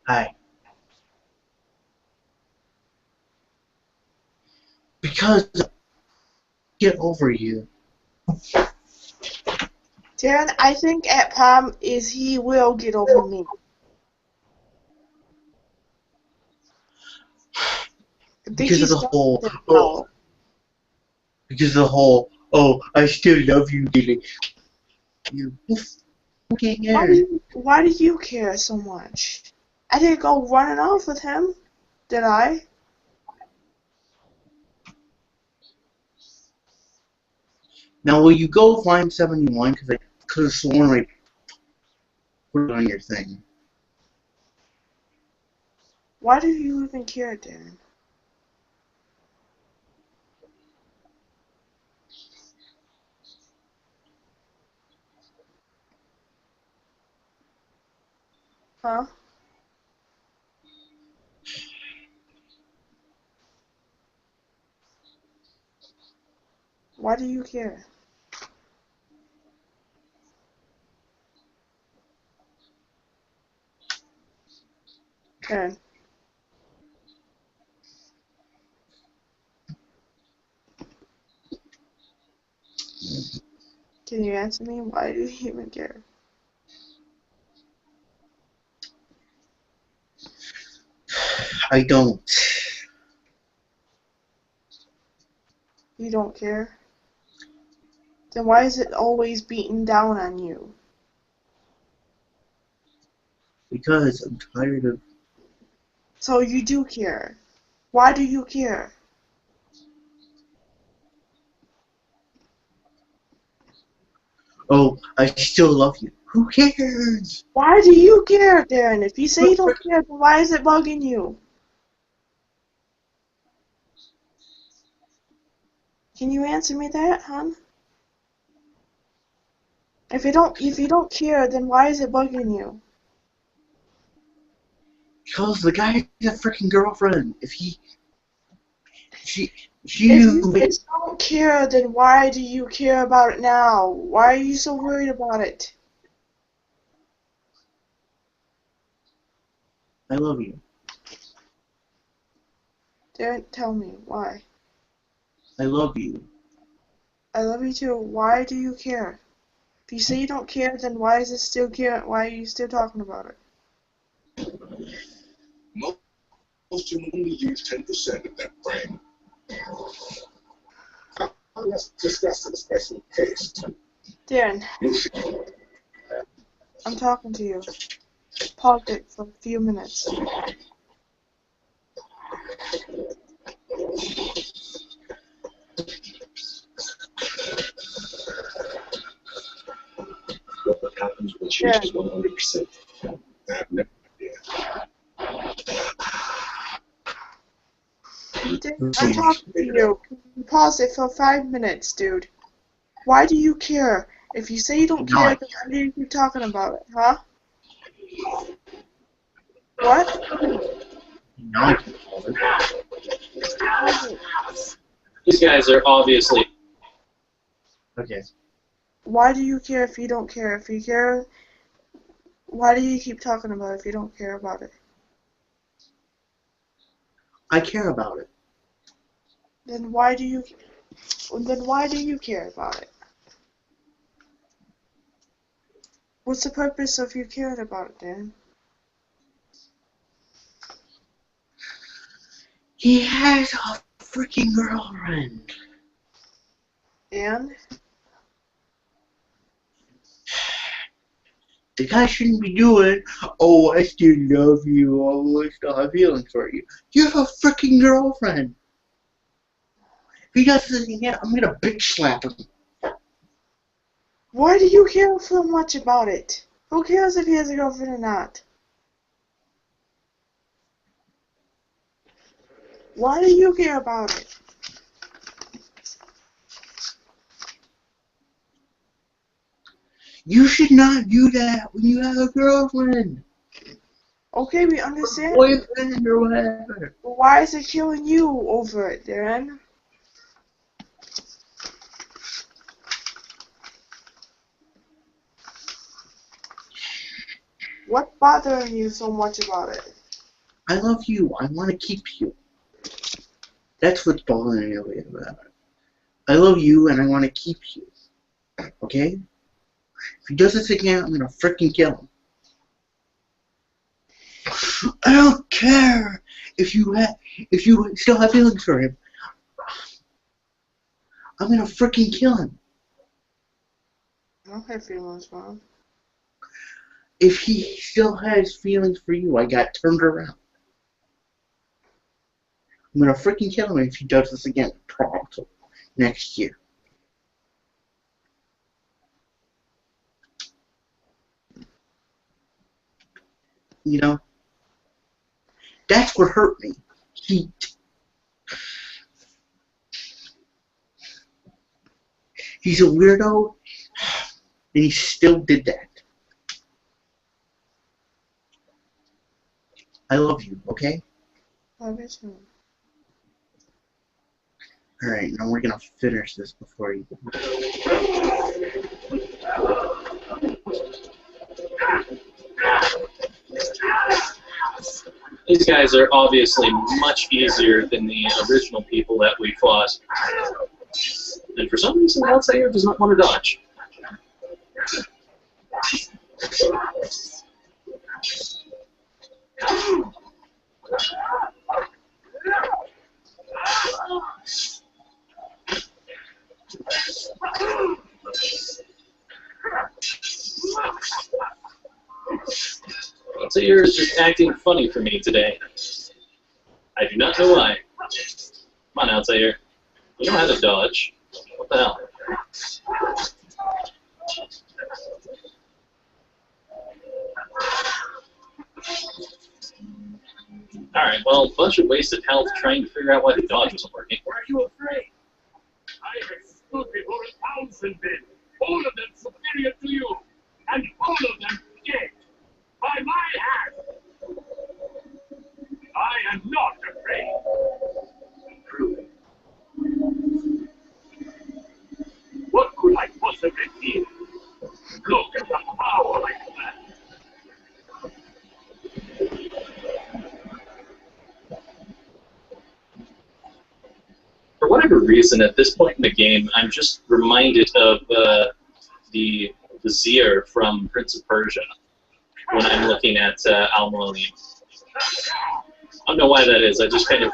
Hi. Because get over you. Darren, I think at prom is he will get over me. I think Because of he's the done whole, with it oh, now. because of the whole, oh, I still love you, Dilly. You fucking air. Why do you care so much? I didn't go running off with him, did I? Now, will you go find 71? Because I could have sworn I put it on your thing. Why do you even care, Darren? Huh? Why do you care? Darren, can you answer me? Why do you even care? I don't. You don't care? Then why is it always beating down on you? Because I'm tired of. So you do care. Why do you care? Oh, I still love you. Who cares? Why do you care, Darren? If you say What you the don't frick? care, then why is it bugging you? Can you answer me that, hon? If you don't care, then why is it bugging you? Because the guy's a freaking girlfriend. If he. She. If you She. just don't care, then why do you care about it now? Why are you so worried about it? I love you. Darren, tell me, why? I love you. I love you too. Why do you care? If you say you don't care, then why is it still care? Why are you still talking about it? Most human only use 10% of that brain. Let's discuss the special case. Darren, I'm talking to you. Pause it for a few minutes. What happens when she Darren, reaches 100%? I have no idea. I'm talking to you. Can you pause it for 5 minutes, dude? Why do you care? If you say you don't care, then why do you keep talking about it, huh? What? Now I can call it. Pause it. These guys are obviously. Okay. Why do you care if you don't care? If you care, why do you keep talking about it if you don't care about it? I care about it. Then why do you care about it? What's the purpose of you caring about it, Dan? He has a freaking girlfriend. And The guy shouldn't be doing, oh, I still love you, oh, I still have feelings for you. You have a freaking girlfriend. If he does this again, I'm gonna bitch slap him. why do you care so much about it? Who cares if he has a girlfriend or not? Why do you care about it? You should not do that when you have a girlfriend. Okay, we understand. Boyfriend or whatever. But why is it killing you over it, Darren? What's bothering you so much about it? I love you. I want to keep you. That's what's bothering me about it. I love you and I want to keep you. Okay? If he does this again, I'm gonna freaking kill him. I don't care if you still have feelings for him. I'm gonna freaking kill him. I don't have feelings, Mom. If he still has feelings for you, I got turned around. I'm gonna freaking kill him if he does this again. Pronto. Next year. You know? That's what hurt me. Heat. He's a weirdo, and he still did that. I love you, okay? Love you too. Alright, now we're gonna finish this before you go. These guys are obviously much easier than the original people that we fought. And for some reason, Altair does not want to dodge. Altair is just acting funny for me today. I do not know why. Come on, Altair. You don't have to dodge. What the hell? Alright, well, a bunch of wasted health trying to figure out why the dodge wasn't working. Were you afraid? I have stood before 1,000 men, all of them superior to you, and all of them dead by my hand. I am not afraid. Truly. What could I possibly feel? Look at the power like that. For whatever reason, at this point in the game, I'm just reminded of the Vizier from Prince of Persia when I'm looking at Al-Mualim. I don't know why that is. I just kind of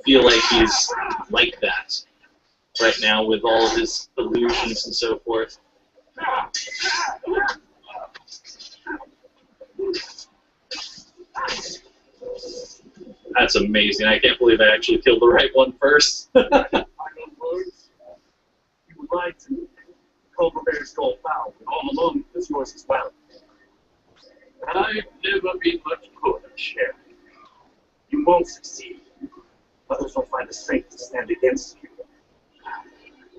feel like he's like that right now with all of his illusions and so forth. That's amazing. I can't believe I actually killed the right one first. Final words. You would like to Culverberry's skull foul, and all along is yours as well. I've never been much good at sharing. You won't succeed. Others will find the strength to stand against you.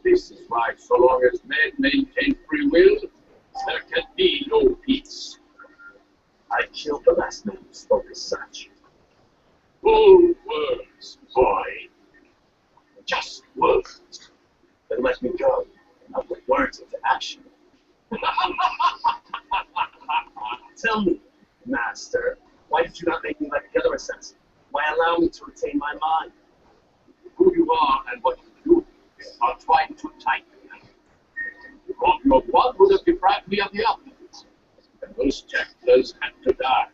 This is why, so long as men maintain free will, there can be no peace. I killed the last man who spoke as such. Full words, boy. Just words. Then let me go. I'll put words into action. Tell me, Master, why did you not make me like the other assassins? Why allow me to retain my mind? Who you are and what you do is not trying to tighten me. The copy of one would have deprived me of the other. And those Templars had to die.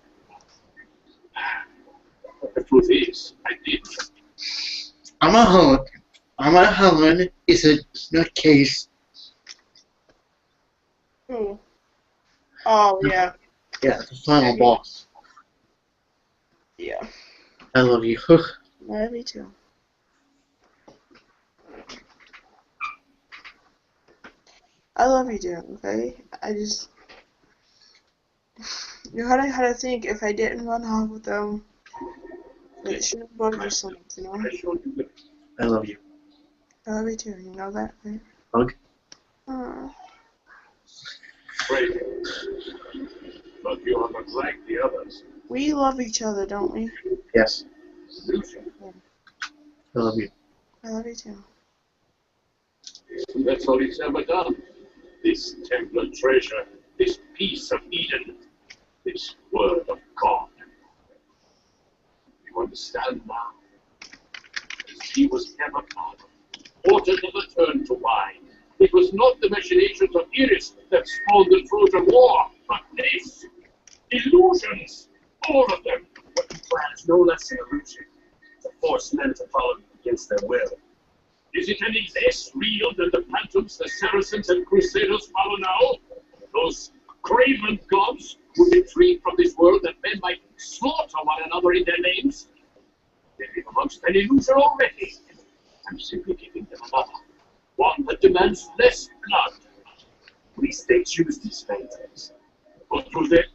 But the truth is, I did. Helen is a nutcase. Who? Oh, yeah. Yeah, the final boss. Yeah. I love you. Yeah, me too. I love you, too, okay? I just... You know how to think if I didn't run off with them, that it shouldn't bug you so much, you know? I love you. I love you too, you know that, right? Hug. Great. But you are not like the others. We love each other, don't we? Yes. I love you. I love you too. That's all he's ever done. This Templar treasure, this piece of Eden, this word of God. You understand now? He was never father. Water never turned to wine. It was not the machinations of Iris that spawned the Trojan War, but this. Illusions! All of them! What he plans no less an illusion. To force men to follow against their will. Is it any less real than the phantoms the Saracens and Crusaders follow now? Those craven gods who retreat from this world that men might slaughter one another in their names? They live amongst an illusion already. I'm simply giving them another. One that demands less blood. At least they choose these phantoms. Go through them,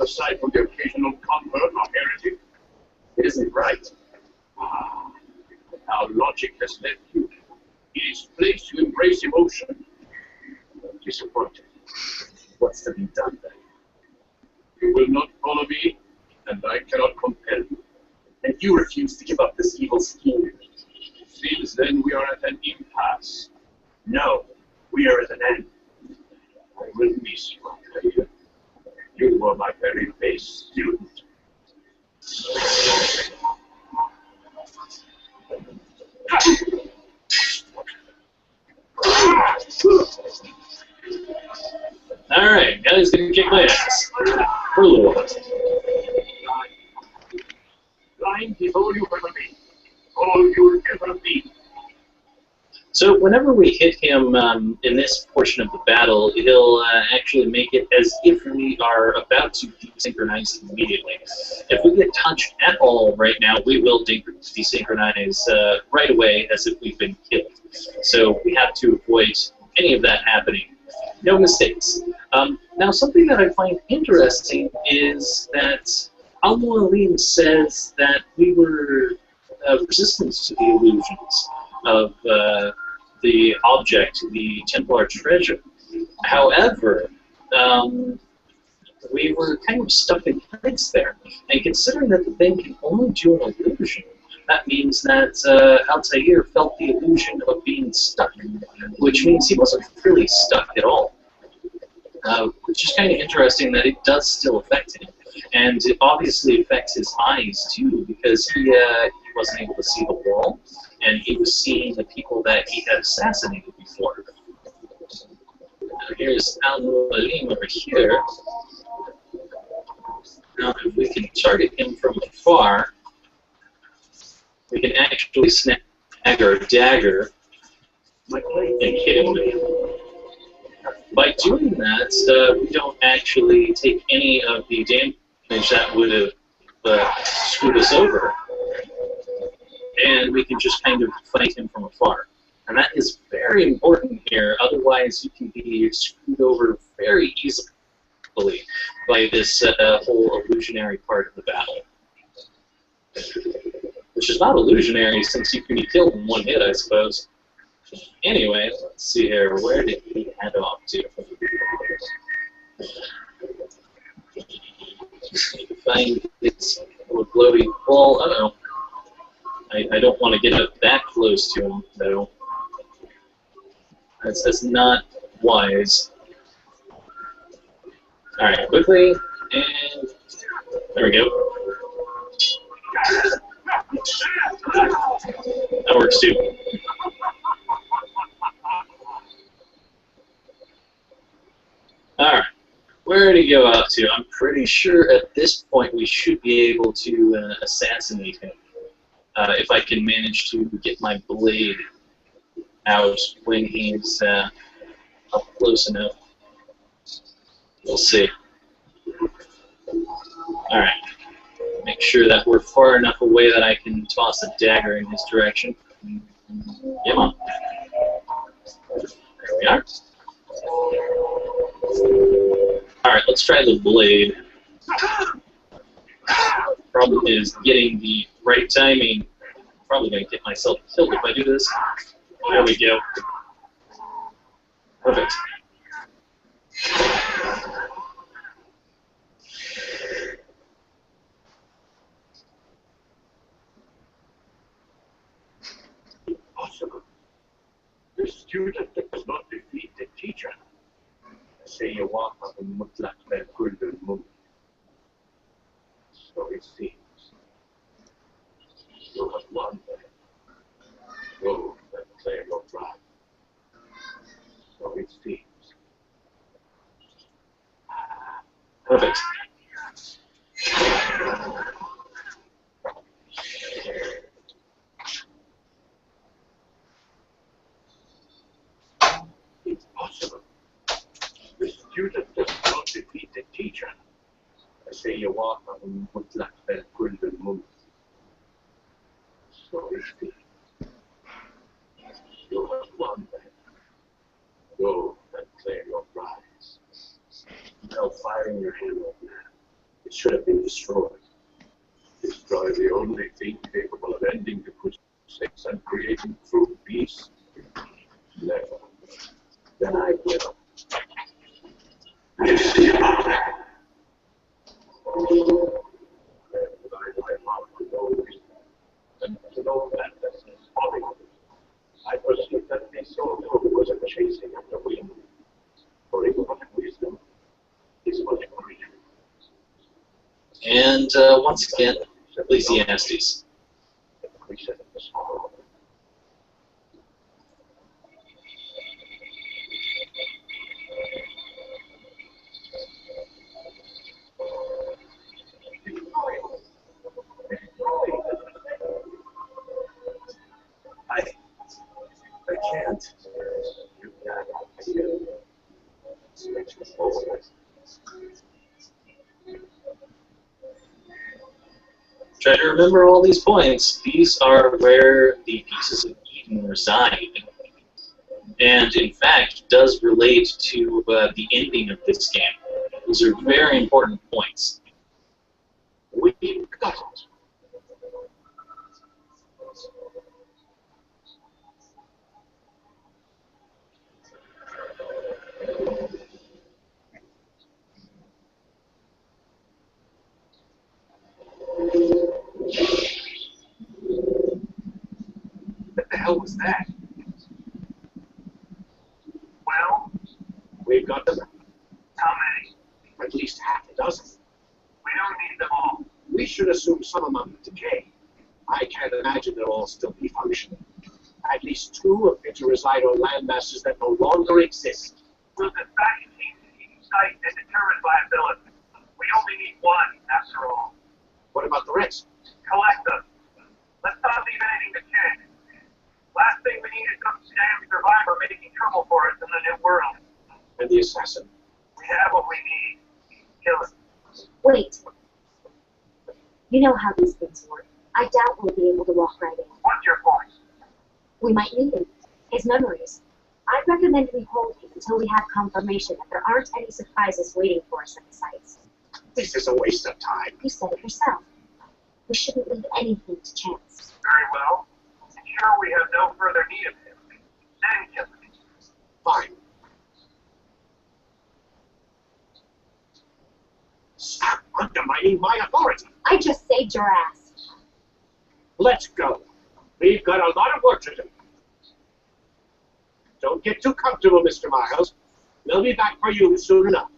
aside from the occasional convert or heretic. It isn't right. Now logic has left you. It is place to embrace emotion. Disappointed. What's to be done then? You will not follow me, and I cannot compel you. And you refuse to give up this evil scheme. Seems then we are at an impasse. No, we are at an end. I will miss you, Octavia. You were my very best student. Alright, now he's gonna kick my ass. For a little while. Blind is all you ever be. All you'll ever be. So whenever we hit him in this portion of the battle, he'll actually make it as if we are about to desynchronize immediately. If we get touched at all right now, we will desynchronize right away as if we've been killed. So we have to avoid any of that happening. No mistakes. Now something that I find interesting is that Al-Mualim says that we were resistant to the illusions of the object, the Templar treasure. However, we were kind of stuck in place there. And considering that the thing can only do an illusion, that means that Altair felt the illusion of being stuck, which means he wasn't really stuck at all. Which is kind of interesting that it does still affect him. And it obviously affects his eyes, too, because he wasn't able to see the wall, and he was seeing the people that he had assassinated before. Now here's Al-Mualim over here. Now if we can target him from afar, we can actually snag our dagger and hit him with it. By doing that, we don't actually take any of the damage that would have screwed us over, and we can just kind of fight him from afar. And that is very important here, otherwise you can be screwed over very easily by this whole illusionary part of the battle. Which is not illusionary, since you can be killed in one hit, I suppose. Anyway, let's see here. Where did he head off to? Just need to find this little glowy ball. I don't know. I don't want to get up that close to him, though. That's not wise. Alright, quickly, and there we go. That works too. Alright, where did he go out to? I'm pretty sure at this point we should be able to assassinate him. If I can manage to get my blade out when he's up close enough. We'll see. Alright. Make sure that we're far enough away that I can toss a dagger in his direction. Come on. There we are. Alright, let's try the blade. Problem is getting the right timing. I'm probably going to get myself killed if I do this. There we go. Perfect. Impossible. The student does not defeat the teacher. Say you walk up and look like that golden moon. So it seems. You have won. Go and claim your prize. So it seems. Perfect. It's possible. The student does not defeat the teacher. I say you walk on mutlak bel kulbul moon. So it seems. You have won then. Go and claim your prize. Now firing your hammer, it should have been destroyed. Destroy the only thing capable of ending the crusades and creating true peace. Never. Then I will. You see about it. And to know that this is folly. I perceive that this soul was a chasing after wind. For even much wisdom is much greater. And once again, Ecclesiastes. I can't. You can't. It makes me forward. Try to remember all these points. These are where the pieces of Eden reside. And in fact, does relate to the ending of this game. Those are very important points. We got it. What the hell was that? Well, we've got them. How many? At least half a dozen. We don't need them all. We should assume some amount of decay. I can't imagine they'll all still be functioning. At least two appear to reside on land masses that no longer exist. We'll dispatch teams to each site and determine viability. We only need one, after all. What about the rest? Collect them. Let's not leave anything to chance. Last thing we need is some damn survivor making trouble for us in the new world. And the assassin? We have what we need. Kill him. Wait. You know how these things work. I doubt we'll be able to walk right in. What's your point? We might need him. His memories. I'd recommend we hold him until we have confirmation that there aren't any surprises waiting for us at the sites. This is a waste of time. You said it yourself. We shouldn't leave anything to chance. Very well. Ensure we have no further need of him. Then kill him. Fine. Stop undermining my authority. I just saved your ass. Let's go. We've got a lot of work to do. Don't get too comfortable, Mr. Miles. We'll be back for you soon enough.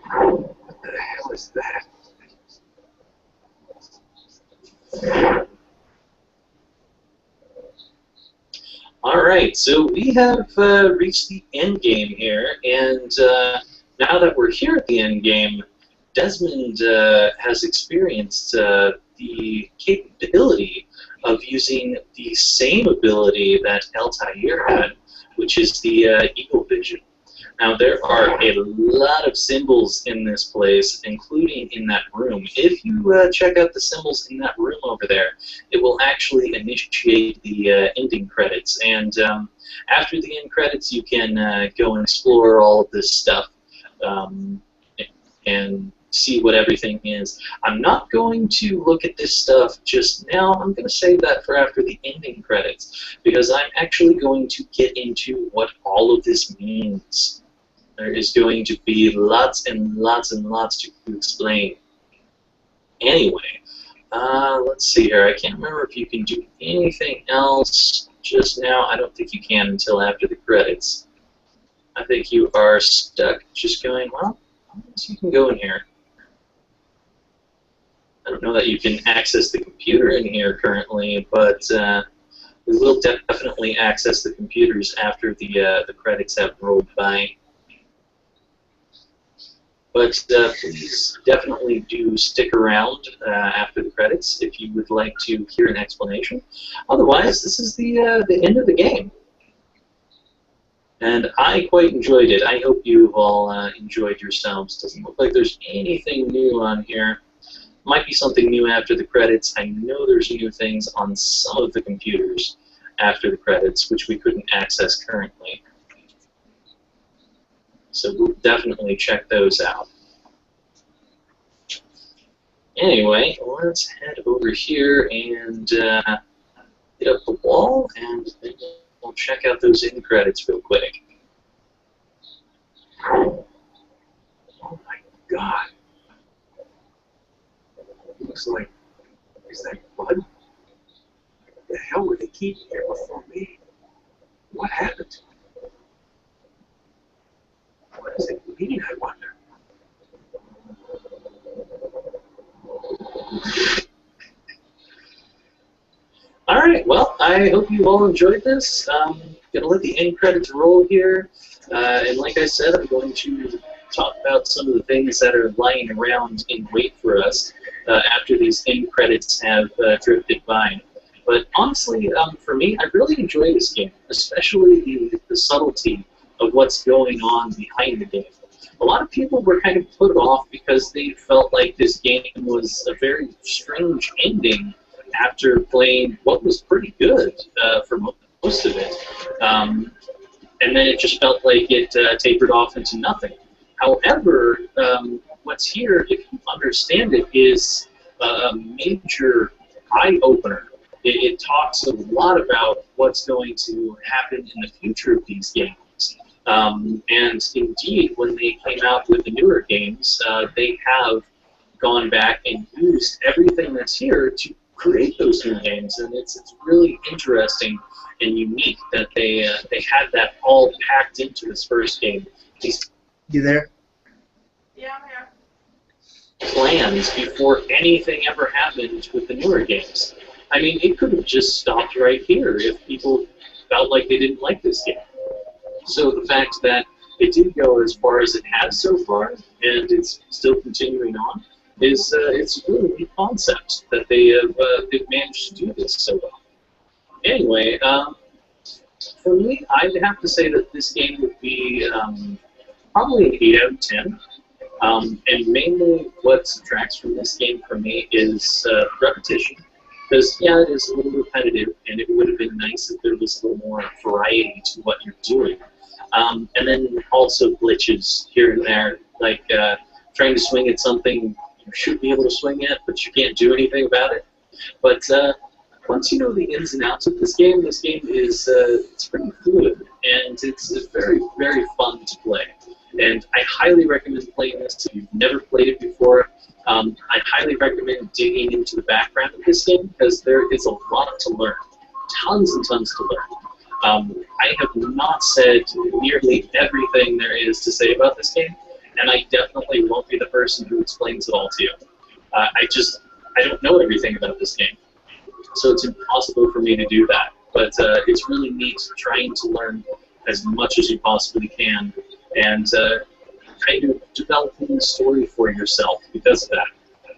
What the hell is that? Alright, so we have reached the end game here, and now that we're here at the end game, Desmond has experienced the capability of using the same ability that Altair had, which is the Eagle Vision. Now, there are a lot of symbols in this place, including in that room. If you check out the symbols in that room over there, it will actually initiate the ending credits. And after the end credits, you can go and explore all of this stuff and see what everything is. I'm not going to look at this stuff just now. I'm going to save that for after the ending credits, because I'm actually going to get into what all of this means. There is going to be lots and lots and lots to explain. Anyway, let's see here. I can't remember if you can do anything else just now. I don't think you can until after the credits. I think you are stuck just going, well, I guess you can go in here. I don't know that you can access the computer in here currently, but we will definitely access the computers after the credits have rolled by. But please definitely do stick around after the credits if you would like to hear an explanation. Otherwise, this is the end of the game. And I quite enjoyed it. I hope you've all enjoyed yourselves. Doesn't look like there's anything new on here. Might be something new after the credits. I know there's new things on some of the computers after the credits, which we couldn't access currently. So we'll definitely check those out. Anyway, let's head over here and get up the wall, and then we'll check out those end credits real quick. Oh my God! It looks like, is that blood? What the hell were they keeping here before me? What happened to it? What does it mean, I wonder? Alright, well, I hope you all enjoyed this. Gonna let the end credits roll here. And like I said, I'm going to talk about some of the things that are lying around in wait for us after these end credits have drifted by. But honestly, for me, I really enjoy this game, especially the subtlety of what's going on behind the game. A lot of people were kind of put off because they felt like this game was a very strange ending after playing what was pretty good for most of it. And then it just felt like it tapered off into nothing. However, what's here, if you understand it, is a major eye-opener. It talks a lot about what's going to happen in the future of these games. And indeed, when they came out with the newer games, they have gone back and used everything that's here to create those new games, and it's really interesting and unique that they had that all packed into this first game. These You there? Yeah, I'm here. plans before anything ever happened with the newer games. I mean, it could have just stopped right here if people felt like they didn't like this game. So the fact that it did go as far as it has so far, and it's still continuing on, is it's a really neat concept that they've managed to do this so well. Anyway, for me, I'd have to say that this game would be probably an 8 out of 10. And mainly what subtracts from this game for me is repetition. Because, yeah, it is a little repetitive, and it would have been nice if there was a little more variety to what you're doing. And then also glitches here and there, like trying to swing at something you should be able to swing at, but you can't do anything about it. But once you know the ins and outs of this game is it's pretty fluid, and it's very, very fun to play. And I highly recommend playing this if you've never played it before. I highly recommend digging into the background of this game because there is a lot to learn, tons and tons to learn. I have not said nearly everything there is to say about this game, and I definitely won't be the person who explains it all to you. I don't know everything about this game, so it's impossible for me to do that. But it's really neat trying to learn as much as you possibly can, and kind of developing the story for yourself because of that.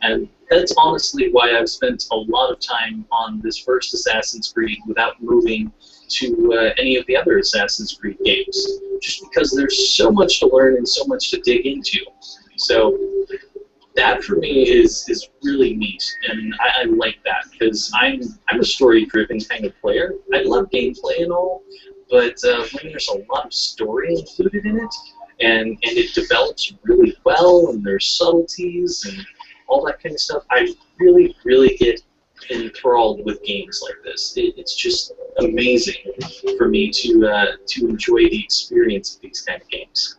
And that's honestly why I've spent a lot of time on this first Assassin's Creed without moving to any of the other Assassin's Creed games, just because there's so much to learn and so much to dig into. So that for me is really neat, and I like that because I'm a story-driven kind of player. I love gameplay and all, but when there's a lot of story included in it, and it develops really well, and there's subtleties and all that kind of stuff, I really, really get enthralled with games like this. It's just amazing for me to enjoy the experience of these kind of games.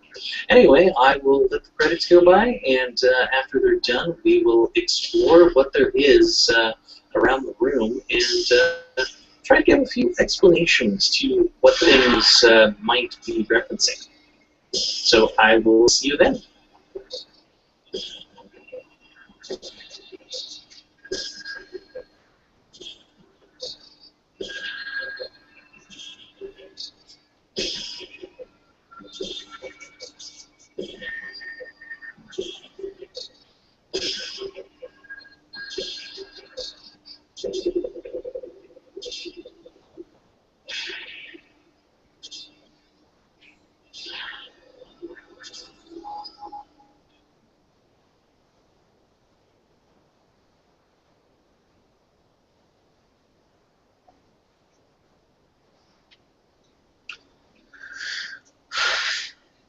Anyway, I will let the credits go by, and after they're done, we will explore what there is around the room and try to give a few explanations to what things might be referencing. So I will see you then.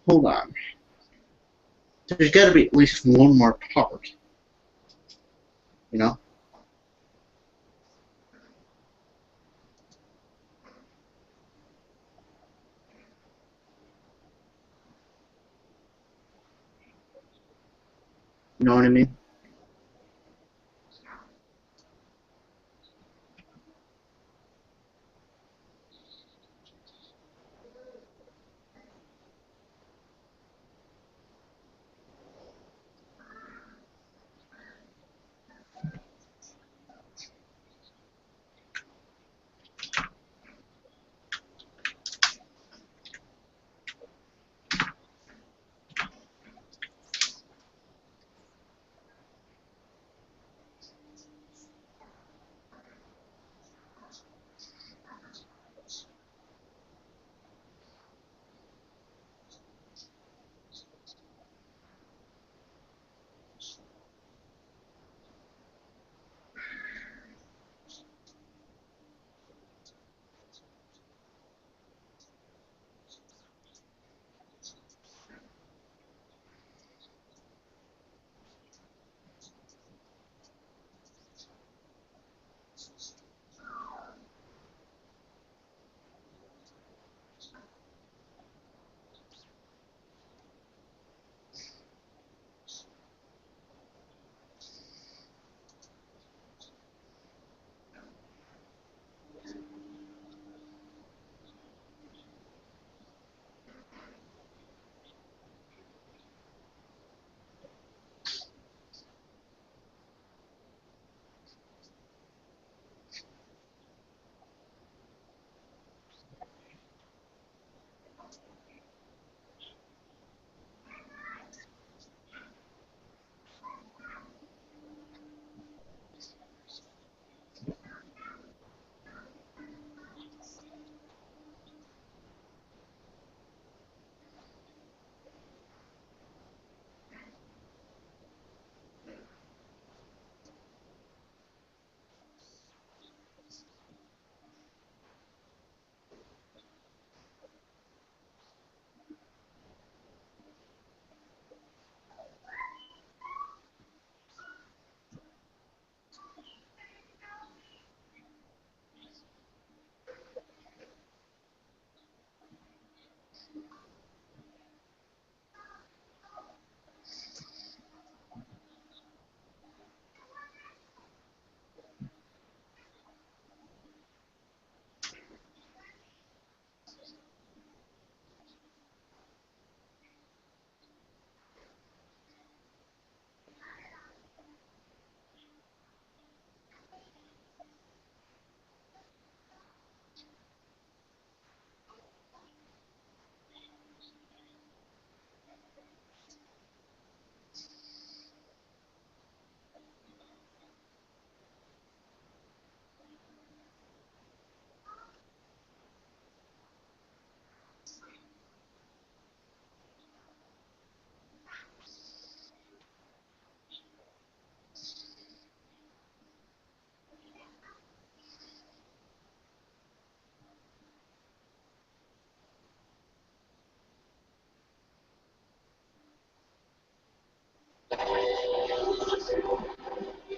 Hold on. There's got to be at least one more part. You know? You know what I mean?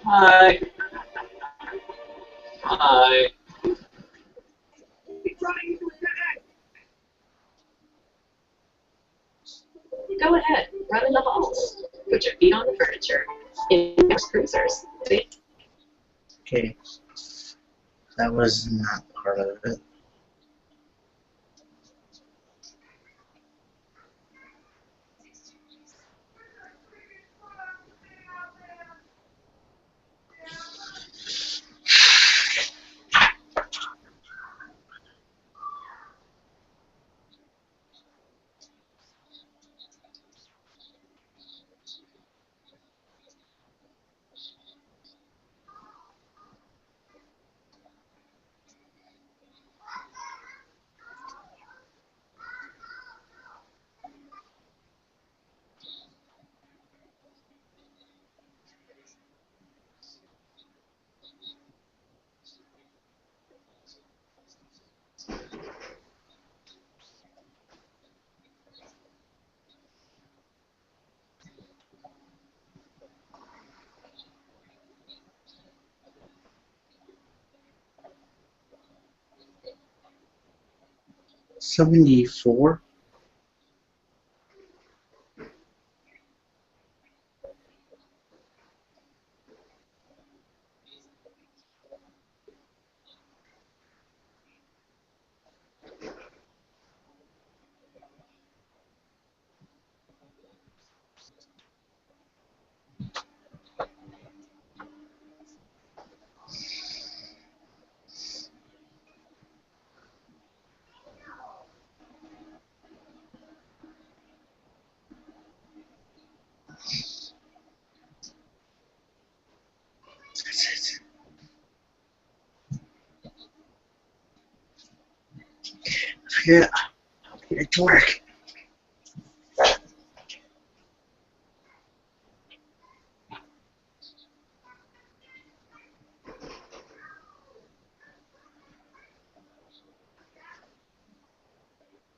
Hi. Hi. Go ahead, run in the halls. Put your feet on the furniture. In cruisers. See? Okay. That was not part of it. 74. Yeah, I'll get it to work.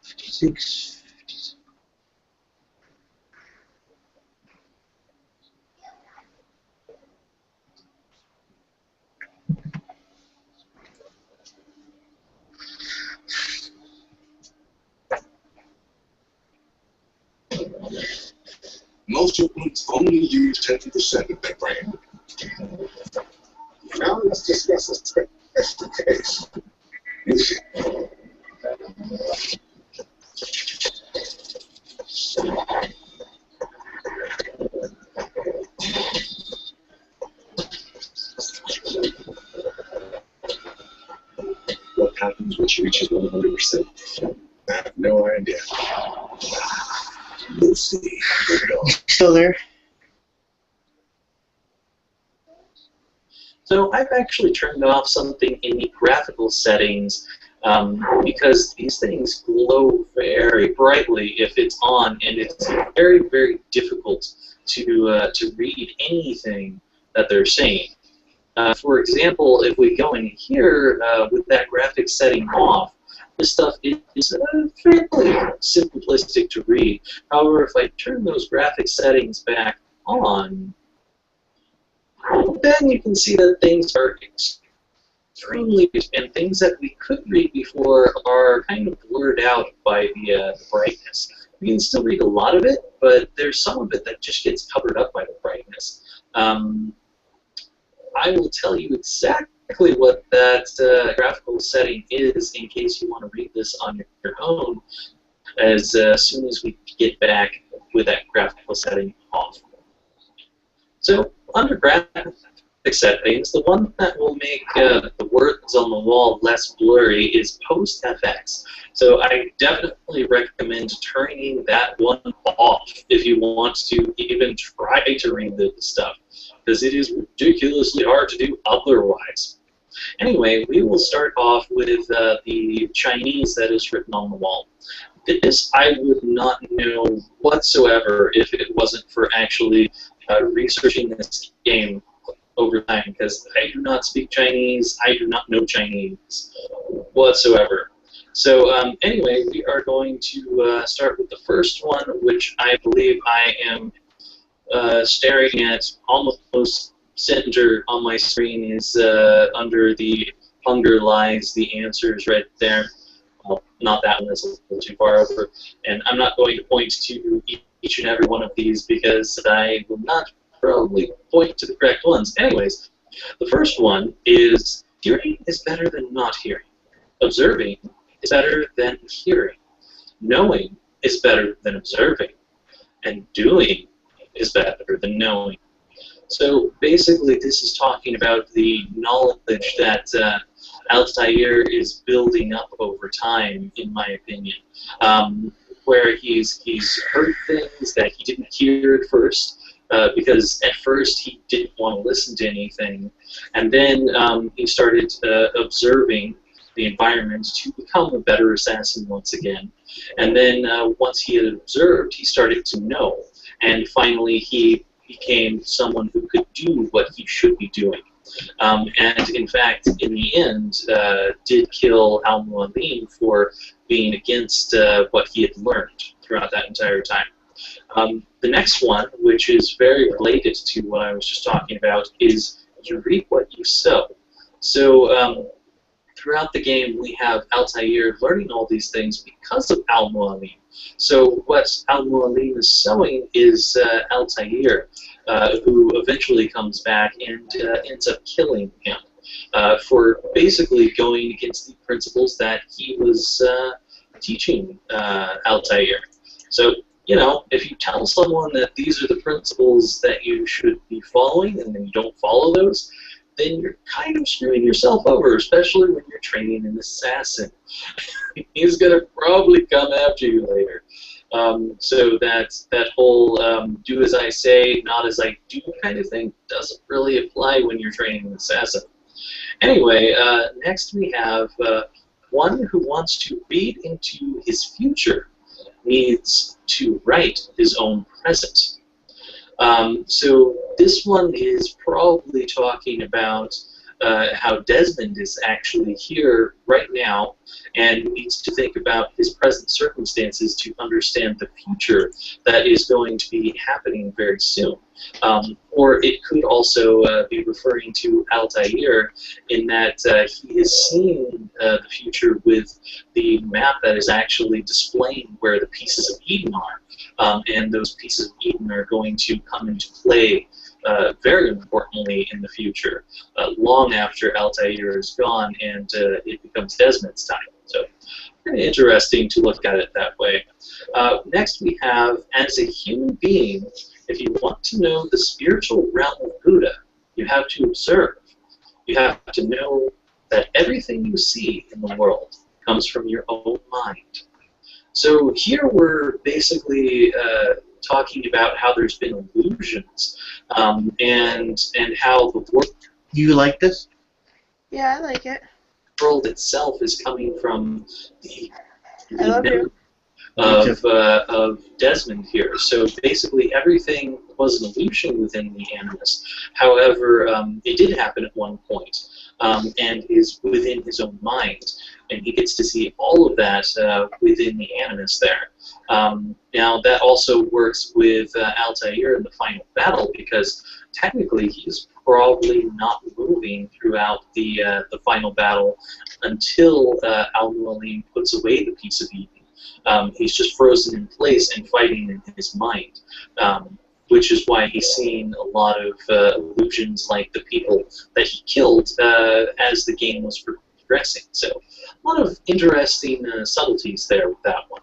Six. Most humans only use 10% of their brain. Now let's discuss a special case. Lucy. What happens when she reaches 100%? I have no idea. Lucy. Still there? So I've actually turned off something in the graphical settings because these things glow very brightly if it's on, and it's very, very difficult to read anything that they're saying. For example, if we go in here with that graphic setting off, this stuff is fairly simplistic to read. However, if I turn those graphic settings back on, then you can see that things are extremely, and things that we could read before are kind of blurred out by the brightness. We can still read a lot of it, but there's some of it that just gets covered up by the brightness. I will tell you exactly what that graphical setting is in case you want to read this on your own as soon as we get back with that graphical setting off. So under graphic settings, the one that will make the words on the wall less blurry is PostFX. So I definitely recommend turning that one off if you want to even try to read the stuff, because it is ridiculously hard to do otherwise. Anyway, we will start off with the Chinese that is written on the wall. This I would not know whatsoever if it wasn't for actually researching this game over time, because I do not speak Chinese, I do not know Chinese whatsoever. So anyway, we are going to start with the first one, which I believe I am staring at almost center on my screen is under the Hunger Lies, the answers right there. Well, not that one, that's a little too far over. And I'm not going to point to each and every one of these because I will not probably point to the correct ones. Anyways, the first one is hearing is better than not hearing. Observing is better than hearing. Knowing is better than observing. And doing is better than knowing. So basically this is talking about the knowledge that Altair is building up over time, in my opinion, where he's heard things that he didn't hear at first, because at first he didn't want to listen to anything, and then he started observing the environment to become a better assassin once again. And then once he had observed, he started to know, and finally he became someone who could do what he should be doing. And in fact, in the end, did kill Al-Mualim for being against what he had learned throughout that entire time. The next one, which is very related to what I was just talking about, is you reap what you sow. So throughout the game, we have Altair learning all these things because of Al-Mualim. So what Al-Mualim is showing is Altair, who eventually comes back and ends up killing him for basically going against the principles that he was teaching Altair. So, you know, if you tell someone that these are the principles that you should be following and then you don't follow those, then you're kind of screwing yourself over, especially when you're training an assassin. He's going to probably come after you later. So that whole do as I say, not as I do kind of thing doesn't really apply when you're training an assassin. Anyway, next we have one who wants to read into his future needs to write his own present. So this one is probably talking about how Desmond is actually here right now and needs to think about his present circumstances to understand the future that is going to be happening very soon. Or it could also be referring to Altair in that he is seeing the future with the map that is actually displaying where the pieces of Eden are. And those pieces of Eden are going to come into play very importantly in the future, long after Altair is gone and it becomes Desmond's time. So, kind of interesting to look at it that way. Next we have, as a human being, if you want to know the spiritual realm of Buddha, you have to observe. You have to know that everything you see in the world comes from your own mind. So here we're basically talking about how there's been illusions and how the world. You like this? Yeah, I like it. World itself is coming from the I love you. of Desmond here. So basically everything was an illusion within the Animus. However, it did happen at one point and is within his own mind. And he gets to see all of that within the Animus there. Now that also works with Altair in the final battle because technically he's probably not moving throughout the final battle until Al-Mualim puts away the piece of Eden. He's just frozen in place and fighting in his mind, which is why he's seeing a lot of illusions like the people that he killed as the game was progressing. So a lot of interesting subtleties there with that one.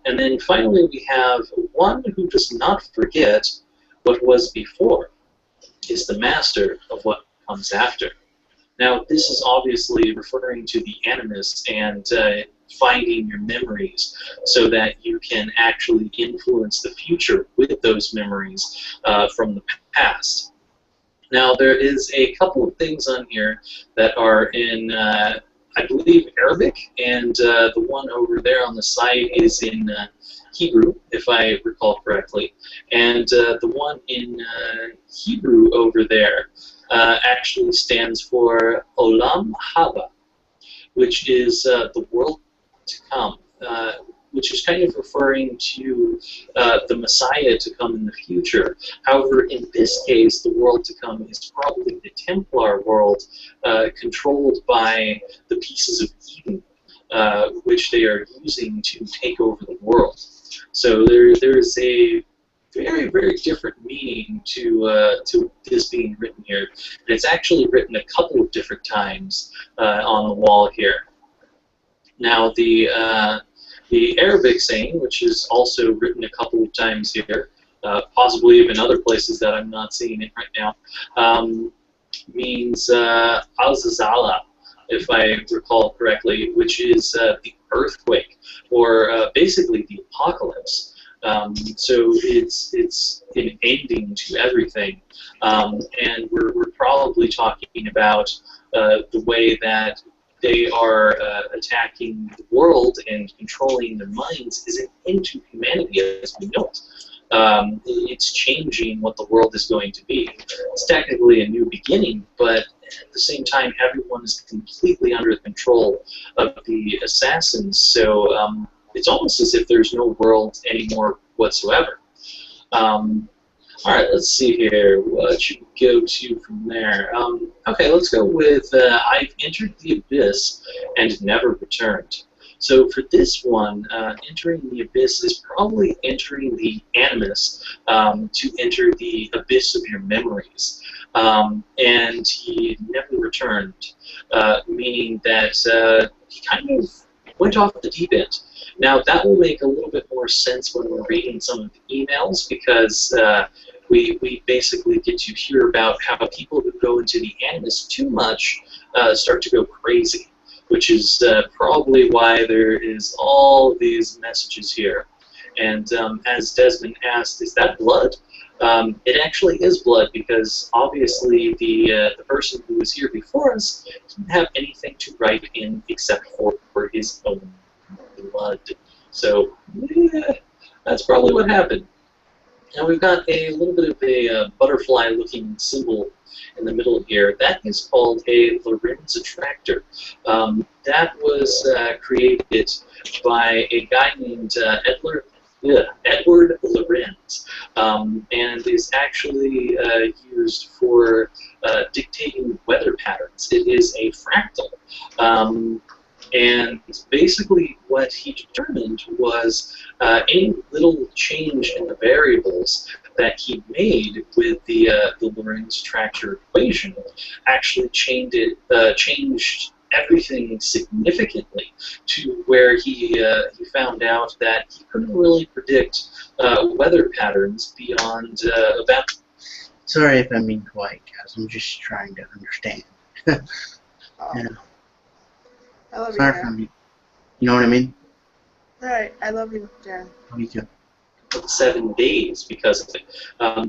And then finally we have one who does not forget what was before, is the master of what comes after. Now this is obviously referring to the Animus and finding your memories so that you can actually influence the future with those memories from the past. Now there is a couple of things on here that are in I believe Arabic, and the one over there on the side is in Hebrew, if I recall correctly. And the one in Hebrew over there actually stands for Olam Haba, which is the world to come, which is kind of referring to the Messiah to come in the future. However, in this case, the world to come is probably the Templar world, controlled by the pieces of Eden, which they are using to take over the world. So there is a very, very different meaning to this being written here. And it's actually written a couple of different times on the wall here. Now, the Arabic saying, which is also written a couple of times here, possibly even other places that I'm not seeing it right now, means Al-Zazala, if I recall correctly, which is the earthquake, or basically the apocalypse. So it's an ending to everything, and we're probably talking about the way that they are attacking the world and controlling their minds is an end to humanity as we know it. It's changing what the world is going to be. It's technically a new beginning, but at the same time, everyone is completely under the control of the assassins, so it's almost as if there's no world anymore whatsoever. All right, let's see here. What should we go to from there? Okay, let's go with I've entered the abyss and never returned. So for this one, entering the abyss is probably entering the animus to enter the abyss of your memories. And he never returned, meaning that he kind of went off the deep end. Now, that will make a little bit more sense when we're reading some of the emails because we basically get to hear about how people who go into the animus too much start to go crazy, which is probably why there is all these messages here. And as Desmond asked, is that blood? It actually is blood because obviously the person who was here before us didn't have anything to write in except for his own blood. So, yeah, that's probably what happened. Now we've got a little bit of a butterfly-looking symbol in the middle here. That is called a Lorenz attractor. That was created by a guy named Edward Lorenz, and is actually used for dictating weather patterns. It is a fractal. And basically what he determined was any little change in the variables that he made with the Lorenz attractor equation actually changed everything significantly to where he found out that he couldn't really predict weather patterns beyond about. Sorry if I'm being quiet, guys. I'm just trying to understand. Yeah. I love you, Sorry if Dan. I'm being, you know what I mean? Right, I love you, Dan. Me too. 7 days because of it.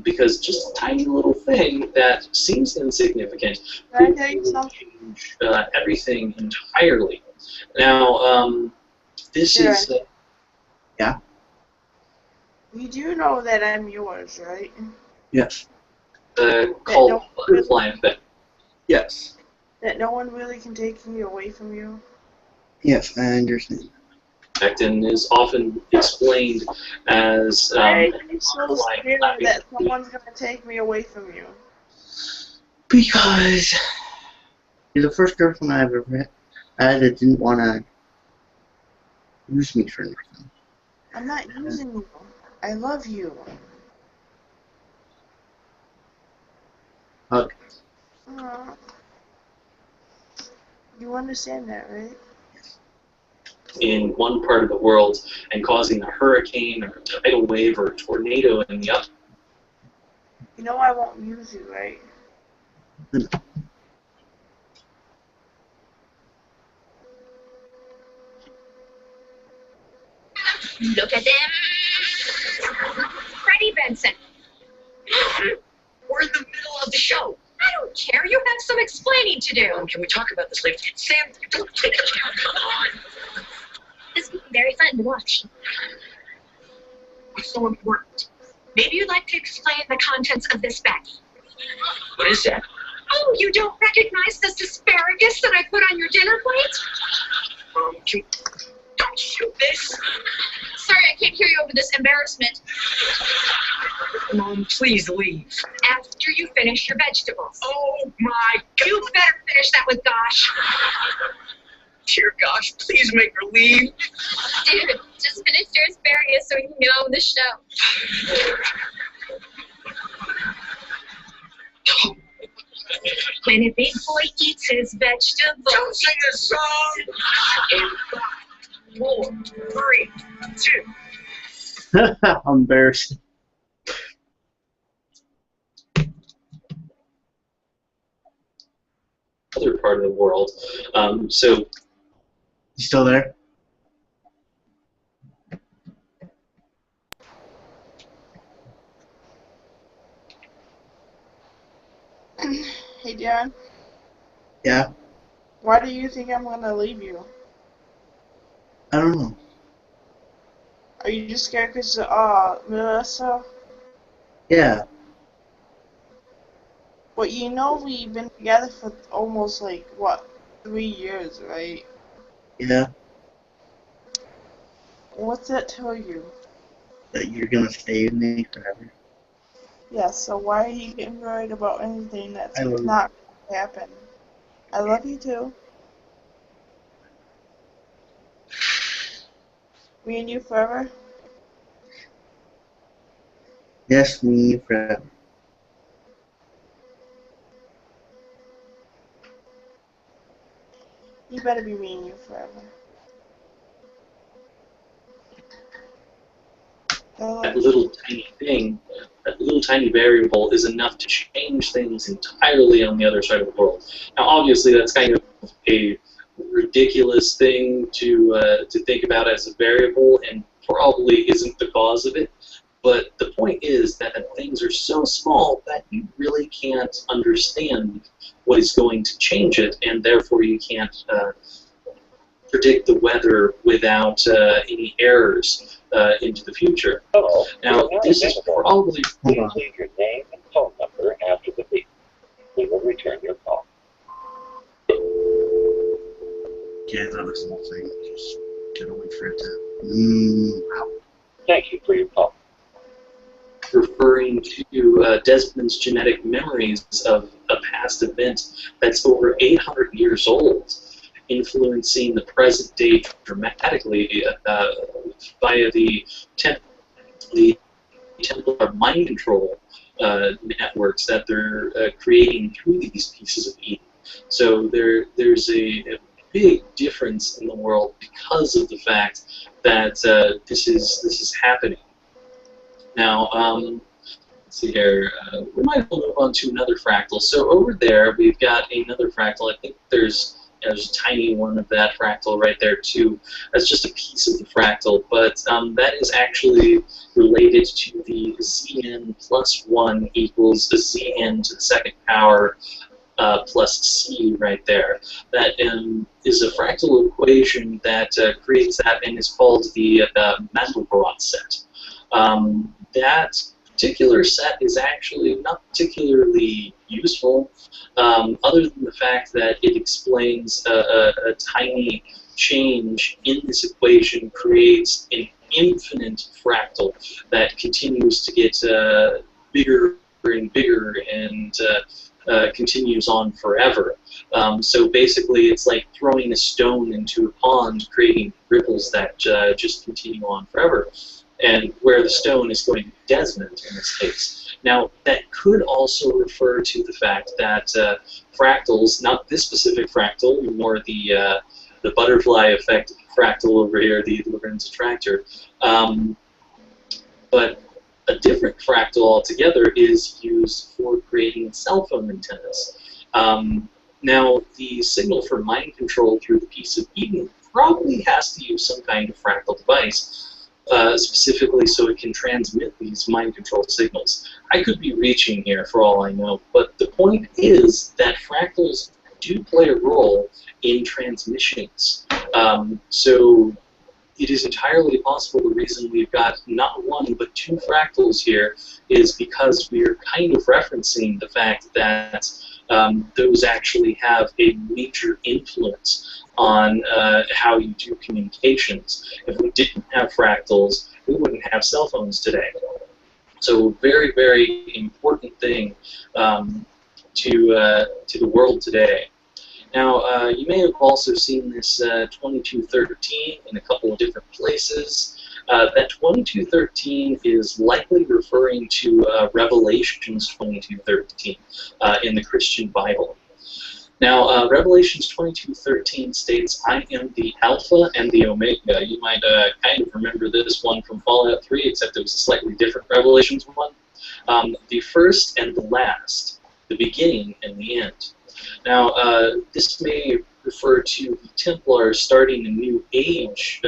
Because just a tiny little thing that seems insignificant Can I could tell you something? change everything entirely. Now, this Yeah. is... You do know that I'm yours, right? Yes. called no- butterfly effect. Yes. That no one really can take me away from you? Yes, I understand. And is often explained as Why are you so butterfly scared flapping that someone's gonna take me away from you? Because you're the first girlfriend I ever had that didn't want to use me for anything. I'm not using you. I love you. Hug. Aw. You understand that, right? in one part of the world and causing a hurricane or a tidal wave or a tornado in the other. You know I won't use you, right? Look at them. Freddie Benson. We're in the middle of the show. I don't care. You have some explaining to do. Can we talk about this later? Sam, don't take it. Come on. This is very fun to watch. What's so important? Maybe you'd like to explain the contents of this bag. What is that? Oh, you don't recognize this asparagus that I put on your dinner plate? Don't shoot this. Sorry, I can't hear you over this embarrassment. Mom, please leave. After you finish your vegetables. Oh my God. You better finish that with Gosh. Dear gosh, please make her leave. Dude, just finish your asparagus so we can get on with the show. When a big boy eats his vegetables. Don't sing a song. In 5, 4, 3, 2. I'm embarrassed. Other part of the world. So You still there? Hey, Dan. Yeah? Why do you think I'm gonna leave you? I don't know. Are you just scared because, Melissa? Yeah. Well, you know we've been together for almost, like, what, 3 years, right? Yeah. What's that tell you? That you're gonna stay with me forever. Yes, so why are you getting worried about anything that's I love you. not going to happen? I love you too. Me and you forever? Yes, me forever. You better be me and you forever. That little tiny thing, that little tiny variable is enough to change things entirely on the other side of the world. Now, obviously, that's kind of a ridiculous thing to think about as a variable, and probably isn't the cause of it. But the point is that things are so small that you really can't understand what is going to change it, and therefore you can't predict the weather without any errors into the future. Hello. Now, this is probably... Please leave your name and phone number after the beep. We will return your call. Cancel this whole thing. Just gotta wait for it to. Wow. Thank you for your call. referring to Desmond's genetic memories of a past event that's over 800 years old, influencing the present day dramatically via the Templar mind control networks that they're creating through these pieces of Eden. So there's a big difference in the world because of the fact that this is happening. Now, let's see here. We might move on to another fractal. So over there, we've got another fractal. I think there's a tiny one of that fractal right there too. That's just a piece of the fractal, but that is actually related to the Zn plus 1 equals the Zn to the second power plus C right there. That is a fractal equation that creates that and is called the Mandelbrot set. That particular set is actually not particularly useful, other than the fact that it explains a tiny change in this equation creates an infinite fractal that continues to get bigger and bigger and continues on forever. So basically it's like throwing a stone into a pond, creating ripples that just continue on forever. And where the stone is going to be Desmond in this case. Now, that could also refer to the fact that fractals, not this specific fractal, more the butterfly effect fractal over here, the Lorentz attractor, but a different fractal altogether is used for creating cell phone antennas. Now, the signal for mind control through the piece of Eden probably has to use some kind of fractal device. Specifically so it can transmit these mind control signals. I could be reaching here for all I know, but the point is that fractals do play a role in transmissions. So it is entirely possible the reason we've got not one but two fractals here is because we are kind of referencing the fact that those actually have a major influence on how you do communications. If we didn't have fractals, we wouldn't have cell phones today. So very, very important thing to the world today. Now, you may have also seen this 2213 in a couple of different places. That 2213 is likely referring to Revelations 2213 in the Christian Bible. Now, Revelations 22:13 states, "I am the Alpha and the Omega." You might kind of remember this one from Fallout 3, except it was a slightly different Revelations one. The first and the last, the beginning and the end. Now, this may refer to the Templars starting a new age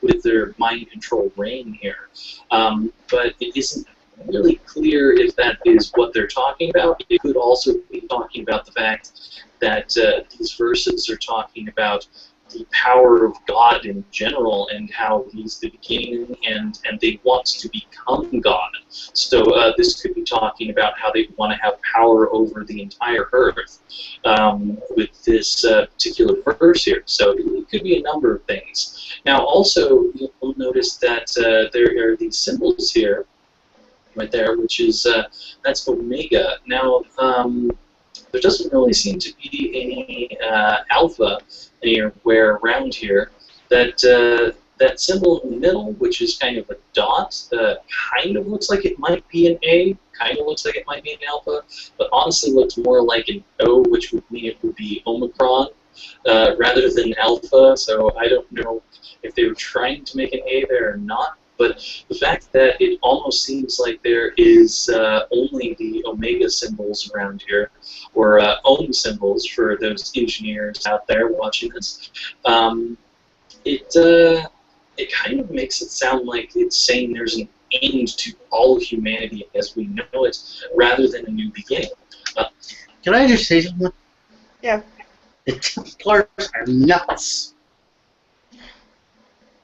with their mind control reign here, but it isn't really clear if that is what they're talking about. It could also be talking about the fact that these verses are talking about the power of God in general and how He's the beginning and they want to become God. So this could be talking about how they want to have power over the entire earth with this particular verse here. So it could be a number of things. Now also, you'll notice that there are these symbols here right there, which is that's Omega. Now, there doesn't really seem to be any alpha anywhere around here. That symbol in the middle, which is kind of a dot, kind of looks like it might be an A, kind of looks like it might be an alpha, but honestly looks more like an O, which would mean it would be Omicron rather than alpha. So I don't know if they were trying to make an A there or not. But the fact that it almost seems like there is only the Omega symbols around here, or Ohm symbols for those engineers out there watching this, it kind of makes it sound like it's saying there's an end to all humanity as we know it, rather than a new beginning. Can I just say something? Yeah. The Templars are nuts.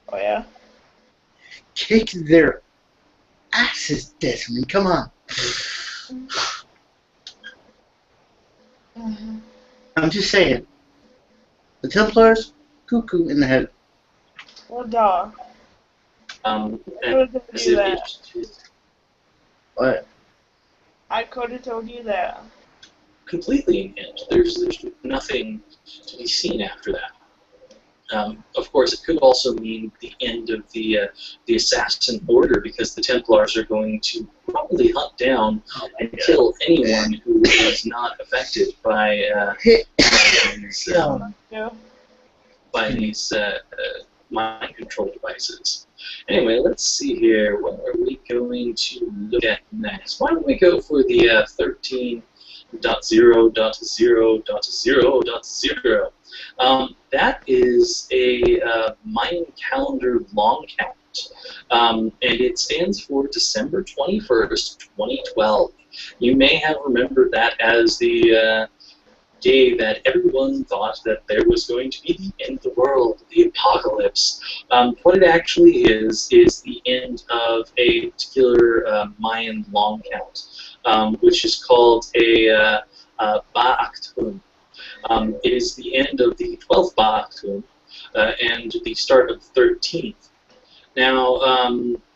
Oh, yeah? Kick their asses, Desmond. Come on. Mm-hmm. I'm just saying. The Templars, cuckoo in the head. Well, duh. And I could have told you that. What? I could have told you that. Completely an end. There's nothing to be seen after that. Of course, it could also mean the end of the assassin order, because the Templars are going to probably hunt down and kill anyone who is not affected by these mind control devices. Anyway, let's see here. What are we going to look at next? Why don't we go for the 13.0.0.0.0.0. That is a Mayan calendar long count, and it stands for December 21st, 2012. You may have remembered that as the day that everyone thought that there was going to be the end of the world, the apocalypse. What it actually is the end of a particular Mayan long count, which is called a Ba'aktun. It is the end of the 12th Ba'aktun and the start of the 13th. Now,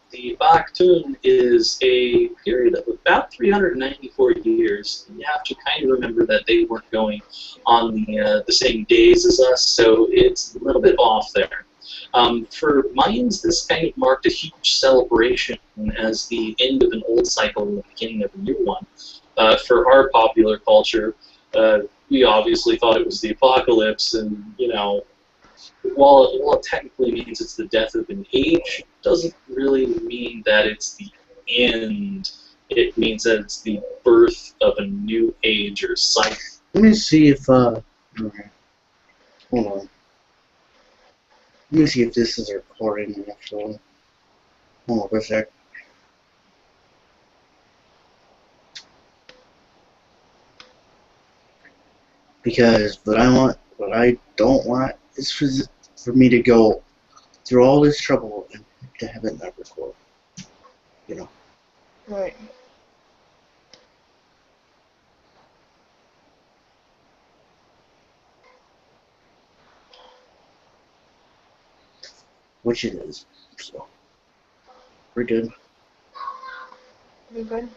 the Ba'aktun is a period of about 394 years. You have to kind of remember that they weren't going on the same days as us, so it's a little bit off there. For Mayans, this kind of marked a huge celebration as the end of an old cycle and the beginning of a new one. For our popular culture, we obviously thought it was the apocalypse, and, you know, while it technically means it's the death of an age, it doesn't really mean that it's the end. It means that it's the birth of a new age or cycle. Let me see if, okay. Hold on. Let me see if this is recording actually. Hold on for a sec. Because what I don't want is for me to go through all this trouble and to have it not record. You know. Right. Which it is. So we're good. We're good.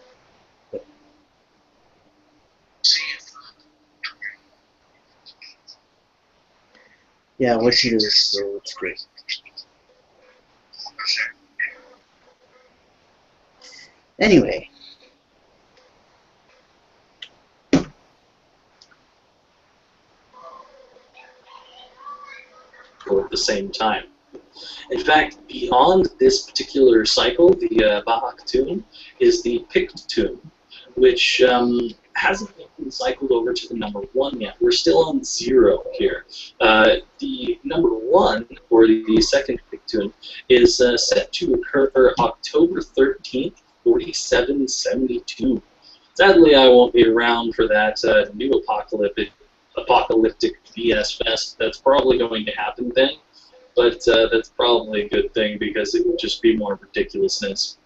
Yeah, which it is, so it's great. Anyway. At the same time. In fact, beyond this particular cycle, the Ba'aktun is the Picktun, which hasn't been cycled over to the number 1 yet. We're still on 0 here. The number 1, or the second Picktun, is set to occur October 13th, 4772. Sadly, I won't be around for that new apocalyptic BS fest. That's probably going to happen then, but that's probably a good thing because it would just be more ridiculousness.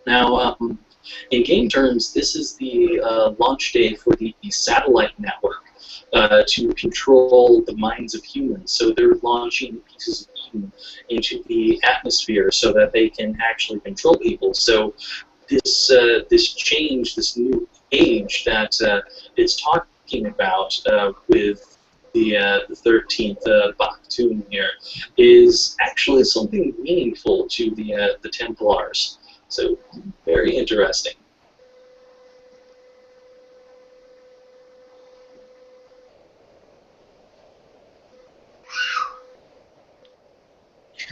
Now, in game terms, this is the launch day for the satellite network to control the minds of humans. So they're launching pieces of Eden into the atmosphere so that they can actually control people. So this change, this new age that it's talking about with the 13th Baktun here is actually something meaningful to the Templars. So very interesting.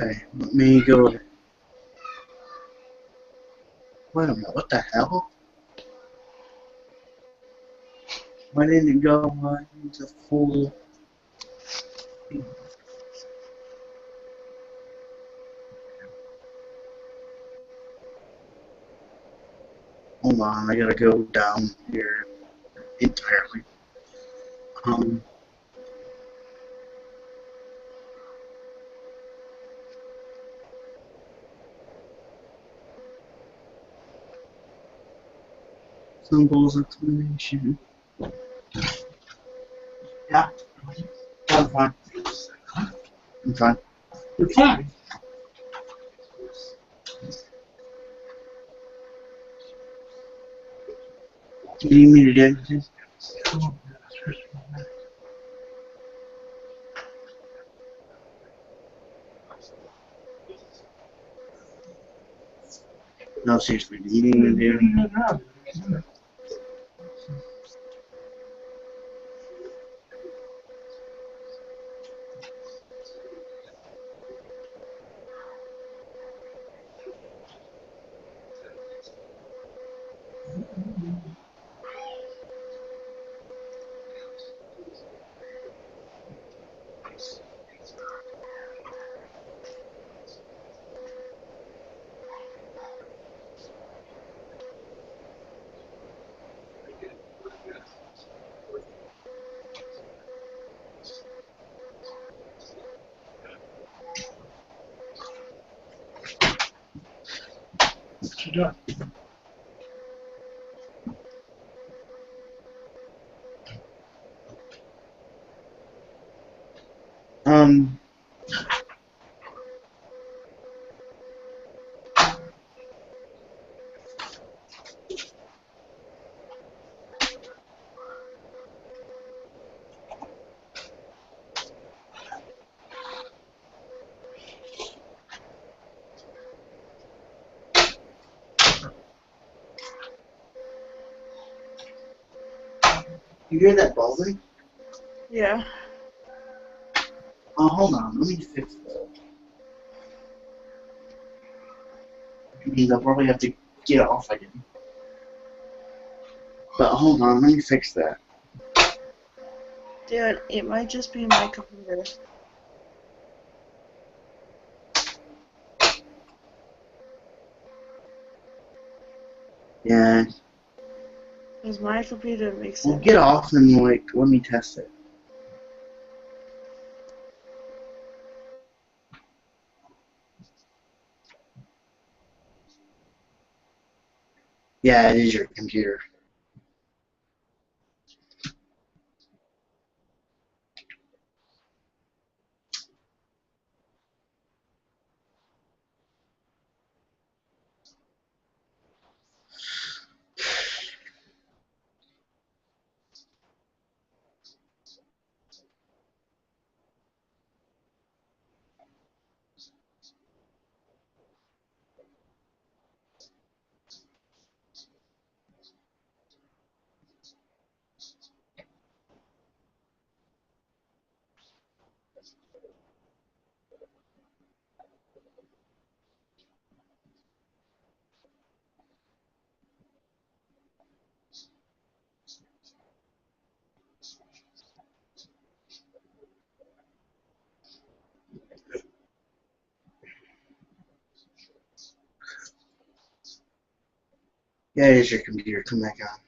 Okay, let me go. Wait a minute, what the hell? Why didn't it go into full? Hold on, I gotta go down here entirely. Symbols explanation. Yeah, I'm fine. I'm fine. You're fine. Do you need me to do anything? No, seriously, do you need me to do anything? What you doing? You hear that buzzing? Yeah. Oh, hold on, let me fix that. It means I'll probably have to get off again. But hold on, let me fix that. Dude, it might just be my computer. Yeah. Because my computer makes Well, it. get off and, like, let me test it. Yeah, it is your computer. Yeah, it is your computer. Come back on.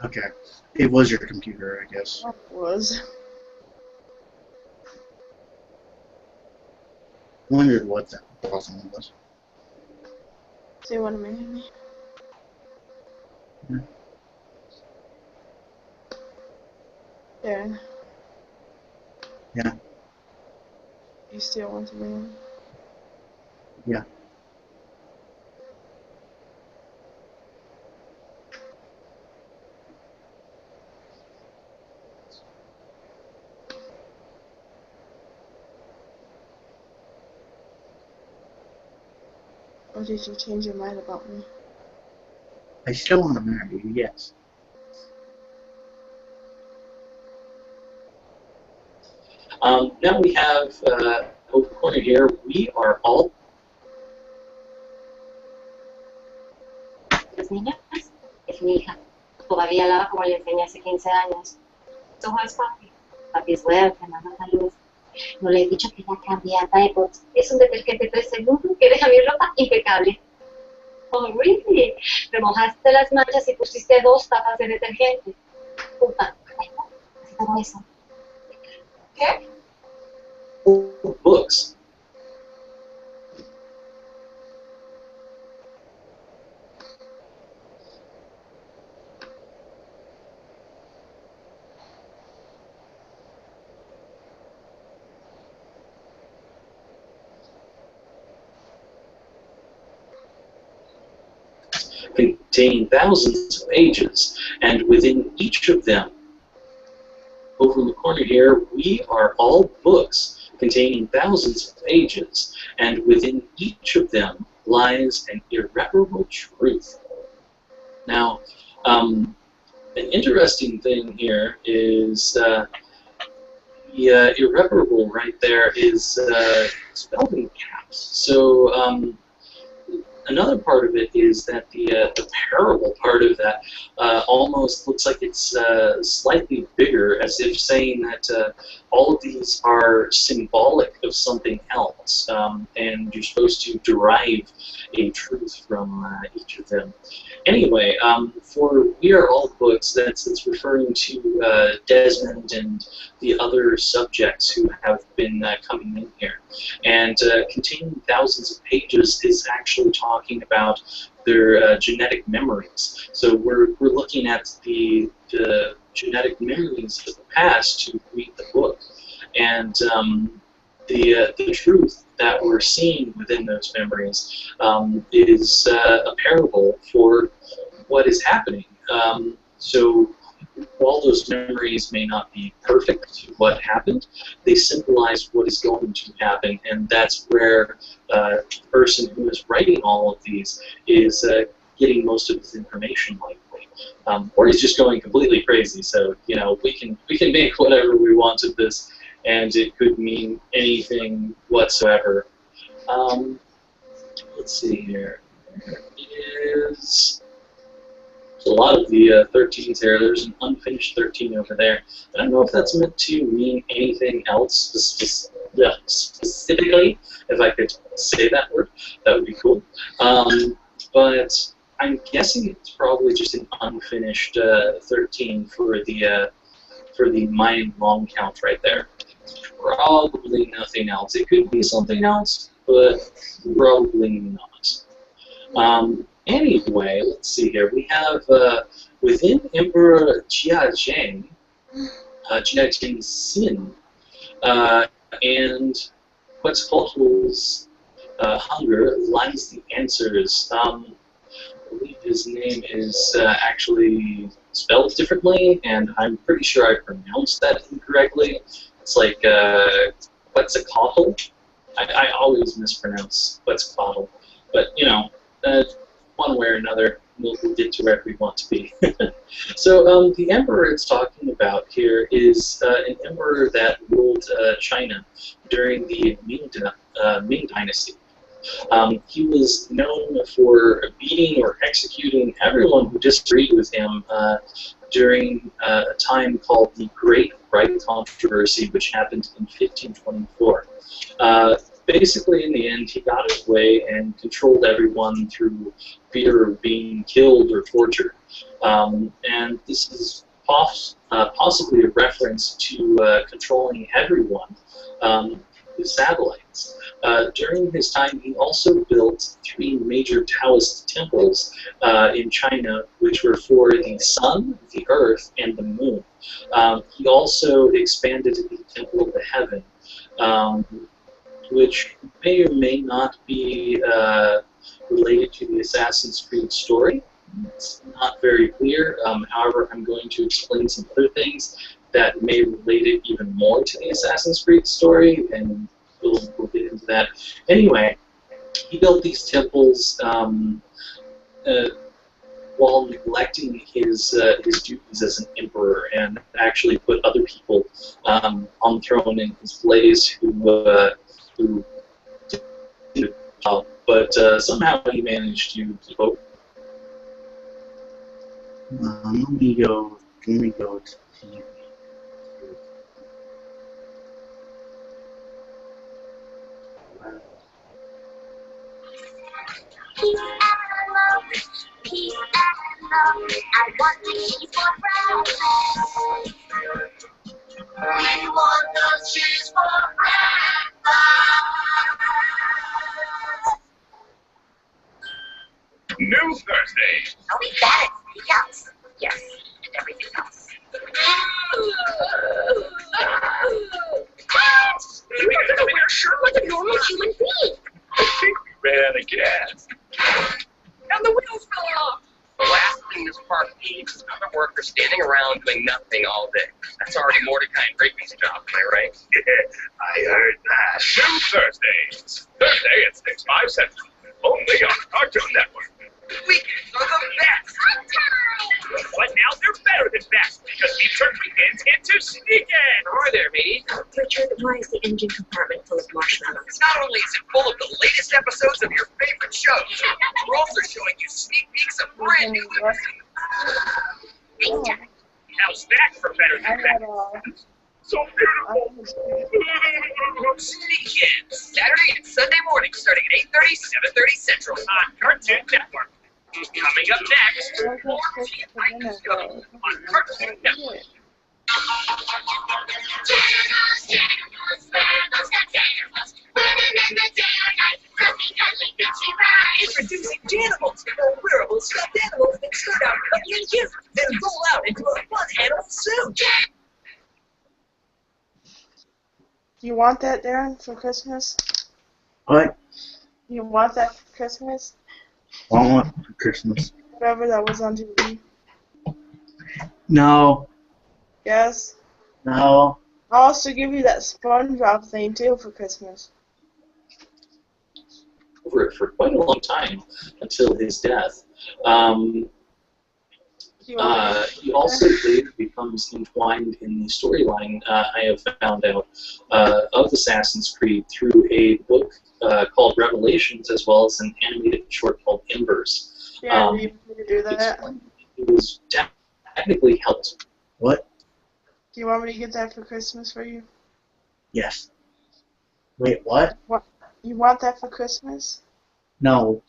Okay. It was your computer, I guess. It was. Wondered what that problem was. See what I mean? Yeah. Darren. Yeah. You still want to win? Yeah. Or did you change your mind about me? I still want to marry you, yes. Now we have, over the corner here, we are all... Las niñas, es mi hija. Todavía lava como le enseñé hace 15 años. So how's papi? Papi es bueno, que manda salud. No le he dicho que ya cambia diapers. Es un detergente 3 segundos que deja mi ropa impecable. Oh, really? Remojaste las manchas y pusiste 2 tapas de detergente. Puta, así todo eso. ¿Qué? Books. Containing thousands of pages, and within each of them, over in the corner here, we are all books containing thousands of pages, and within each of them lies an irreparable truth. Now, an interesting thing here is the irreparable right there is spelled in caps. So another part of it is that the parable part of that almost looks like it's slightly bigger, as if saying that all of these are symbolic of something else, and you're supposed to derive a truth from each of them. Anyway, for We Are All Books, that's referring to Desmond and the other subjects who have been coming in here. And containing thousands of pages is actually talking about their genetic memories. So we're looking at the genetic memories of the past to read the book. And the truth that we're seeing within those memories is a parable for what is happening. So while those memories may not be perfect to what happened, they symbolize what is going to happen, and that's where the person who is writing all of these is getting most of his information likely. Or he's just going completely crazy, so you know, we can make whatever we want of this, and it could mean anything whatsoever. Let's see here. There is a lot of the 13s here. There's an unfinished 13 over there. I don't know if that's meant to mean anything else specifically. If I could say that word, that would be cool. But I'm guessing it's probably just an unfinished 13 for the Mayan long count right there. Probably nothing else. It could be something else, but probably not. Anyway, let's see here. We have within Emperor Jiazheng, Jiazheng's sin, and Quetzalcoatl's hunger lies the answers. I believe his name is actually spelled differently, and I'm pretty sure I pronounced that incorrectly. It's like Quetzalcoatl. I always mispronounce Quetzalcoatl, but you know, one way or another, we'll get to wherever we want to be. So the emperor it's talking about here is an emperor that ruled China during the Ming Dynasty. He was known for beating or executing everyone who disagreed with him during a time called the Great Right Controversy, which happened in 1524. Basically, in the end, he got his way and controlled everyone through fear of being killed or tortured. And this is possibly a reference to controlling everyone with satellites. During his time, he also built 3 major Taoist temples in China, which were for the sun, the earth, and the moon. He also expanded the Temple of the Heaven, which may or may not be related to the Assassin's Creed story. It's not very clear. However, I'm going to explain some other things that may relate it even more to the Assassin's Creed story, and we'll get into that. Anyway, he built these temples while neglecting his duties as an emperor, and actually put other people on the throne in his place who did well. But somehow he managed to vote. Let me go to TV. Peace and love, peace and love. I want the cheese for breakfast. We want the cheese for breakfast. New Thursday. I'll be bad at everything else. Yes, and everything else. What? You are gonna wear a shirt like a normal human being. I think we ran out of gas. And the wheels fell off. The last thing this park needs is other workers standing around doing nothing all day. That's already Mordecai and Rigby's job, am I right? I heard that. New Thursdays. Thursday at 6, 5 Central. Only on Cartoon Network. Weekends are the best. But now they're better than best because we turn weekends into sneaking. Hi there, matey. Richard, why is the engine compartment full of marshmallows? Not only is it full of the latest episodes of your favorite shows, we're also showing you sneak peeks of brand new How's that for better than best? So beautiful. Sneak In, Saturday and Sunday mornings starting at 8:30, 7:30 Central On Cartoon Network. Coming up next, more Teen Titans Go on Cartoon Network. Introducing Janimals, wearable stuffed animals that start out cuddly and cute, then roll out into a fun animal suit. Do you want that, Darren, for Christmas? What? You want that for Christmas? I want it for Christmas. Whatever that was on TV. No. Yes. No. I'll also give you that SpongeBob thing too for Christmas. Over it for quite a long time until his death. He also later becomes entwined in the storyline, I have found out, of Assassin's Creed through a book called Revelations, as well as an animated short called Embers. Yeah, you need to do that. It was technically helped. What? Do you want me to get that for Christmas for you? Yes. Wait, what? What? You want that for Christmas? No.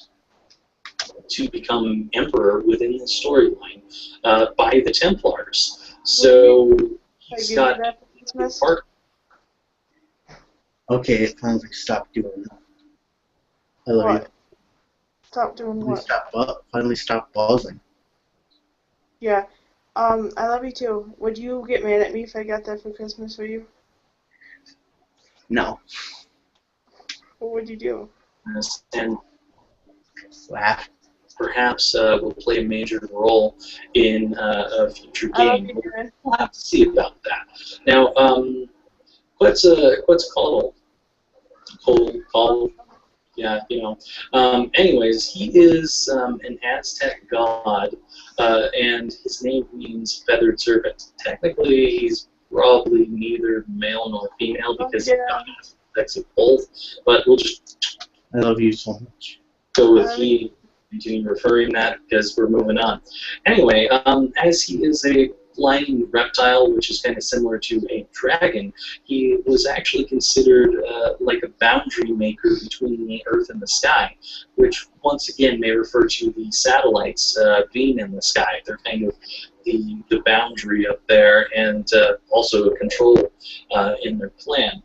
To become emperor within the storyline by the Templars. So he's got part. Okay, it's time to stop doing that. I love What? you. Stop doing what? Finally stop buzzing. Yeah. I love you too. Would you get mad at me if I got that for Christmas for you? No. What would you do? And Laugh. perhaps will play a major role in a future I love game. you, Darren. We'll have to see about that. Now, Quetzalcoatl. Yeah, you know. Anyways, he is an Aztec god, and his name means feathered serpent. Technically, he's probably neither male nor female because he's got aspects of both, but we'll just I love you so much. go with he, continue referring that because we're moving on. Anyway, as he is a flying reptile, which is kind of similar to a dragon, he was actually considered like a boundary maker between the Earth and the sky, which once again may refer to the satellites being in the sky. They're kind of the boundary up there, and also a control in their plan.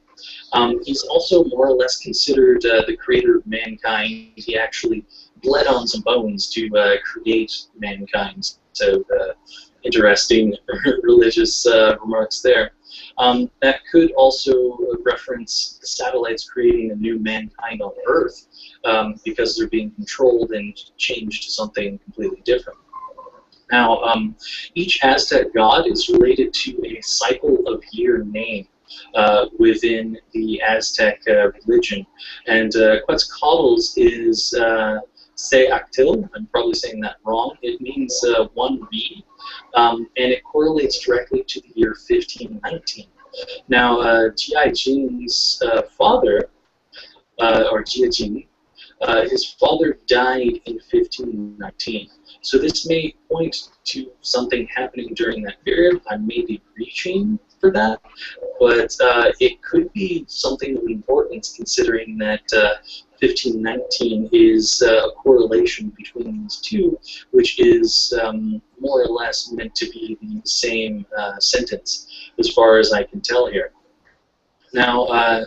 He's also more or less considered the creator of mankind. He actually bled on some bones to create mankind. So interesting religious remarks there. That could also reference the satellites creating a new mankind on Earth because they're being controlled and changed to something completely different. Now, each Aztec god is related to a cycle of year name within the Aztec religion. And Quetzalcoatl's is Seactil. I'm probably saying that wrong. It means one reed, and it correlates directly to the year 1519. Now, Jia Jin's father, or Jia Jin, his father died in 1519. So this may point to something happening during that period. I may be reaching for that, but it could be something of importance considering that 1519 is a correlation between these two, which is more or less meant to be the same sentence, as far as I can tell here. Now,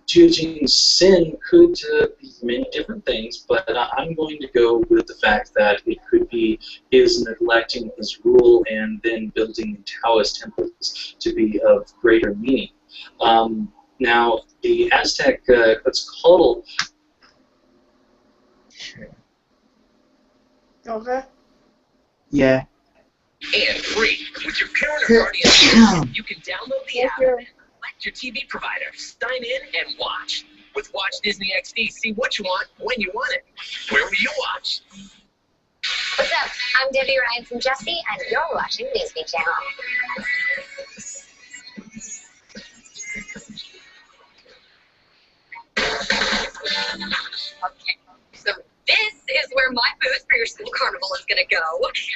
Jia Jin's sin could be many different things, but I'm going to go with the fact that it could be his neglecting his rule and then building the Taoist temples to be of greater meaning. Now, the Aztec Quetzalcoatl. Okay. Yeah. And free. With your parent or guardian, you can download the app and select your TV provider, sign in, and watch. With Watch Disney XD, see what you want, when you want it. Where will you watch? What's up? I'm Debbie Ryan from Jessie, and you're watching Disney Channel. Okay, so this is where my booth for your school carnival is going to go.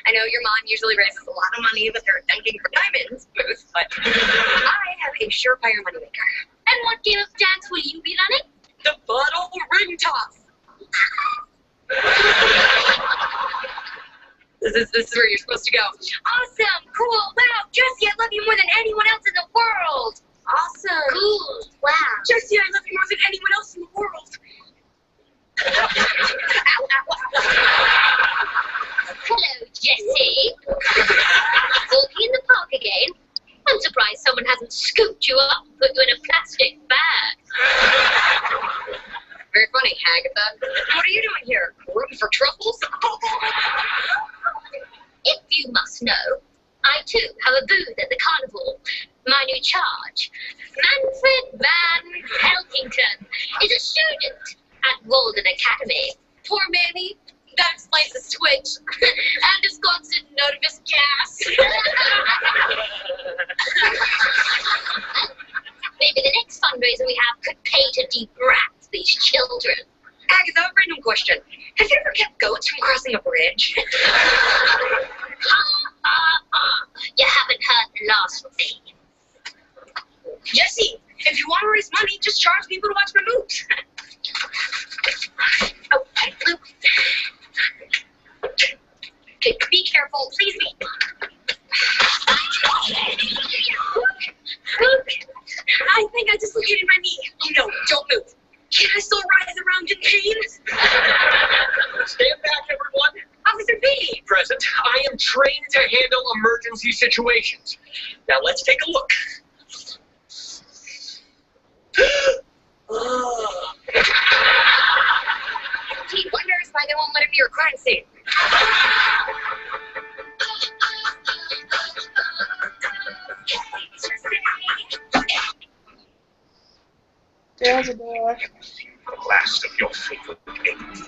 I know your mom usually raises a lot of money with her Thanking for Diamonds booth, but I have a surefire moneymaker. And what game of dance will you be running? The bottle ring toss. This is where you're supposed to go. Awesome! Cool! Wow! Jessie, I love you more than anyone else in the world! Awesome. Cool! Wow! Jessie, I love you more than anyone else in the world. Ow, ow, ow. Hello, Jessie. Walking in the park again? I'm surprised someone hasn't scooped you up and put you in a plastic bag. Very funny, Agatha. What are you doing here? Rooting for truffles? If you must know, I too have a booth at the carnival. My new charge, Manfred Van Helkington, is a student at Walden Academy. Poor Manny. That explains his twitch. And his constant note of his gas. Maybe the next fundraiser we have could pay to debrat these children. Agatha, random question. Have you ever kept goats from crossing a bridge? You haven't heard the last from me. Jessie, if you want to raise money, just charge people to watch my moves. Oh, Luke. Okay, be careful, please be. Luke, I think I dislocated my knee. Oh no, don't move. Can I still rise around in pain? Stand back, everyone. Officer B. Present. I am trained to handle emergency situations. Now let's take a look. He wonders why they won't let him near a crime scene. There's a door. The last of your favorite games.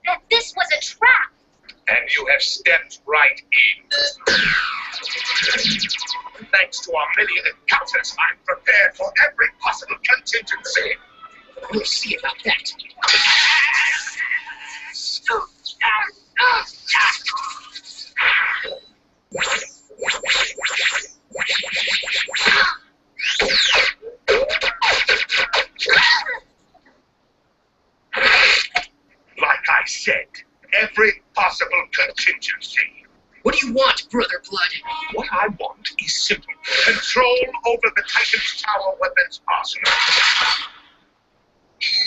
That this was a trap. And you have stepped right in. Thanks to our many encounters, I'm prepared for every possible contingency. We'll see about that. contingency. What do you want, Brother Blood? What I want is simple. Control over the Titan's Tower weapons arsenal.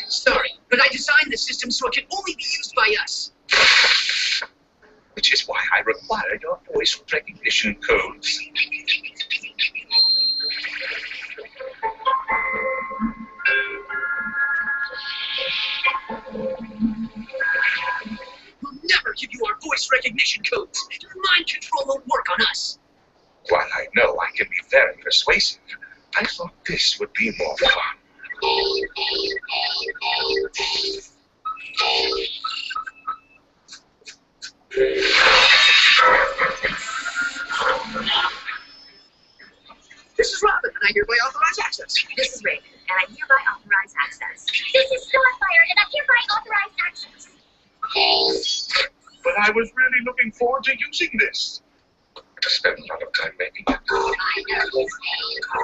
Sorry, but I designed the system so it can only be used by us. Which is why I require your voice recognition codes. We'll never give you our voice recognition codes. Your mind control won't work on us. While I know I can be very persuasive, I thought this would be more fun. This is Robin, and I hereby authorize access. This is Raven, and I hereby authorize access. This is Starfire, and I hereby authorize access. But I was really looking forward to using this. To spend a lot of time making it. I know his name. I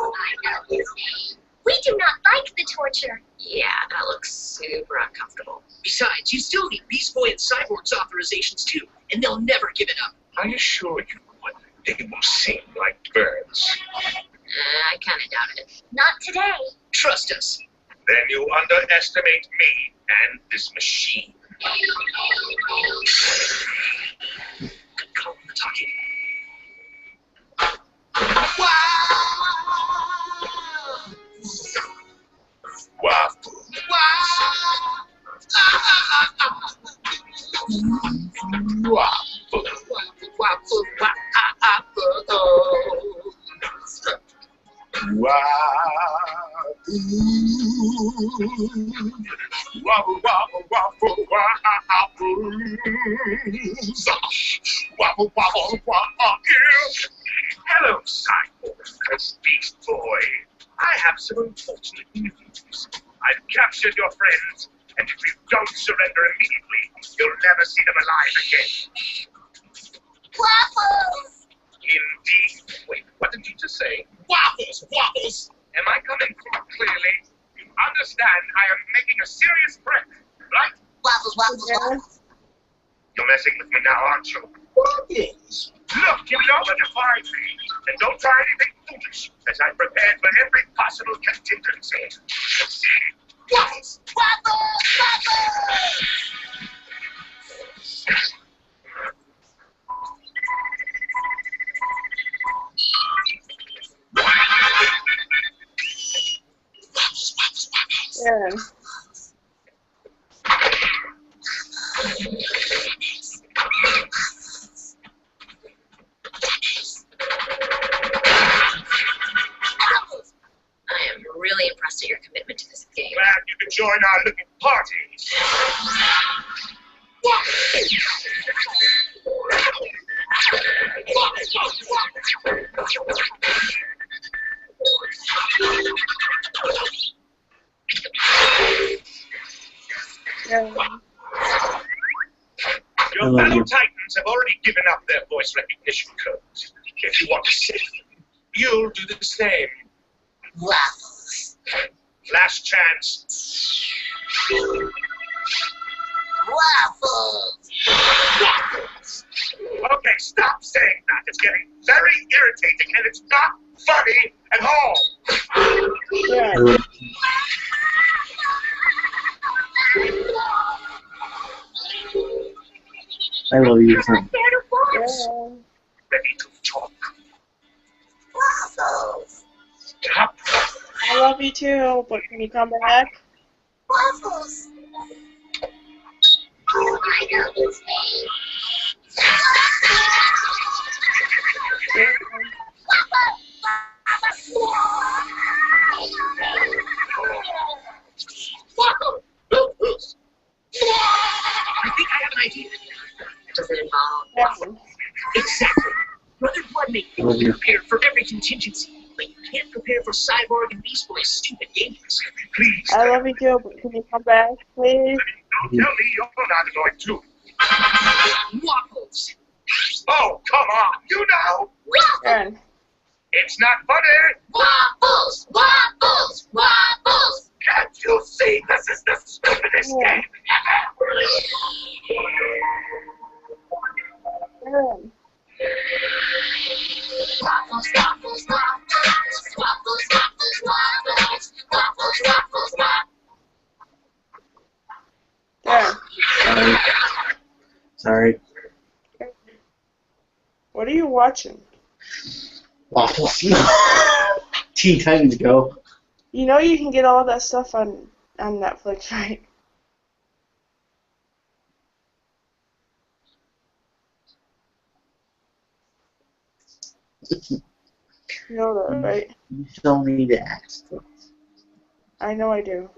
know his name. We do not like the torture. Yeah, that looks super uncomfortable. Besides, you still need Beast Boy and Cyborg's authorizations too, and they'll never give it up. I assure you, they will sing like birds. I kind of doubt it. Not today. Trust us. Then you underestimate me and this machine. Call on the talkie. Waffle. Waffle, waffle, waffle, waffle, waffle, waffle. Hello, Cyborg, Beast Boy. I have some unfortunate news. I've captured your friends, and if you don't surrender immediately, you'll never see them alive again. Waffles! Indeed. Wait, what did you just say? Waffles! Waffles! Am I coming through clearly? You understand I am making a serious threat, right? Waffles, waffles, waffles. You're messing with me now, aren't you? Waffles! Look, you know where to find me, and don't try anything foolish, as I'm prepared for every possible contingency. Waffles! Waffles! Waffles! Yeah. I am really impressed at your commitment to this game. Glad you could join our little party. Your fellow Titans have already given up their voice recognition codes. If you want to save them, you'll do the same. Waffles. Last chance. Waffles. Waffles. Okay, stop saying that. It's getting very irritating and it's not funny at all. Yeah. I love you, son. Yeah. Ready to talk. Waffles. Stop. I love you too, but can you come back? Waffles. I know his name. Waffles. I think I have an idea. Does it involve Waffles? Exactly. Brother Blood may think you're prepared for every contingency, but you can't prepare for Cyborg and Beast Boy's stupid games. Please. I love you too, but can you come back, please? Don't tell me you're not going to. Waffles. Oh, come on. You know. Aaron. It's not funny. Waffles. Waffles. Waffles. Can't you see this is the stupidest game ever? Aaron. Waffles, waffles, waffles, waffles, waffles, waffles, waffles, waffles, waffles. There. Sorry. What are you watching? Waffles. Teen Titans Go. You know you can get all that stuff on Netflix, right? You know that, right? You still need to ask. I know I do.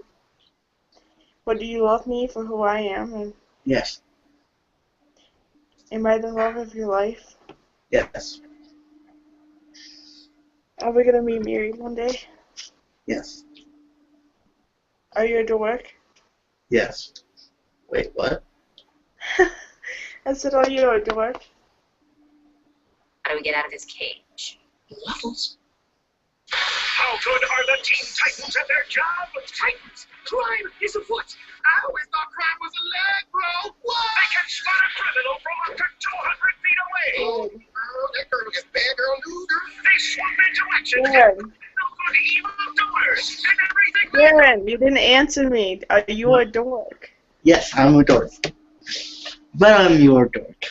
But do you love me for who I am? And Yes. am I the love of your life? Yes. Are we gonna be married one day? Yes. Are you a dork? Yes. Wait, what? I said, are you a dork? How do we get out of this cage? Waffles. How good are the Teen Titans at their job? Titans, crime is afoot. I always thought crime was a lag, bro. What? They can spot a criminal from up to 200 feet away. Oh, that girl is bad girl news. They swoop into action. Darren. No good evil doers. And everything. Darren, you didn't answer me. Are you a dork? Yes, I'm a dork. But I'm your dork.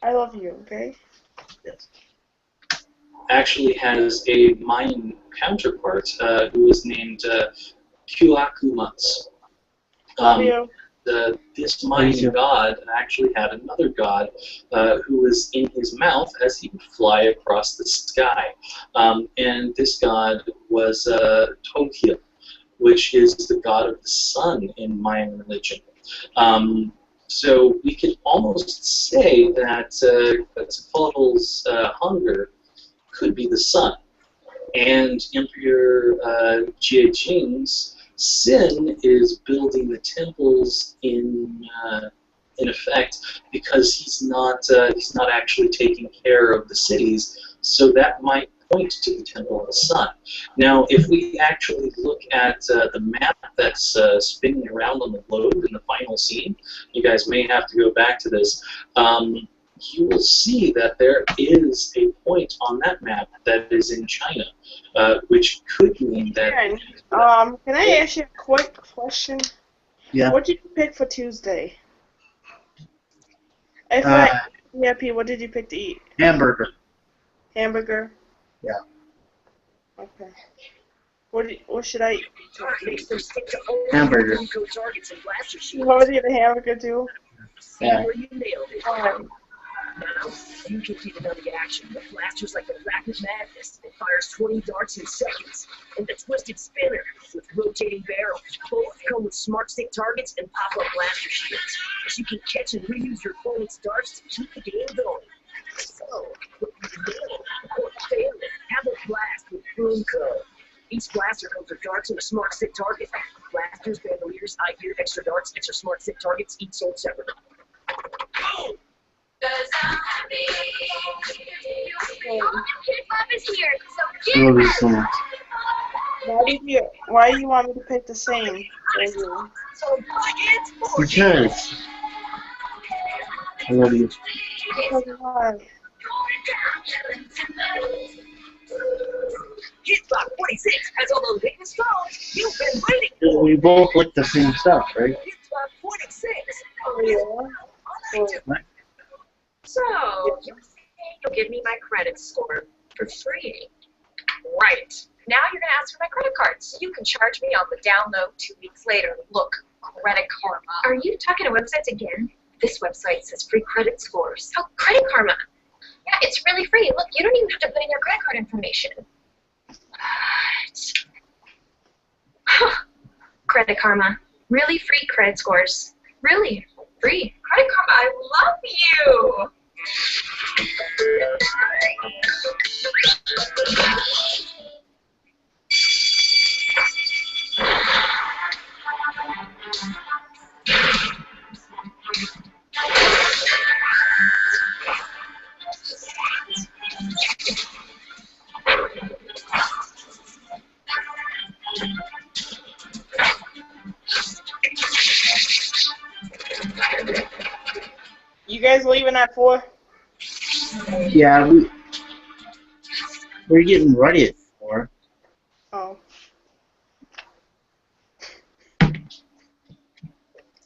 I love you, okay? Yes. Actually has a Mayan counterpart who is named Kulakumatsu. Love you. This Mayan god actually had another god who was in his mouth as he would fly across the sky. And this god was Tokyo, which is the god of the sun in Mayan religion. So we could almost say that Quetzalcoatl's hunger could be the sun. And Emperor Jie Jing's sin is building the temples in effect because he's not actually taking care of the cities. So that might point to the Temple of the Sun. Now, if we actually look at the map that's spinning around on the globe in the final scene, you guys may have to go back to this. You will see that there is a point on that map that is in China, which could mean that. Aaron, can I ask you a quick question? Yeah. What did you pick for Tuesday? What did you pick to eat? Hamburger. Hamburger? Yeah. Okay. What should I eat? Hamburger. What was the hamburger too? Yeah. Now, you can keep another action. The blaster's like the rapid madness. It fires 20 darts in seconds. And the twisted spinner with rotating barrel. Both come with smart stick targets and pop-up blaster shields. So you can catch and reuse your opponent's darts to keep the game going. So, what you nail or fail it, have a blast with Boom Code. Each blaster comes with darts and a smart stick target. Blasters, bandoliers, eye gear, extra darts, extra smart stick targets, each sold separately. Boom! Love you so much. Why do you want me to pick the same? Because I love you. Because why? Hitbox 46 has all those latest phones you've been waiting for. We both like the same stuff, right? Hitbox 46. Oh, yeah. What? So, you're saying you'll give me my credit score for free? Right. Now you're going to ask for my credit card, so you can charge me on the download 2 weeks later. Look, Credit Karma. Are you talking to websites again? This website says free credit scores. Oh, Credit Karma. Yeah, it's really free. Look, you don't even have to put in your credit card information. What? Credit Karma. Really free credit scores. Really free. Credit Karma, I love you. You guys guys leaving at 4? Yeah, we're getting ready at 4. Oh.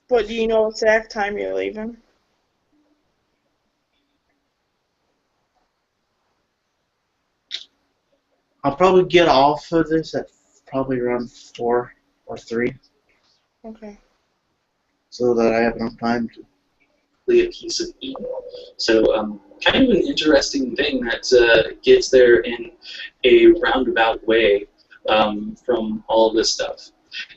But do you know exact time you're leaving? I'll probably get off of this at probably around 4 or 3, Okay. so that I have enough time to. A piece of Eden. So kind of an interesting thing that gets there in a roundabout way from all of this stuff.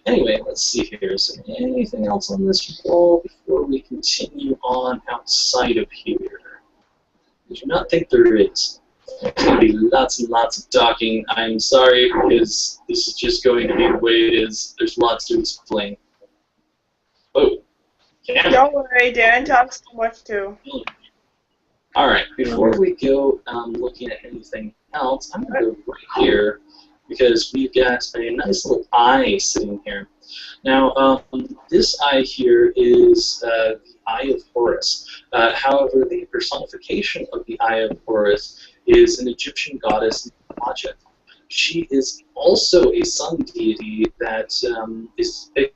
Anyway, let's see here. Is there anything else on this wall before we continue on outside of here? I do not think there is. There's going to be lots and lots of talking. I'm sorry, because this is just going to be the way it is. There's lots to explain. Oh. Yeah. Don't worry, Dan talks too much too. Alright, before we go looking at anything else, I'm going to go right here because we've got a nice little eye sitting here. Now, this eye here is the Eye of Horus. However, the personification of the Eye of Horus is an Egyptian goddess, Majid. She is also a sun deity that is depicted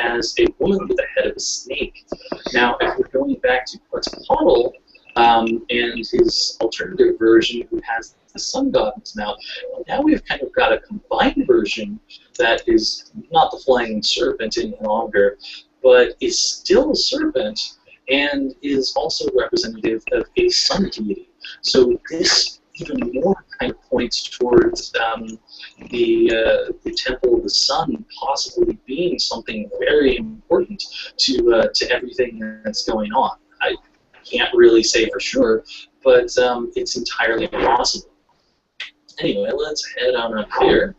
as a woman with the head of a snake. Now, if we're going back to Quetzalcoatl and his alternative version, who has the sun god in his mouth, now we've kind of got a combined version that is not the flying serpent any longer, but is still a serpent and is also representative of a sun deity. So this even more kind of points towards the Temple of the Sun possibly being something very important to everything that's going on. I can't really say for sure, but it's entirely possible. Anyway, let's head on up here.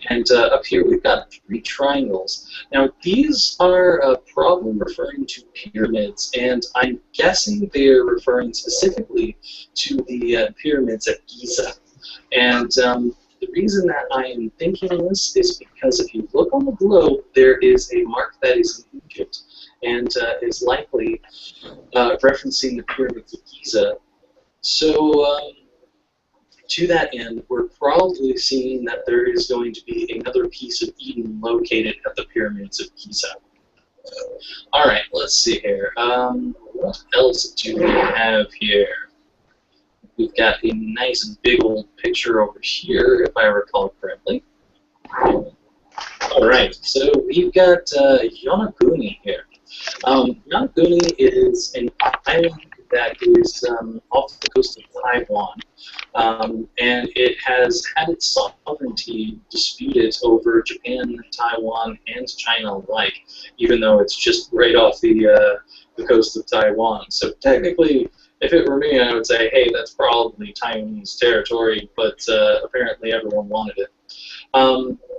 And up here we've got 3 triangles. Now these are probably referring to pyramids, and I'm guessing they're referring specifically to the pyramids at Giza. And the reason that I am thinking this is because if you look on the globe, there is a mark that is in Egypt, and is likely referencing the pyramids of Giza. So to that end, we're probably seeing that there is going to be another piece of Eden located at the pyramids of Giza. Alright, let's see here. What else do we have here? We've got a nice big old picture over here, if I recall correctly. Alright, so we've got Yonaguni here. Yonaguni is an island that is off the coast of Taiwan, and it has had its sovereignty disputed over Japan, Taiwan, and China alike, even though it's just right off the coast of Taiwan. So technically, if it were me, I would say, hey, that's probably Taiwanese territory, but apparently everyone wanted it.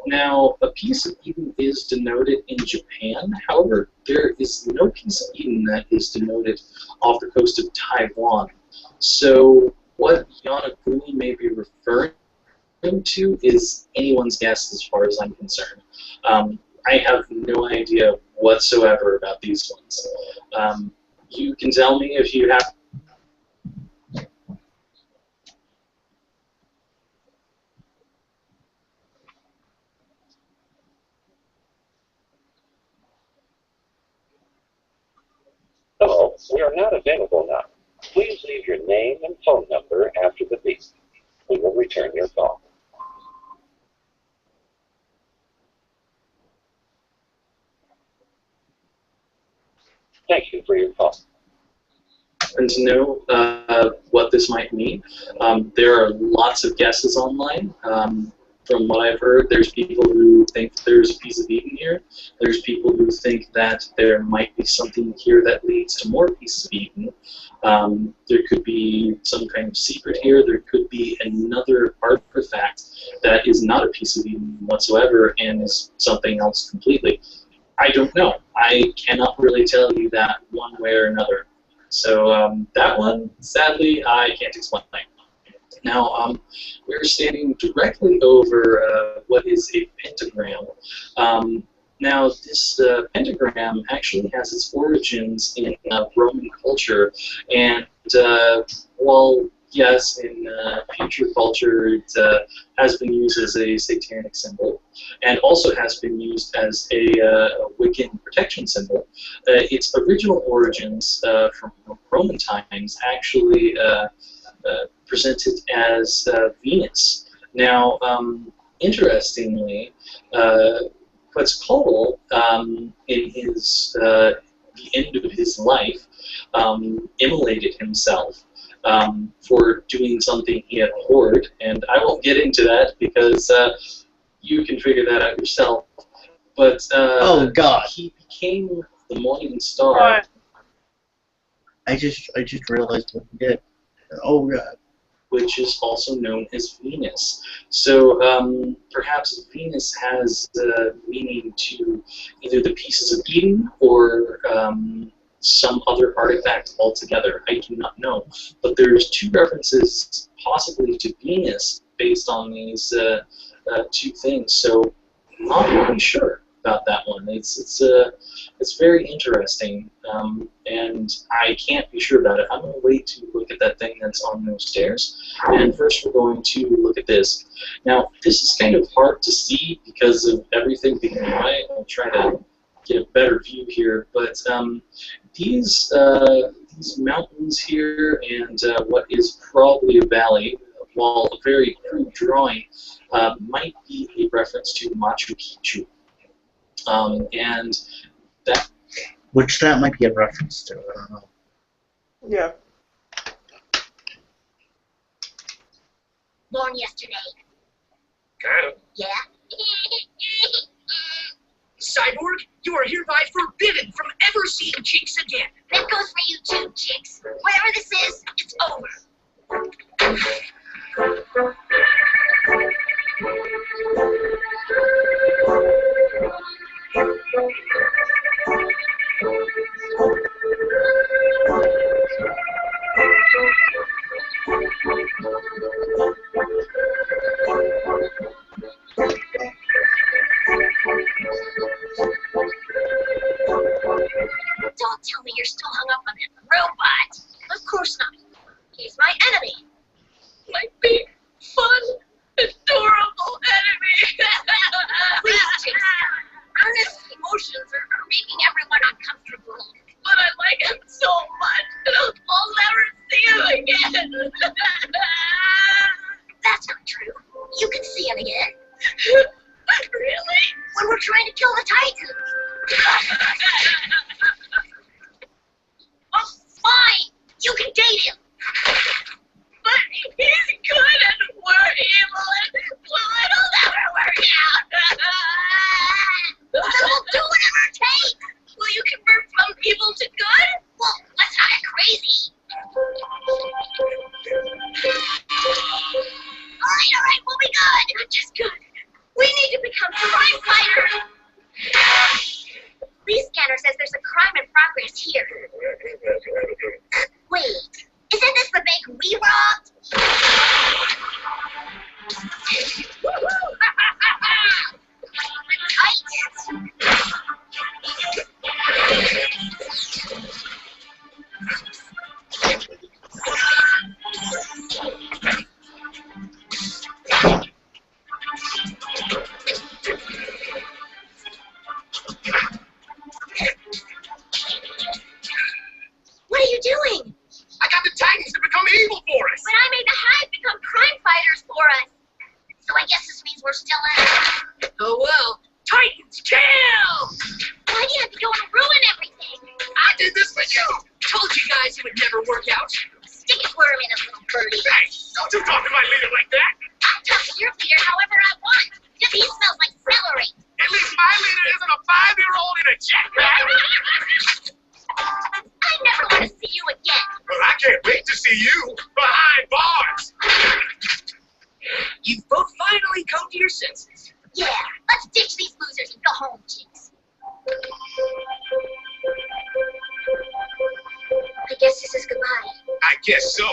Now, a piece of Eden is denoted in Japan. However, there is no piece of Eden that is denoted off the coast of Taiwan. So what Yonaguni may be referring to is anyone's guess as far as I'm concerned. I have no idea whatsoever about these ones. You can tell me if you have. Hello, we are not available now. Please leave your name and phone number after the beep. We will return your call. Thank you for your call. And to know what this might mean, there are lots of guesses online. From what I've heard, there's people who think there's a piece of Eden here. There's people who think that there might be something here that leads to more pieces of Eden. There could be some kind of secret here. There could be another artifact that is not a piece of Eden whatsoever and is something else completely. I don't know. I cannot really tell you that one way or another. So that one, sadly, I can't explain. Now, we're standing directly over what is a pentagram. Now, this pentagram actually has its origins in Roman culture, and well, yes, in future culture, it has been used as a satanic symbol, and also has been used as a Wiccan protection symbol. Its original origins from Roman times actually presented as Venus. Now, interestingly, Quetzalcoatl, in his the end of his life, immolated himself for doing something he abhorred, and I won't get into that because you can figure that out yourself. But oh God, he became the morning star. What? I just realized what he did. Oh God. Which is also known as Venus. So perhaps Venus has meaning to either the pieces of Eden or some other artifact altogether. I do not know. But there's two references possibly to Venus based on these two things. So I'm not really sure about that one. It's very interesting, and I can't be sure about it. I'm going to wait to look at that thing that's on those stairs, and first we're going to look at this. Now, this is kind of hard to see because of everything being white. I'll try to get a better view here, but these mountains here and what is probably a valley, while a very crude drawing, might be a reference to Machu Picchu. And that, which that might be a reference to. I don't know. Yeah. Born yesterday. Kind of. Yeah. Cyborg, you are hereby forbidden from ever seeing Cheeks again. That goes for you too, Chicks. Whatever this is, it's over. Don't tell me you're still hung up on that robot. Of course not. He's my enemy. My big, fun, adorable enemy. Please, Chicks. Ernest's emotions are making everyone uncomfortable. But I like him so much. I'll never see him again. That's not true. You can see him again. Really? When we're trying to kill the Titan. Oh, fine. You can date him. But he's good and we're evil and well, it'll never work out. Then we'll do whatever it takes. Will you convert from evil to good? Well, let's not get crazy. Alright, we'll be good. Not just good. We need to become crime fighters. Police scanner says there's a crime in progress here. Wait, isn't this the bank we robbed? What are you doing? I got the Titans to become evil for us. But I made the Hive become crime fighters for us. So I guess this means we're still in it. Oh well. Titans kill! Why do you have to go and ruin everything? I did this for you. Told you guys it would never work out. Stick a worm in a little birdie. Hey, don't you talk to my leader like that. I'll talk to your leader however I want. Because he smells like celery. At least my leader isn't a 5-year-old in a jetpack. I never want to see you again. Well, I can't wait to see you behind bars. You've both finally come to your senses. Yeah, let's ditch these losers and go home, Jinx. I guess this is goodbye. I guess so.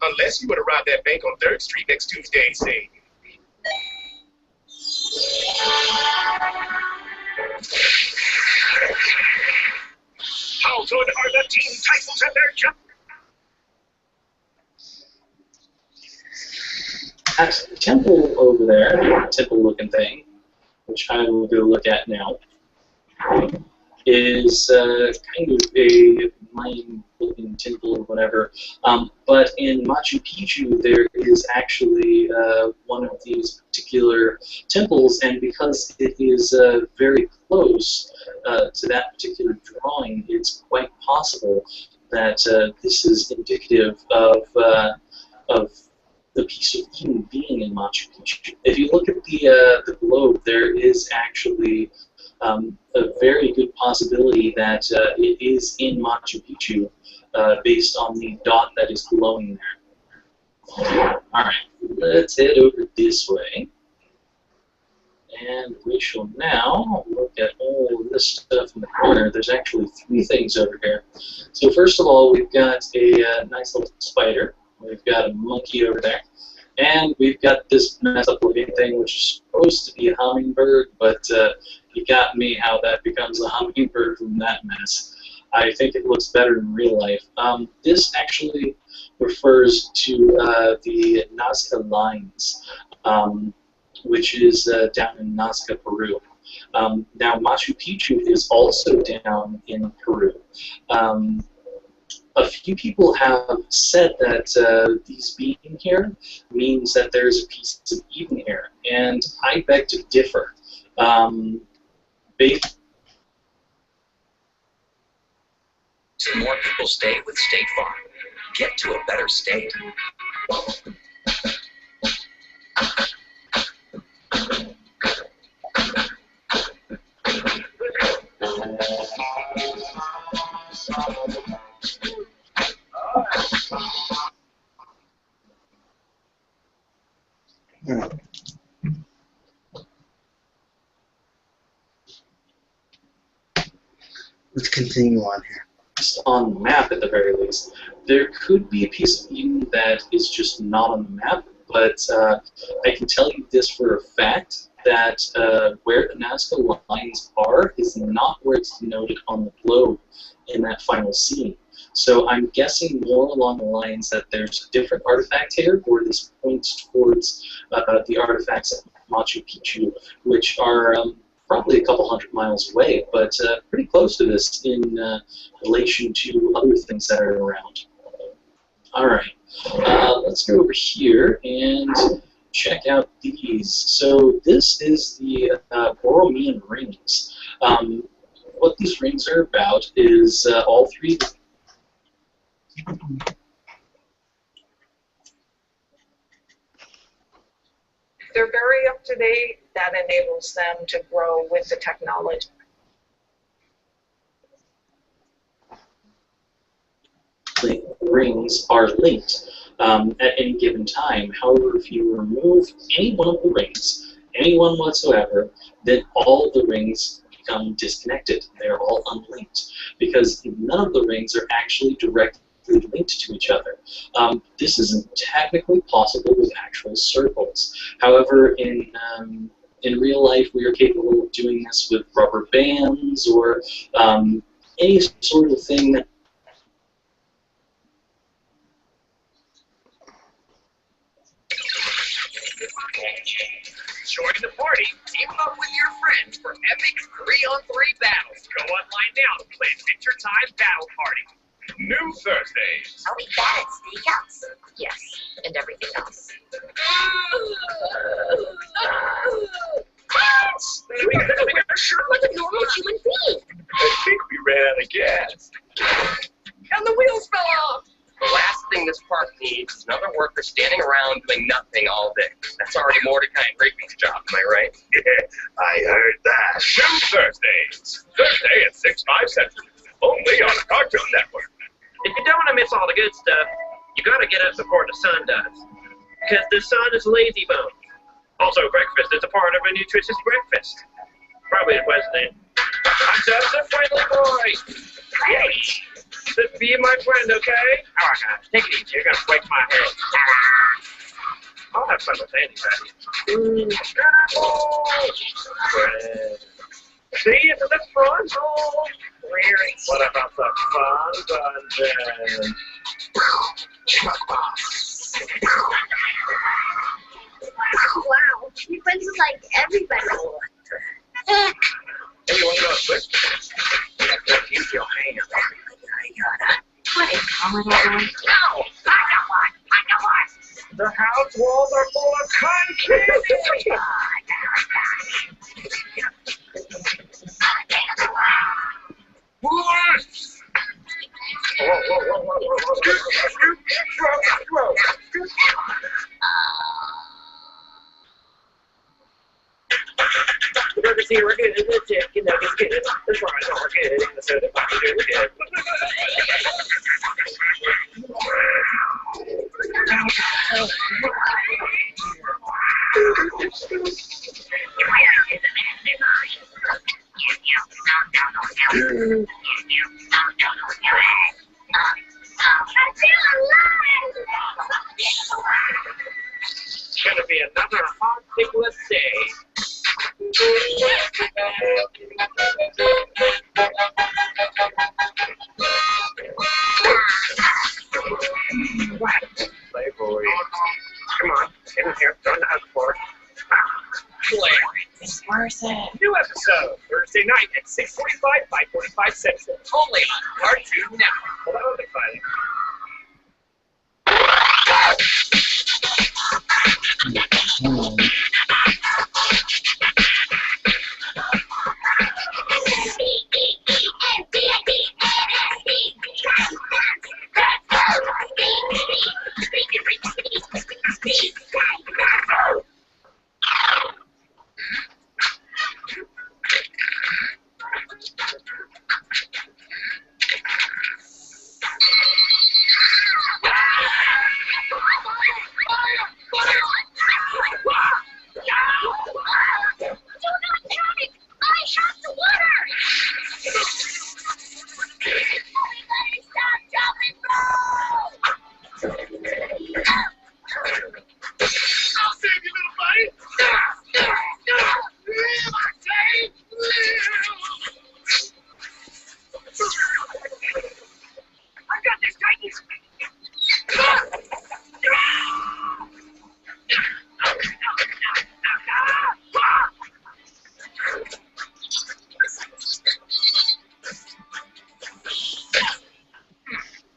Unless you would have robbed that bank on 3rd Street next Tuesday, say. How good are the team titles and their jump? At the temple over there, temple-looking thing, which I will go look at now, is kind of a mine-looking temple or whatever. But in Machu Picchu, there is actually one of these particular temples, and because it is very close to that particular drawing, it's quite possible that this is indicative of the piece of Eden being in Machu Picchu. If you look at the globe, there is actually a very good possibility that it is in Machu Picchu based on the dot that is glowing there. Alright, let's head over this way. And we shall now look at all this stuff in the corner. There's actually 3 things over here. So first of all, we've got a nice little spider. We've got a monkey over there. And we've got this messed up looking thing, which is supposed to be a hummingbird, but you got me how that becomes a hummingbird from that mess. I think it looks better in real life. This actually refers to the Nazca Lines, which is down in Nazca, Peru. Now, Machu Picchu is also down in Peru. A few people have said that these being here means that there's a piece of Eden here, and I beg to differ. So more people stay with State Farm. Get to a better state. Alright. Let's continue on here. On the map, at the very least, there could be a piece of Eden that is just not on the map, but I can tell you this for a fact, that where the Nazca Lines are is not where it's denoted on the globe in that final scene. So I'm guessing more along the lines that there's a different artifact here, or this points towards the artifacts at Machu Picchu, which are probably a couple hundred miles away, but pretty close to this in relation to other things that are around. Alright, let's go over here and check out these. So this is the Borromean rings. What these rings are about is all 3... They're very up to date. That enables them to grow with the technology. Rings are linked at any given time. However, if you remove any one of the rings, any one whatsoever, then all of the rings become disconnected. They're all unlinked because none of the rings are actually directly linked to each other. This isn't technically possible with actual circles. However, in real life, we are capable of doing this with rubber bands or any sort of thing that Join the party. Team up with your friends for epic 3-on-3 battles. Go online now to play Wintertime Battle Party. New Thursdays. Oh, we got it. Steakhouse. Yes, and everything else. You're sure like a normal human being. I think we ran out of gas. And the wheels fell off. The last thing this park needs is another worker standing around doing nothing all day. That's already Mordecai and Rigby's job, am I right? Yeah, I heard that. New Thursdays. Thursday at 6/5 Central. Only on the Cartoon Network. If you don't want to miss all the good stuff, you gotta get up before the sun does. Because the sun is lazy bone. Also, breakfast is a part of a nutritious breakfast. Probably the president. I'm just a friendly boy. Great. Just be my friend, okay? Alright, guys, take it easy. You're gonna break my head. I'll have fun with anybody. See, into the front hole. What about the fun dungeon? Wow, your friends are like everybody. Hey, you want to go switch? Use your hand. What is wrong with that one? No! I got one! The house walls are full of cotton candy! The burgers here are good, the chicken nuggets good, the fries are good, and the soda pop is good. It's gonna be another hot pickless day. Playboy. Come on, get in here, join the house for Where's it? new episode, Thursday night at 6:45, 5:45 Central. Only on Cartoon Network. Well, that was exciting.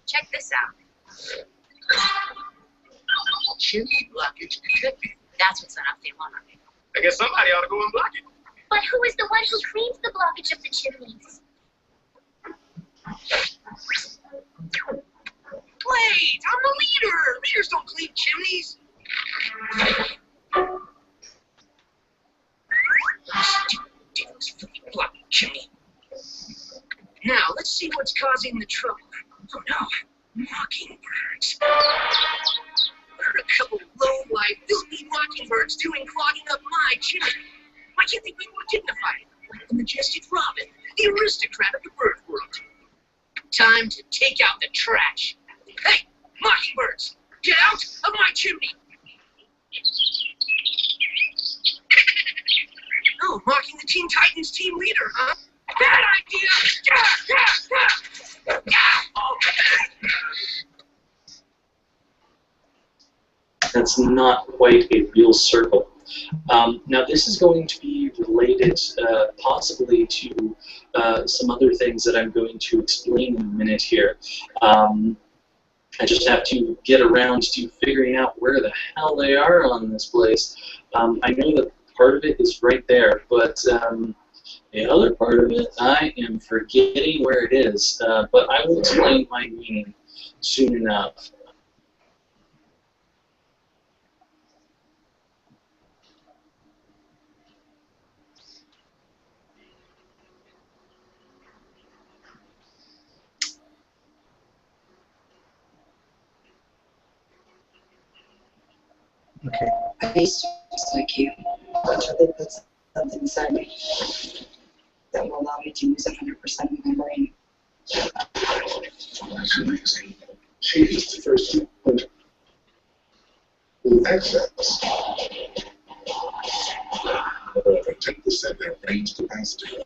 Check this out. Chimney blockage detected. That's what's on the alarm. I guess somebody ought to go and block it. But who is the one who cleans the blockage of the chimneys? Wait, I'm the leader. Leaders don't clean chimneys. Stupid blocky chimney. Now, let's see what's causing the trouble. Oh no, mockingbirds. What are a couple low-life, filthy mockingbirds doing clogging up my chimney? Why can't they be more dignified? Like the majestic robin, the aristocrat of the bird world. Time to take out the trash. Hey, mockingbirds, get out of my chimney! Oh, mocking the Teen Titans team leader, huh? Bad idea! Oh, That's not quite a real circle. Now this is going to be related possibly to some other things that I'm going to explain in a minute here. I just have to get around to figuring out where the hell they are on this place. I know that part of it is right there, but the other part of it, I am forgetting where it is. But I will explain my meaning soon enough. Okay. I used to just like you, until they put something inside me that will allow me to use 100% of my brain. That's amazing. She is the first one. Access. Over 10% their range capacity.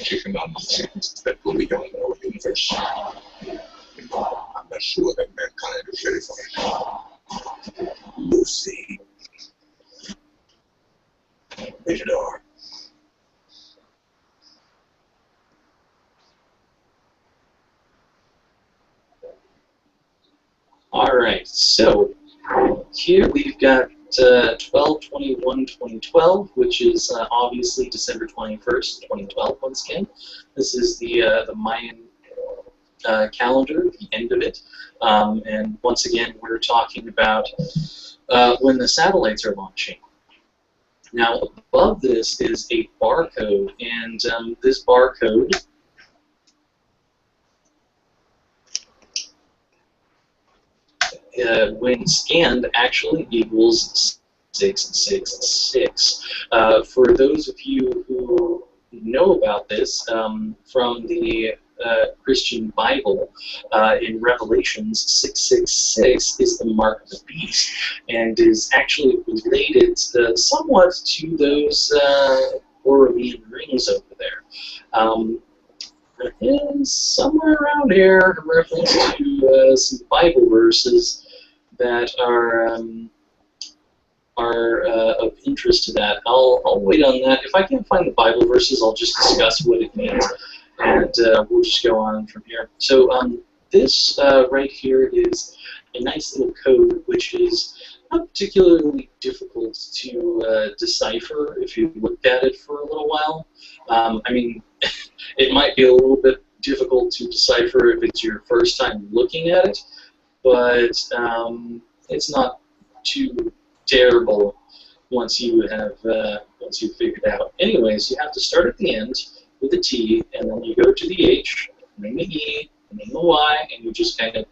Kicking on machines that go beyond our universe. I'm not sure that mankind is ready for it. Lucy. Rated R. All right, so here we've got 12/21/2012, which is obviously December 21st, 2012 once again. This is the Mayan calendar, the end of it. And once again, we're talking about when the satellites are launching. Now, above this is a barcode, and this barcode when scanned actually equals 666. For those of you who know about this, from the Christian Bible, in Revelations, 666 is the mark of the beast, and is actually related somewhat to those Borromean rings over there. There is somewhere around here a reference to some Bible verses that are of interest to that. I'll wait on that. If I can't find the Bible verses, I'll just discuss what it means, and we'll just go on from here. So this right here is a nice little code, which is not particularly difficult to decipher if you looked at it for a little while. I mean, it might be a little bit difficult to decipher if it's your first time looking at it, but it's not too terrible once you have figured it out. Anyways, you have to start at the end with the T, and then you go to the H, and then the E, and then the Y, and you just kind of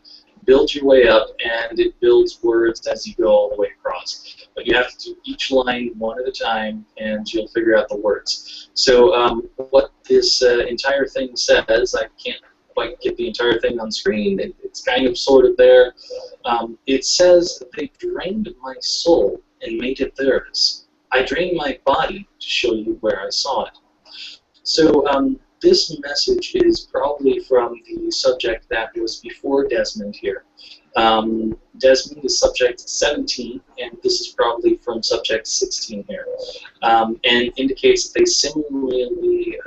build your way up, and it builds words as you go all the way across. But you have to do each line one at a time, and you'll figure out the words. So what this entire thing says, I can't quite get the entire thing on screen. It's kind of sort of there. It says, they drained my soul and made it theirs. I drained my body to show you where I saw it. So this message is probably from the subject that was before Desmond here. Desmond is subject 17, and this is probably from subject 16 here, and indicates that they similarly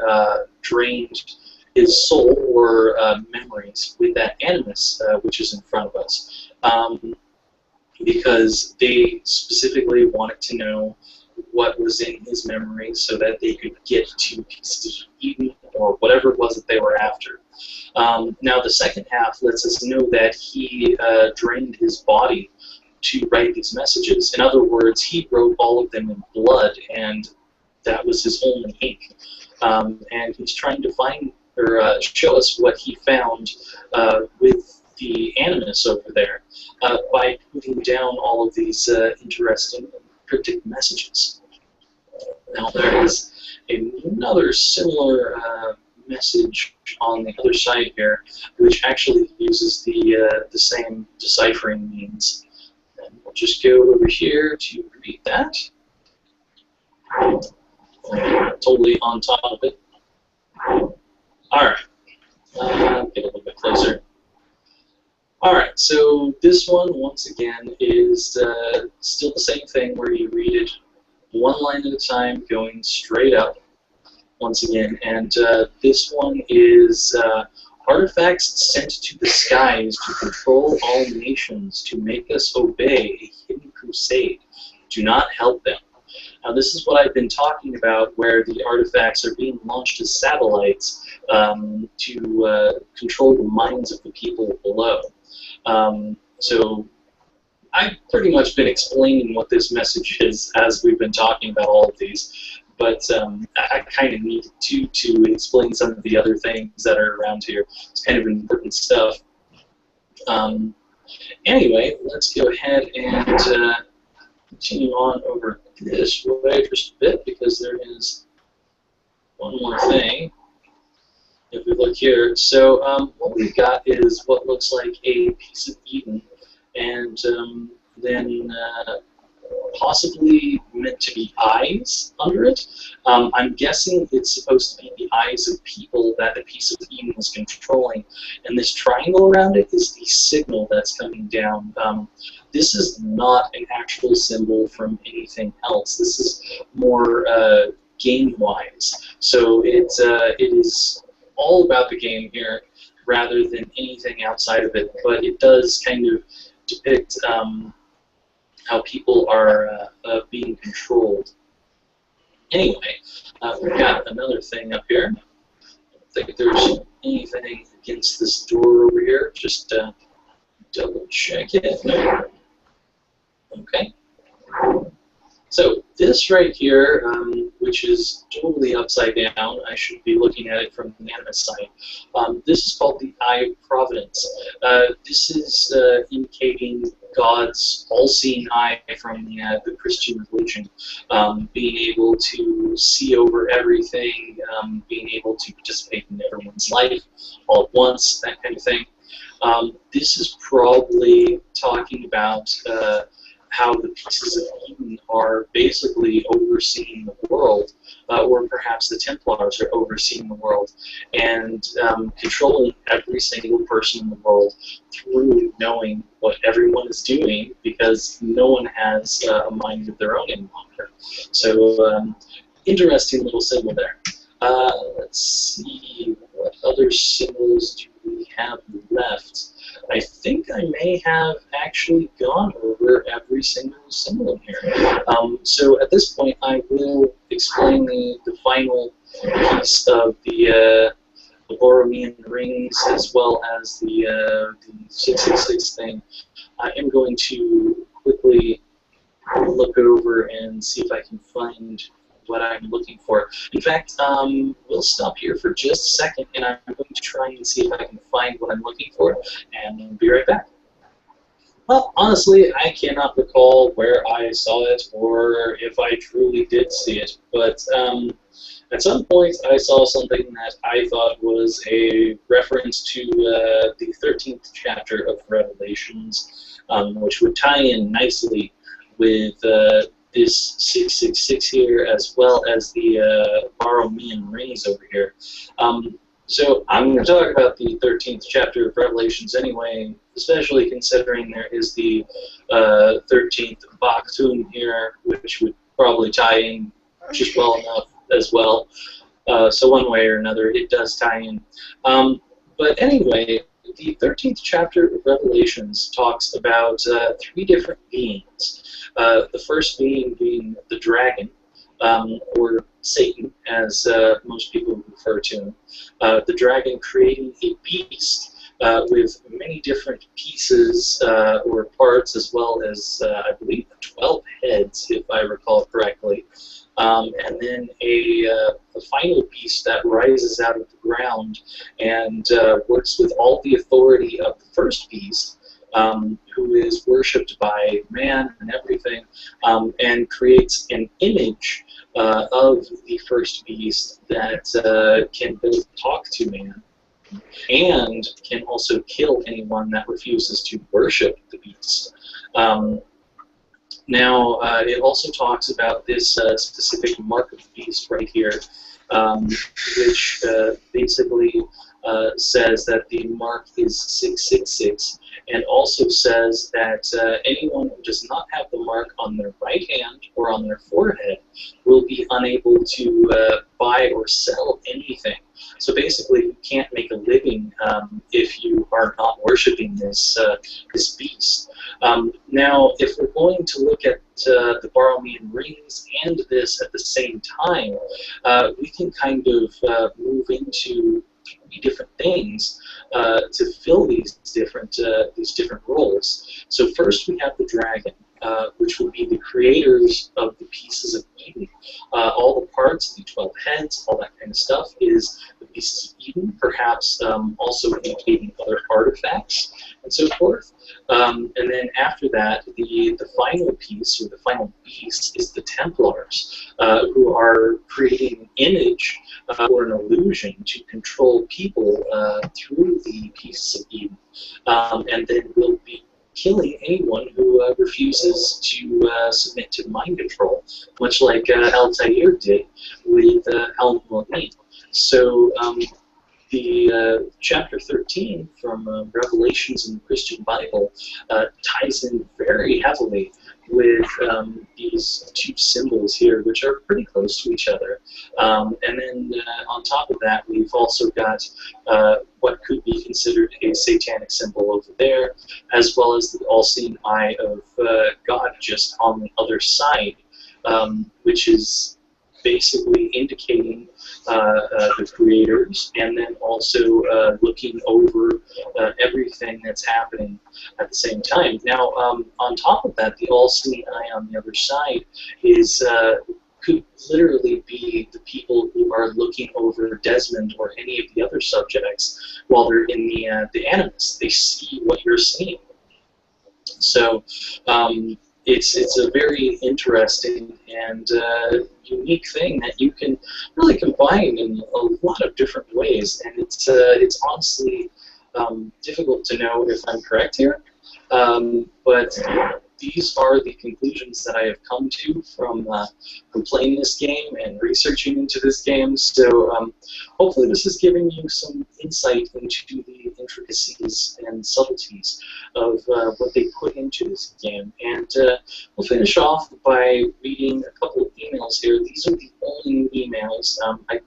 drained his soul or memories with that animus, which is in front of us, because they specifically wanted to know what was in his memory so that they could get to pieces of Eden or whatever it was that they were after. Now the second half lets us know that he drained his body to write these messages. In other words, he wrote all of them in blood, and that was his only ink. And he's trying to find or show us what he found with the animus over there by putting down all of these interesting cryptic messages. Now there is another similar message on the other side here, which actually uses the same deciphering means. And we'll just go over here to read that. Totally on top of it. Alright, get a little bit closer. Alright, so this one, once again, is still the same thing where you read it one line at a time, going straight up, once again. And this one is artifacts sent to the skies to control all nations, to make us obey a hidden crusade. Do not help them. Now, this is what I've been talking about, where the artifacts are being launched as satellites to control the minds of the people below. So I've pretty much been explaining what this message is as we've been talking about all of these, but I kind of need to explain some of the other things that are around here. It's kind of important stuff. Anyway, let's go ahead and continue on over this way just a bit, because there is one more thing. If we look here, so what we've got is what looks like a piece of Eden, and then possibly meant to be eyes under it. I'm guessing it's supposed to be the eyes of people that the piece of Eden was controlling, and this triangle around it is the signal that's coming down. This is not an actual symbol from anything else. This is more game-wise. So it is all about the game here rather than anything outside of it, but it does kind of depict how people are being controlled. Anyway, we've got another thing up here. I don't think there's anything against this door over here. Just double check it. No. Okay. So this right here, which is totally upside down, I should be looking at it from the animate side. This is called the Eye of Providence. This is indicating God's all-seeing eye from the Christian religion, being able to see over everything, being able to participate in everyone's life all at once, that kind of thing. This is probably talking about how the pieces of Eden are basically overseeing the world, or perhaps the Templars are overseeing the world, and controlling every single person in the world through knowing what everyone is doing, because no one has a mind of their own any longer. So, interesting little symbol there. Let's see, what other symbols do we have left? I think I may have actually gone over every single symbol in here. So at this point, I will explain the final piece of the Borromean rings, as well as the 666 thing. I am going to quickly look over and see if I can find what I'm looking for. In fact, we'll stop here for just a second, and I'm going to try and see if I can find what I'm looking for, and I'll be right back. Well, honestly, I cannot recall where I saw it or if I truly did see it, but at some point I saw something that I thought was a reference to the 13th chapter of Revelations, which would tie in nicely with this 666 here, as well as the Borromean rings over here. So I'm going to talk about the 13th chapter of Revelations anyway, especially considering there is the 13th Baktun here, which would probably tie in just well enough as well. So one way or another, it does tie in. But anyway, the 13th chapter of Revelations talks about 3 different beings. The first being the dragon, or Satan, as most people refer to him. The dragon creating a beast with many different pieces or parts, as well as, I believe, 12 heads, if I recall correctly. And then the final beast that rises out of the ground and works with all the authority of the first beast, who is worshipped by man and everything, and creates an image of the first beast that can both talk to man and can also kill anyone that refuses to worship the beast. Now, it also talks about this specific mark of the beast right here, which basically says that the mark is 666, and also says that anyone who does not have the mark on their right hand or on their forehead will be unable to buy or sell anything. So basically, you can't make a living if you are not worshiping this this beast. Now, if we're going to look at the Borromean rings and this at the same time, we can kind of move into 3 different things to fill these different roles. So first, we have the dragon, which would be the creators of the pieces of Eden. All the parts, the 12 heads, all that kind of stuff is the pieces of Eden, perhaps also indicating other artifacts and so forth. And then after that, the final piece, or the final beast, is the Templars, who are creating an image or an illusion to control people through the pieces of Eden, and then will be killing anyone who refuses to submit to mind control, much like Altair did with Al-Mu'min. So the chapter 13 from Revelations in the Christian Bible ties in very heavily with these two symbols here, which are pretty close to each other. And then on top of that, we've also got what could be considered a satanic symbol over there, as well as the all-seeing eye of God just on the other side, which is basically indicating the creators, and then also looking over everything that's happening at the same time. Now, on top of that, the all-seeing eye on the other side is could literally be the people who are looking over Desmond or any of the other subjects while they're in the Animus. They see what you're seeing. So it's a very interesting and unique thing that you can really combine in a lot of different ways, and it's honestly difficult to know if I'm correct here, but these are the conclusions that I have come to from playing this game and researching into this game. So hopefully this is giving you some insight into the intricacies and subtleties of what they put into this game. And we'll finish off by reading a couple of emails here. These are the only emails. I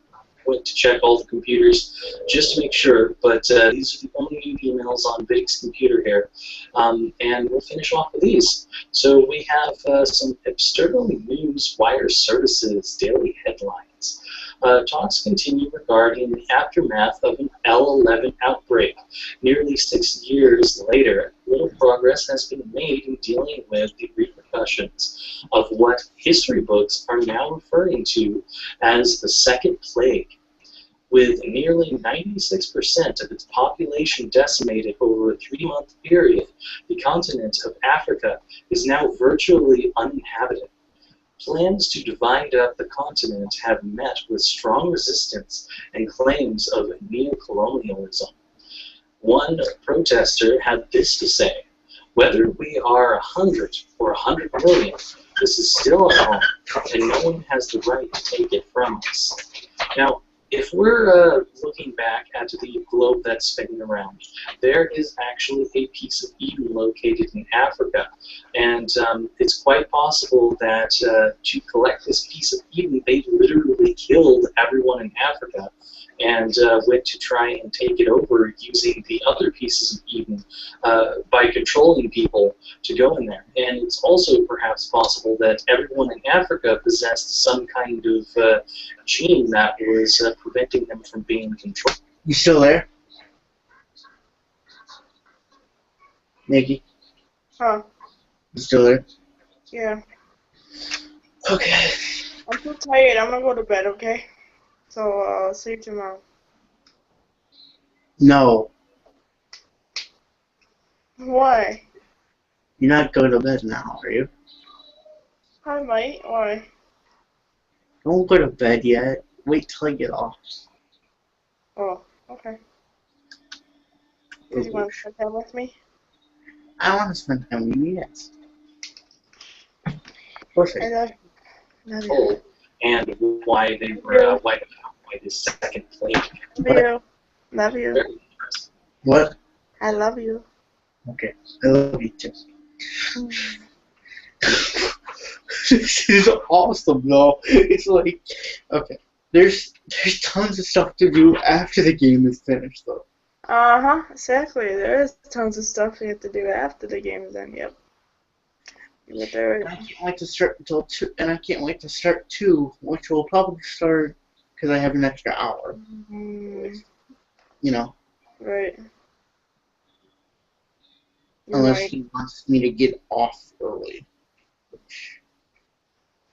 went to check all the computers just to make sure, but these are the only emails on Vidic's computer here. And we'll finish off with these. So we have some Abstergo News Wire Services daily headlines. Talks continue regarding the aftermath of an L11 outbreak. Nearly 6 years later, little progress has been made in dealing with the repercussions of what history books are now referring to as the Second Plague. With nearly 96% of its population decimated over a 3-month period, the continent of Africa is now virtually uninhabited. Plans to divide up the continent have met with strong resistance and claims of neocolonialism. One protester had this to say: "Whether we are 100 or 100 million, this is still a home, and no one has the right to take it from us." Now, if we're looking back at the globe that's spinning around, there is actually a piece of Eden located in Africa, and it's quite possible that to collect this piece of Eden, they literally killed everyone in Africa and went to try and take it over using the other pieces of Eden by controlling people to go in there. And it's also perhaps possible that everyone in Africa possessed some kind of gene that was preventing them from being controlled. You still there? Nikki? Huh. You still there? Yeah. Okay. I'm too tired. I'm gonna go to bed, okay? So, see you tomorrow. No. Why? You're not going to bed now, are you? I might. Why? Don't go to bed yet. Wait till I get off. Oh, okay. Do you want to spend time with me? I want to spend time with you, yes. Perfect. I love you. Oh, and why they were why the Second Plague. Love you. Love you. What? I love you. Okay. I love you too. This is awesome, though. It's like, okay, there's tons of stuff to do after the game is finished, though. Uh-huh, exactly. There is tons of stuff you have to do after the game is done, yep. But there is. I can't wait to start until 2, and I can't wait to start 2, which will probably start because I have an extra hour. Mm-hmm. You know. Right. Unless he wants me to get off early. Which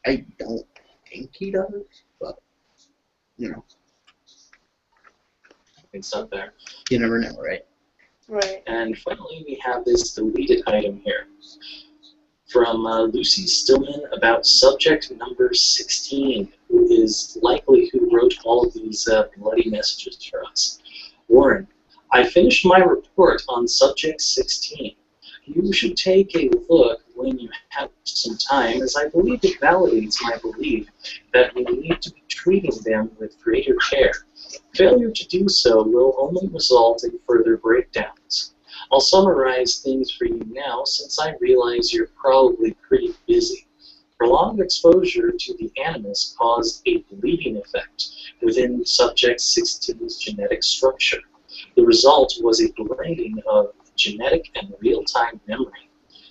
I don't think he does, but, you know. It's up there. You never know, right? Right. And finally, we have this deleted item here from Lucy Stillman about subject number 16, who is likely who wrote all of these bloody messages for us. Warren, I finished my report on subject 16. you should take a look when you have some time, as I believe it validates my belief that we need to be treating them with greater care. Failure to do so will only result in further breakdowns. I'll summarize things for you now, since I realize you're probably pretty busy. Prolonged exposure to the animus caused a bleeding effect within subject 16's genetic structure. The result was a blending of genetic and real-time memory.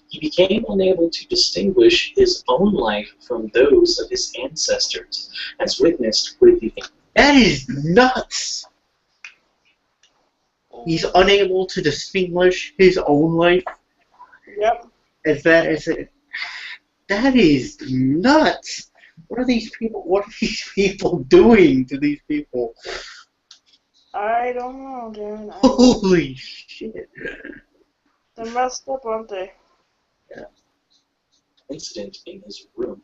He became unable to distinguish his own life from those of his ancestors, as witnessed with the... That is nuts! He's unable to distinguish his own life? Yep. That is nuts! What are these people doing to these people? I don't know, dude. Holy shit. They're messed up, aren't they? Yeah. Incident in his room.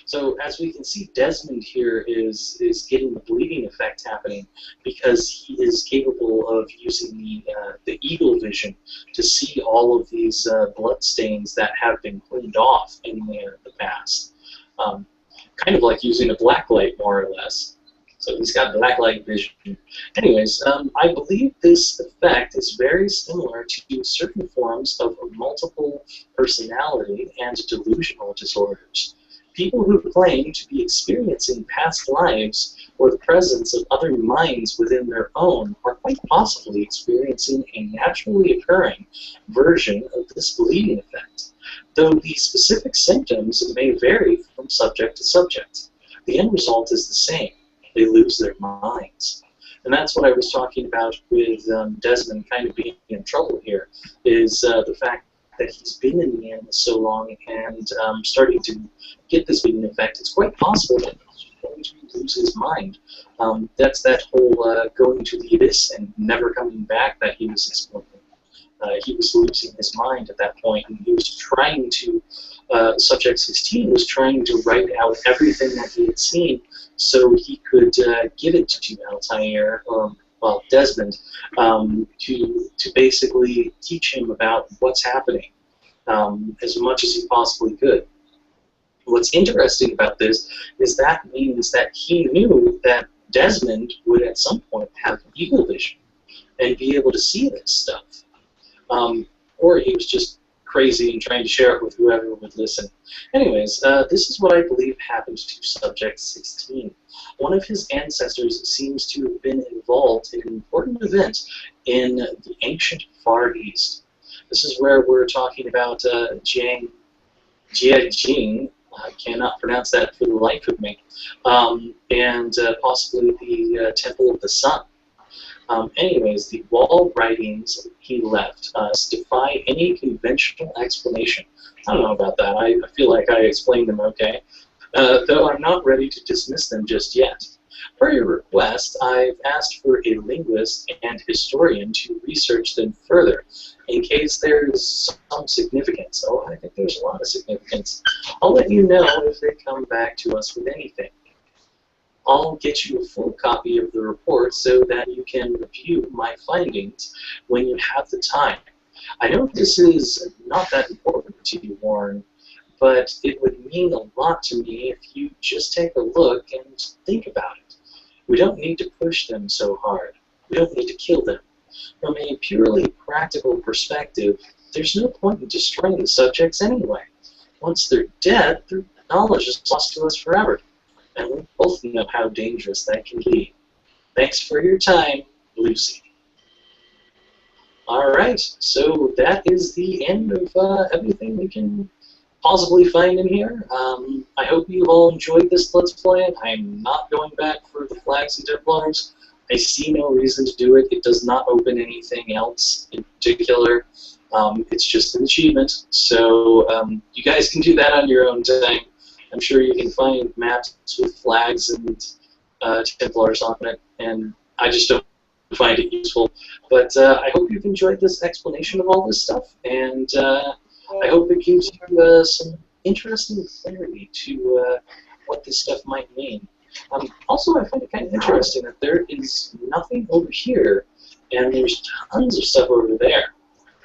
So as we can see, Desmond here is getting the bleeding effect happening because he is capable of using the eagle vision to see all of these blood stains that have been cleaned off in the past. Kind of like using a black light, more or less. So he's got black light vision. Anyways, I believe this effect is very similar to certain forms of multiple personality and delusional disorders. People who claim to be experiencing past lives or the presence of other minds within their own are quite possibly experiencing a naturally occurring version of this bleeding effect, though the specific symptoms may vary from subject to subject. The end result is the same. They lose their minds. And that's what I was talking about with Desmond kind of being in trouble here, is the fact that he's been in the animus so long and starting to get this bleeding effect. It's quite possible that he's going to lose his mind. That's that whole going to the abyss and never coming back that he was explaining. He was losing his mind at that point, and he was trying to, Subject 16 was trying to write out everything that he had seen so he could give it to Altair, well, Desmond, to basically teach him about what's happening as much as he possibly could. What's interesting about this is that means that he knew that Desmond would at some point have eagle vision and be able to see this stuff. Or he was just crazy and trying to share it with whoever would listen. Anyways, this is what I believe happened to Subject 16. One of his ancestors seems to have been involved in an important event in the ancient Far East. This is where we're talking about Jiajing. I cannot pronounce that for the life of me. And possibly the Temple of the Sun. Anyways, the wall writings he left defy any conventional explanation. I don't know about that. I feel like I explained them okay, though I'm not ready to dismiss them just yet. Per your request, I've asked for a linguist and historian to research them further, in case there's some significance. Oh, I think there's a lot of significance. I'll let you know if they come back to us with anything. I'll get you a full copy of the report so that you can review my findings when you have the time. I know this is not that important to you, Warren, but it would mean a lot to me if you just take a look and think about it. We don't need to push them so hard. We don't need to kill them. From a purely practical perspective, there's no point in destroying the subjects anyway. Once they're dead, their knowledge is lost to us forever. And we both know how dangerous that can be. Thanks for your time, Lucy. Alright, so that is the end of everything we can possibly find in here. I hope you all enjoyed this Let's Play. I'm not going back for the Flags and Templars. I see no reason to do it. It does not open anything else in particular. It's just an achievement. So you guys can do that on your own time. I'm sure you can find maps with flags and Templars on it, and I just don't find it useful. But I hope you've enjoyed this explanation of all this stuff, and I hope it gives you some interesting clarity to what this stuff might mean. Also, I find it kind of interesting that there is nothing over here, and there's tons of stuff over there.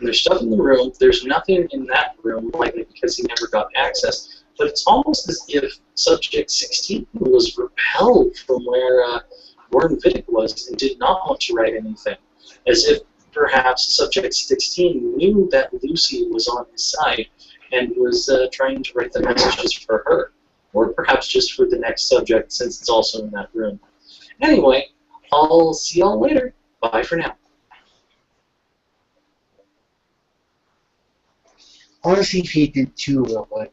And there's stuff in the room. There's nothing in that room, likely because he never got access. But it's almost as if Subject 16 was repelled from where Gordon Vidic was and did not want to write anything. As if perhaps Subject 16 knew that Lucy was on his side and was trying to write the messages for her. Or perhaps just for the next subject, since it's also in that room. Anyway, I'll see y'all later. Bye for now. I want to see if he did 2 real quick.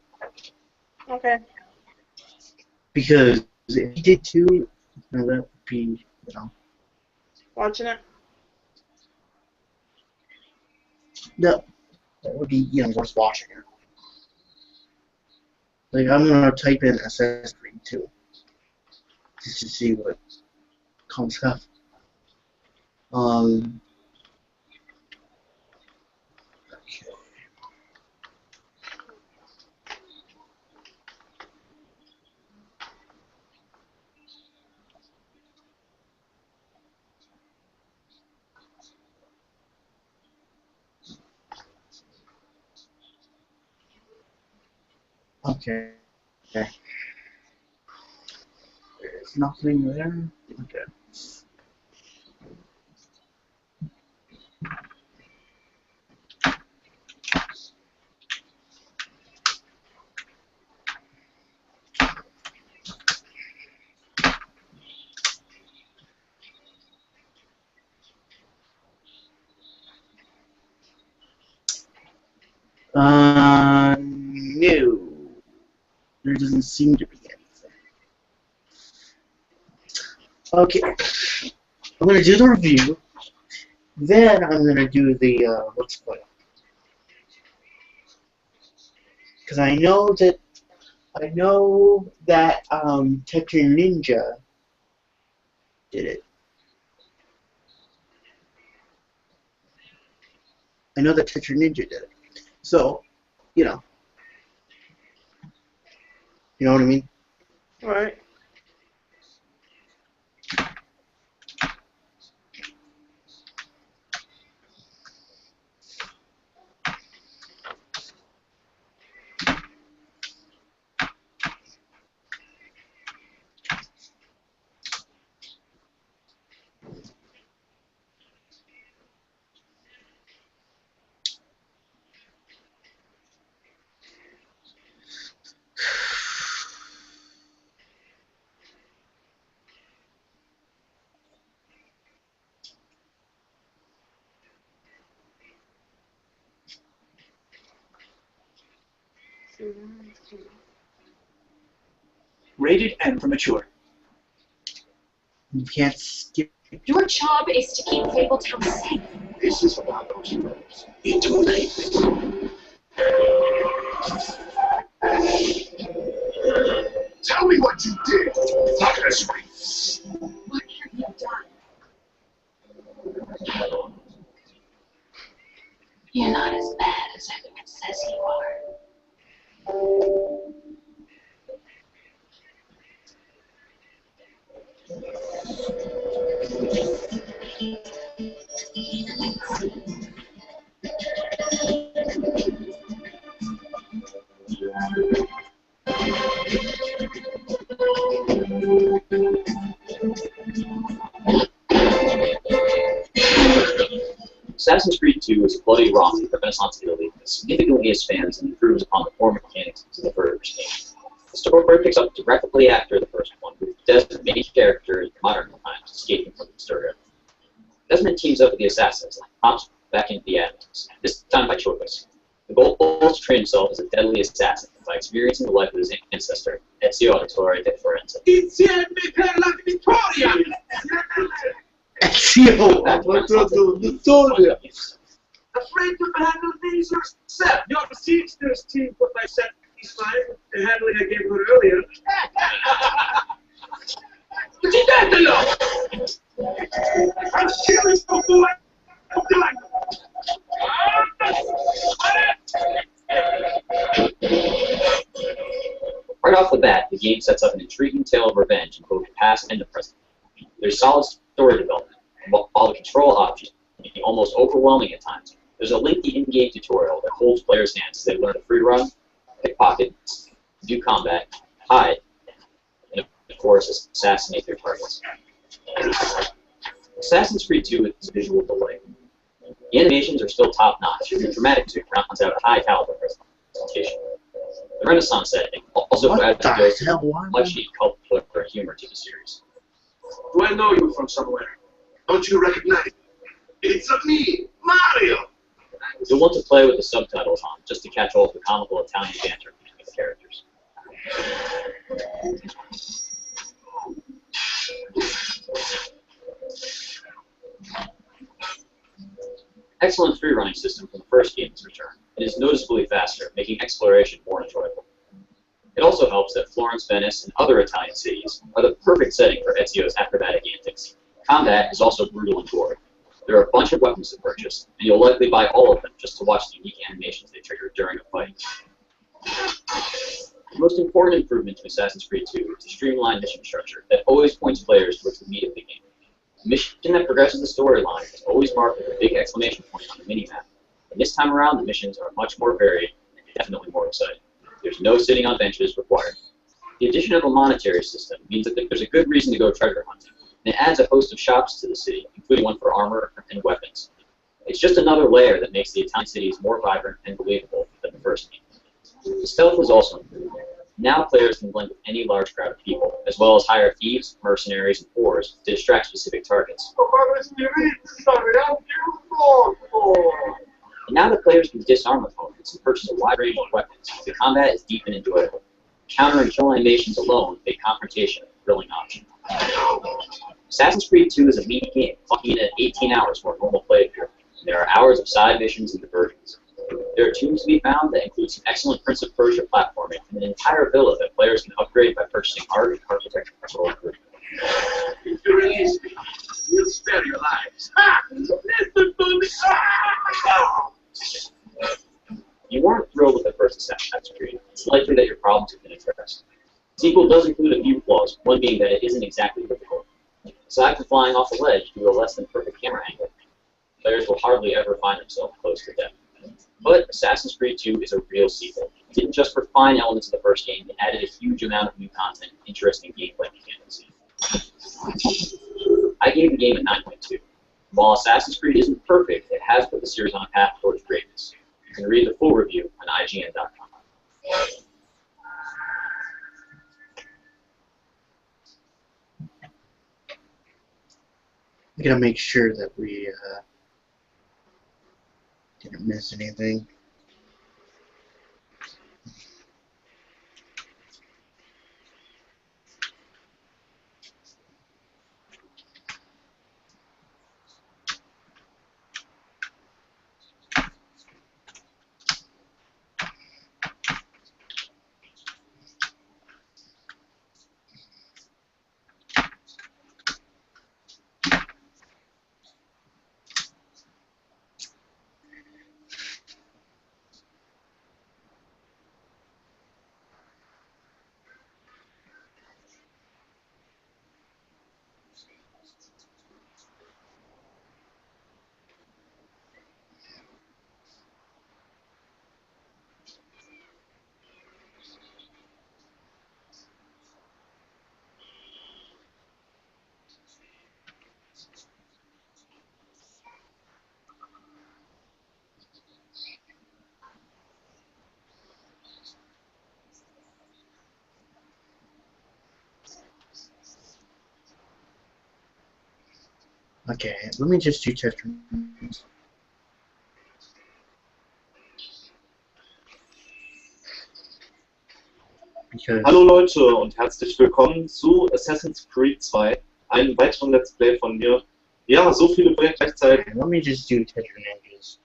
Okay. Because if he did 2, that would be, Watching it? No. That would be, worth watching it. Like, I'm going to type in Assassin's Creed 2. Just to see what comes up. Okay. Okay. There's nothing there. Okay. No. There doesn't seem to be anything. Okay. I'm going to do the review. Then I'm going to do the Let's Play. Because I know that Tetra Ninja did it. I know that Tetra Ninja did it. So, you know what I mean? Right. Rated M for mature. You can't skip. Your job is to keep Fabletown safe. This is about those nerves. Into a night. Tell me what you did. It's not gonna scream. What have you done? You're not as bad as everyone says you are. Assassin's Creed 2 is a bloody romp with Renaissance Italy that significantly expands and improves upon the core mechanics of the first game. The story picks up directly after the first one, with Desmond, main character in modern times, escaping from Mysterio. Desmond teams up with the assassins and pops back into the Admirals, this time by choice. The goal is to train himself as a deadly assassin by experiencing the life of his ancestor, Ezio Auditore de Firenze. Ezio, Afraid to handle these yourself. Your besiegers team put my set piece fine and handling I gave her earlier. But you dead to know. I'm killing you, boy. I'm done. Right off the bat, the game sets up an intriguing tale of revenge in both the past and the present. There's solid story development, while the control options can be almost overwhelming at times. There's a lengthy in-game tutorial that holds players' hands as they learn to free run, pickpocket, do combat, hide, and of course assassinate their targets. Assassin's Creed 2 is a visual delight. The animations are still top-notch, and the dramatic too rounds out a high-caliber presentation. The Renaissance setting also adds a dose of much-needed color and humor to the series. Do I know you from somewhere? Don't you recognize me? It's me, Mario! You'll want to play with the subtitles on, just to catch all of the comical Italian banter between the characters. Excellent free running system from the first game is returned. It is noticeably faster, making exploration more enjoyable. It also helps that Florence, Venice, and other Italian cities are the perfect setting for Ezio's acrobatic antics. Combat is also brutal and gory. There are a bunch of weapons to purchase, and you'll likely buy all of them just to watch the unique animations they trigger during a fight. The most important improvement to Assassin's Creed 2 is the streamlined mission structure that always points players towards the meat of the game. The mission that progresses the storyline is always marked with a big exclamation point on the minimap, and this time around the missions are much more varied and definitely more exciting. There's no sitting on benches required. The addition of a monetary system means that there's a good reason to go treasure hunting, and it adds a host of shops to the city, including one for armor and weapons. It's just another layer that makes the Italian cities more vibrant and believable than the first game. The stealth is also improved. Now players can blend with any large crowd of people, as well as hire thieves, mercenaries, and whores to distract specific targets. And now that players can disarm opponents and purchase a wide range of weapons, the combat is deep and enjoyable. Counter and kill animations alone make confrontation a thrilling option. Assassin's Creed 2 is a meaty game, clocking in at 18 hours for a normal playthrough, and there are hours of side missions and diversions. There are tombs to be found that include some excellent Prince of Persia platforming and an entire villa that players can upgrade by purchasing art and architectural improvements. If you release me, we'll spare your lives. Listen to me! You weren't thrilled with the first Assassin's Creed. It's likely that your problems have been addressed. The sequel does include a few flaws, one being that it isn't exactly difficult. Aside from flying off a ledge due to a less than perfect camera angle, players will hardly ever find themselves close to death. But Assassin's Creed 2 is a real sequel. It didn't just refine elements of the first game, it added a huge amount of new content and interesting gameplay mechanics. I gave the game a 9.2. While Assassin's Creed isn't perfect, it has put the series on a path towards greatness. You can read the full review on IGN.com. We gotta make sure that we didn't miss anything. Okay, let me just do test runs. Hallo Leute und herzlich willkommen zu Assassin's Creed 2, einem weiteren Let's Play von mir. Ja, so viele Projekte gleichzeitig. Let me just do Tetra Ninjas.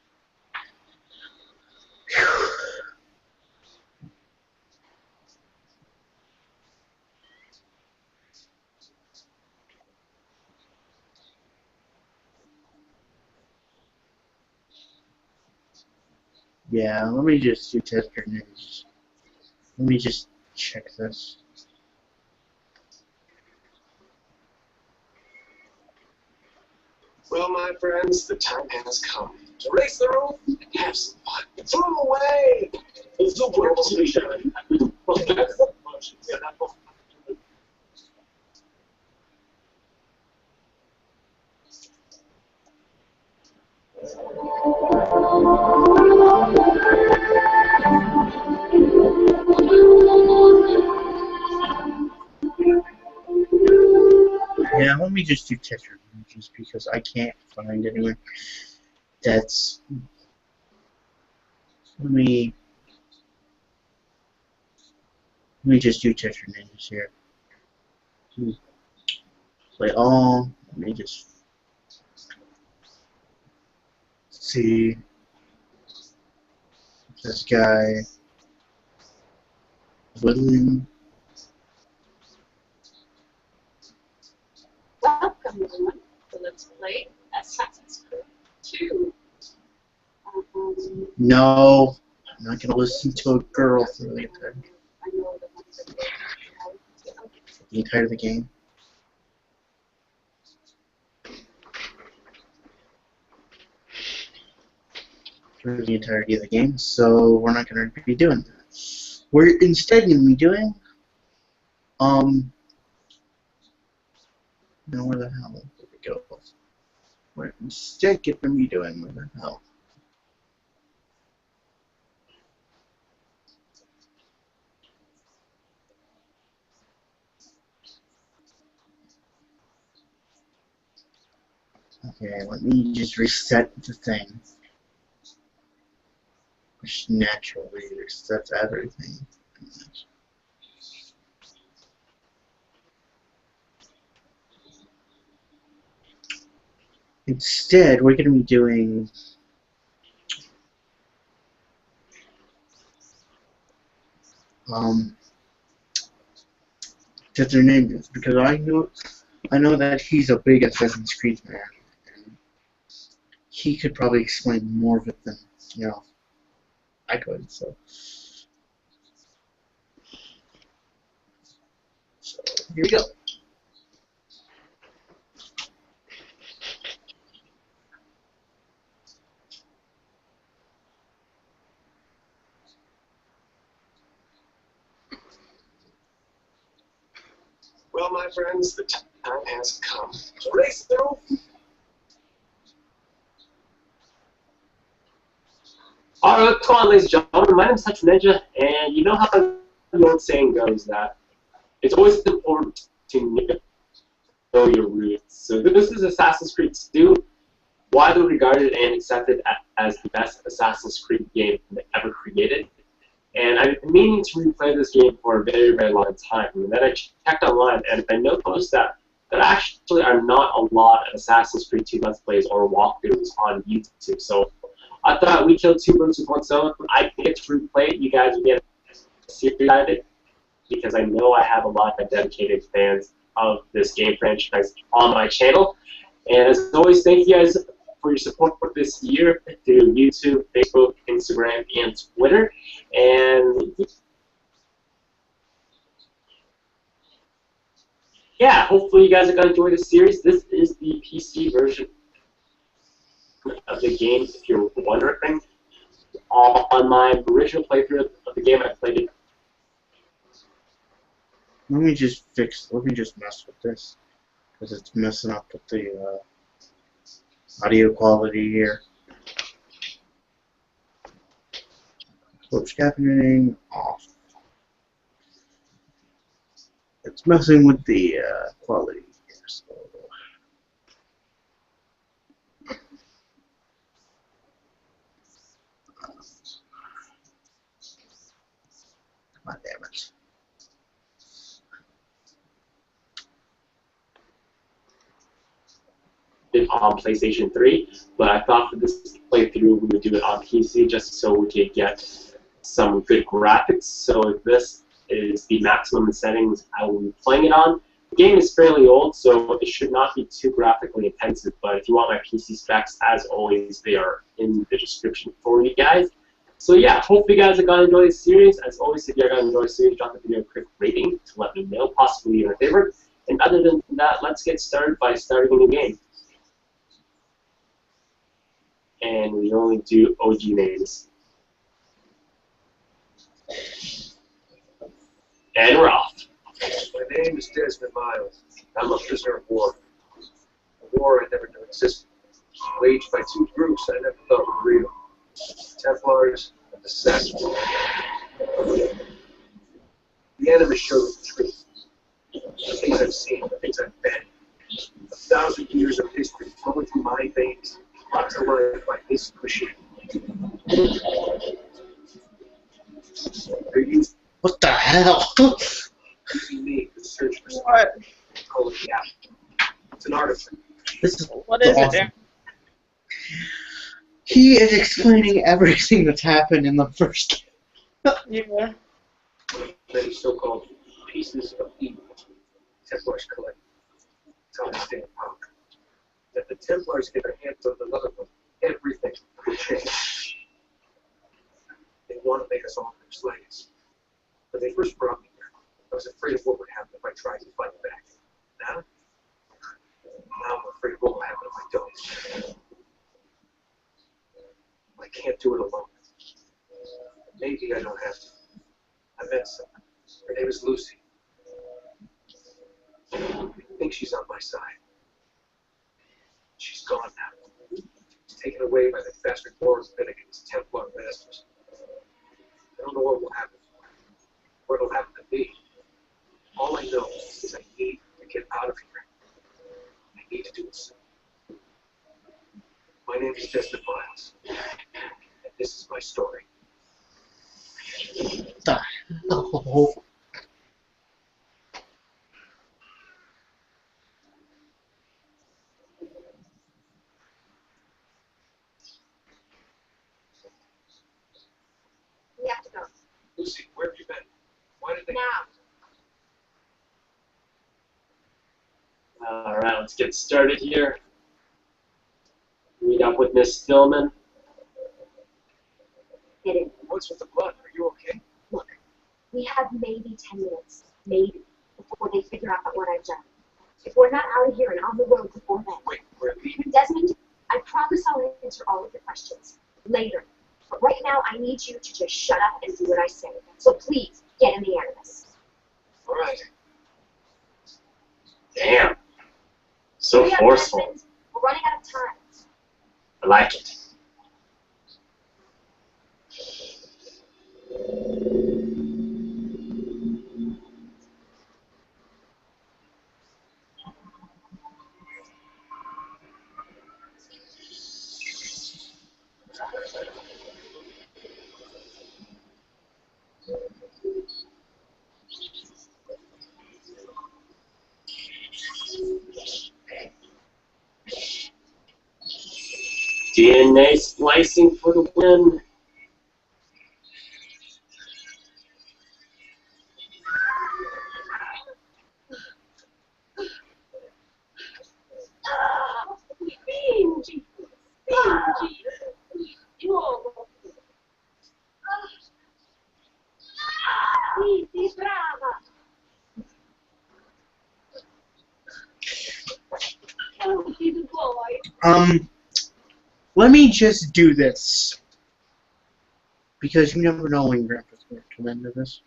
Yeah, let me just do Tetra Ninjas. Let me just check this. Well, my friends, the time has come. to race the roof and have some fun. Throw away! Super solution. Yeah, let me just do Tetris just because I can't find anyone that's. Let me just do Tetris Ninjas here. Play all. Let me just see this guy. Woodland. Welcome, everyone. So let's play Assassin's Creed 2. No, I'm not gonna listen to a girl for the entire of the game. For the entirety of the game, so we're not gonna be doing that. We're instead gonna be doing now where the hell did we go? We're instead gonna be doing where the hell? Okay, let me just reset the thing. Which naturally resets everything. Instead, we're going to be doing that their name is, because I know that he's a big Assassin's Creed fan. And he could probably explain more of it than I could. So here we go. Well, my friends, the time has come to race the roof. Alright, come on, ladies and gentlemen. My name is Tetris Ninja, and you know how the old saying goes that it's always important to know your roots. So this is Assassin's Creed 2, widely regarded and accepted as the best Assassin's Creed game ever created. And I've been meaning to replay this game for a very, very long time. And then I checked online, and I noticed that there actually are not a lot of Assassin's Creed 2 Let's Plays or walkthroughs on YouTube. So I thought we killed two birds with one stone. I get to replay it. You guys will get serious out of it, because I know I have a lot of dedicated fans of this game franchise on my channel. And as always, thank you guys for your support this year through YouTube, Facebook, Instagram, and Twitter. And yeah, hopefully you guys are going to enjoy this series. This is the PC version of the game, if you're wondering. On my original playthrough of the game, I played it. Let me just mess with this, because it's messing up with the audio quality here. Close captioning off. It's messing with the quality here, so. God damn it. On PlayStation 3, but I thought for this playthrough we would do it on PC just so we could get some good graphics. So this is the maximum settings I will be playing it on. The game is fairly old, so it should not be too graphically intensive, but if you want my PC specs, as always, they are in the description for you guys. So yeah, hope you guys are going to enjoy this series. As always, if you're going to enjoy the series, drop the video a quick rating to let me know, possibly your favorite. And other than that, let's get started by starting a new game. and we only do OG names. And we're off. My name is Desmond Miles. I'm a prisoner of war. A war I never knew existed. Waged by two groups I never thought were real. Templars and the Assassins. The enemy showed the truth. The things I've seen, the things I've been. 1,000 years of history flowing through my veins, brought to life by this machine. They're using What the hell? me to search for something. Call it the Apple. It's an artifact. This is What is it, awesome. Dan? He is explaining everything that's happened in the first game. Yeah. Many so-called pieces of evil Templars collect. That's how they stay in power. If the Templars get their hands on another one, everything will change. They want to make us all their slaves. When they first brought me here, I was afraid of what would happen if I tried to fight back. Now I'm afraid of what will happen if I don't. I can't do it alone. Maybe I don't have to. I met someone. Her name is Lucy. I think she's on my side. She's gone now. She's taken away by the bastard Boris Finnegan's Templar masters. I don't know what will happen to her. What will happen to me. All I know is I need to get out of here. I need to do it soon. My name is Desmond Miles. And this is my story. The hell? We have to go. Lucy, where have you been? Why did they... Now. Alright, let's get started here. Meet up with Miss Stillman. Get it. What's with the blood? Are you okay? Look, we have maybe 10 minutes, maybe, before they figure out what I've done. If we're not out of here and on the road before then. Wait, we're leaving? Desmond, I promise I'll answer all of your questions later. But right now, I need you to just shut up and do what I say. So please, get in the Animus. All right. Damn. So Hurry up, forceful. Desmond. We're running out of time. I like it. DNA splicing for the win. Spingi, spingi, uomo. Sì, brava. Tutti tu vuoi. Let me just do this. Because you never know when Grandpa's going to come into this.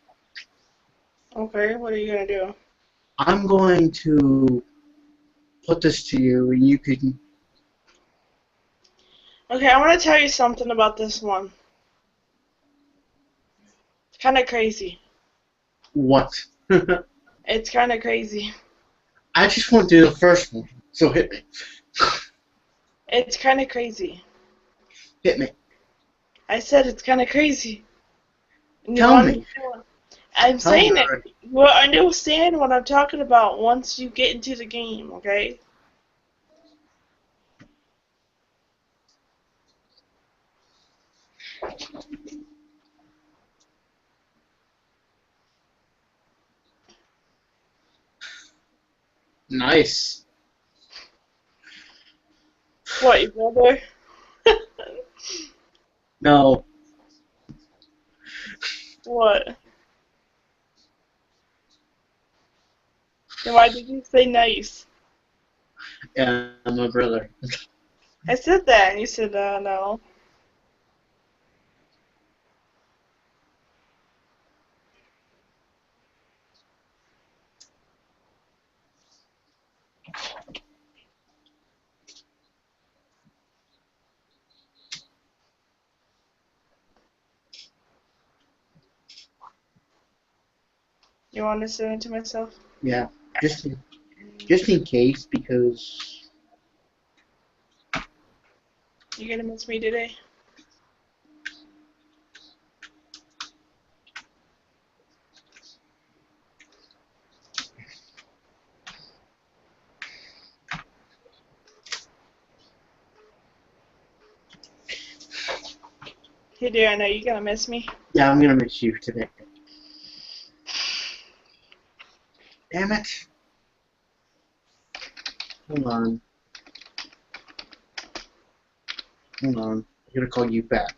Okay, what are you gonna do? I'm going to put this to you, and you can... Okay, I want to tell you something about this one. It's kind of crazy. What? It's kind of crazy. I just want to do the first one, so hit me. It's kind of crazy. Hit me. I said it's kind of crazy. And you Tell want me. to- I'm Tell me saying it. already. You will understand what I'm talking about once you get into the game, okay? Nice. What, your brother? No. What? Then why did you say nice? Yeah, my brother. I said that, and you said no. You want to listen to myself? Yeah, just in case, because You gonna miss me today? Hey dear, I know you're gonna miss me. yeah, I'm gonna miss you today. Damn it! Hold on. Hold on. I'm gonna call you back.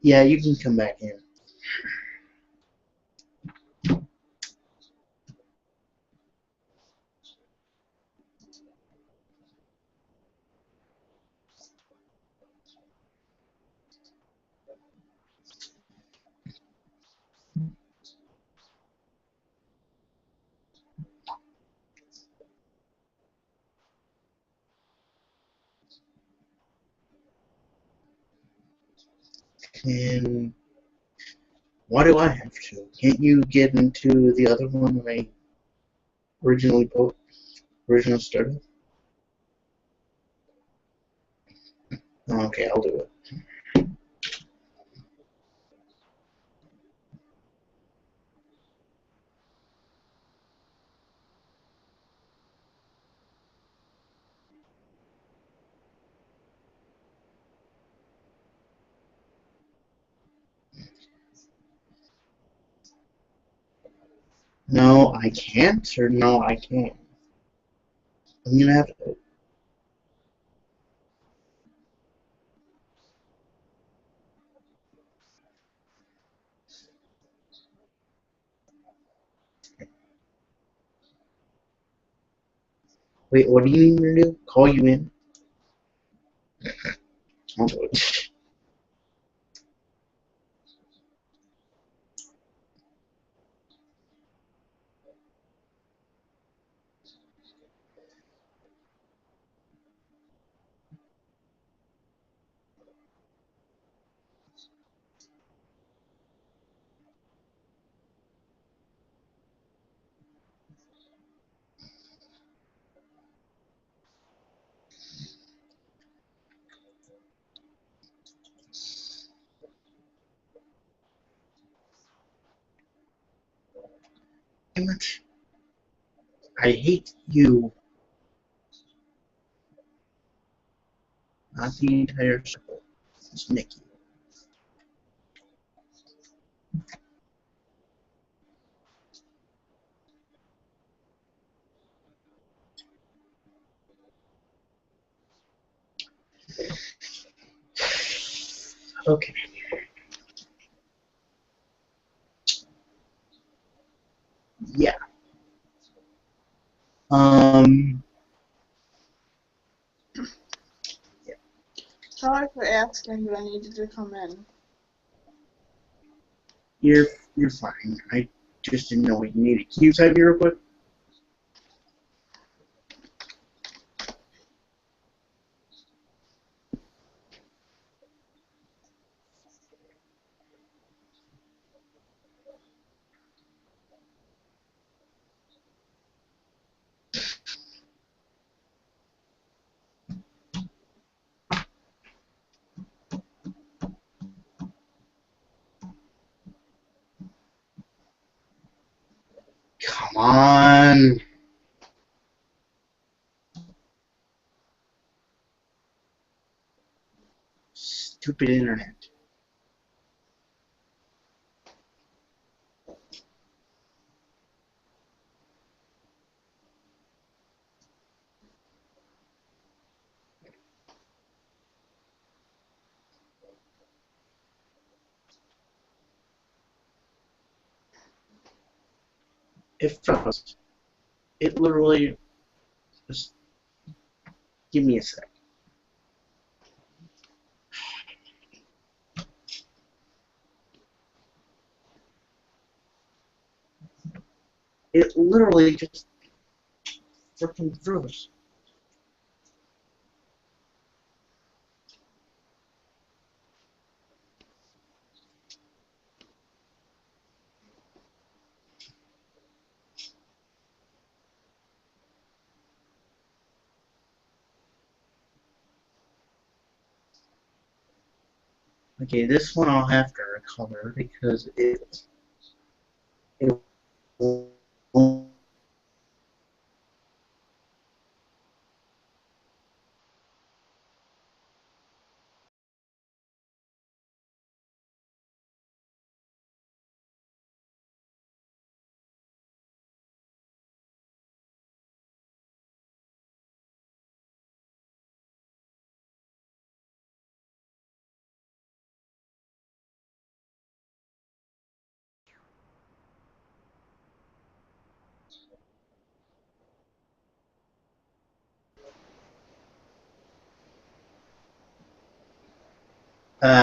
Yeah, you can come back in. And Why do I have to? Can't you get into the other one I originally started? Okay, I'll do it. No, I can't, or no, I can't. I'm gonna have to. Wait, what do you need me to do? Call you in? I'll do it. Damn it. I hate you. Not the entire circle. It's Nikki. Okay. Yeah. Sorry for asking, but I needed to come in. You're fine. I just didn't know what you needed. Can you type me real quick? Come on. Stupid internet. It froze. It literally just give me a sec. It literally just freaking froze. Okay, this one I'll have to recover because it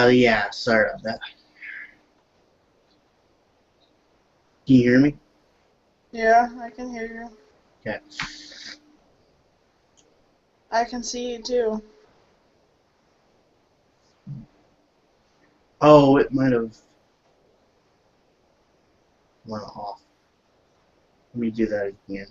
yeah, sorry about that. Can you hear me? Yeah, I can hear you. Okay. I can see you too. Oh, it might have. went off. Let me do that again.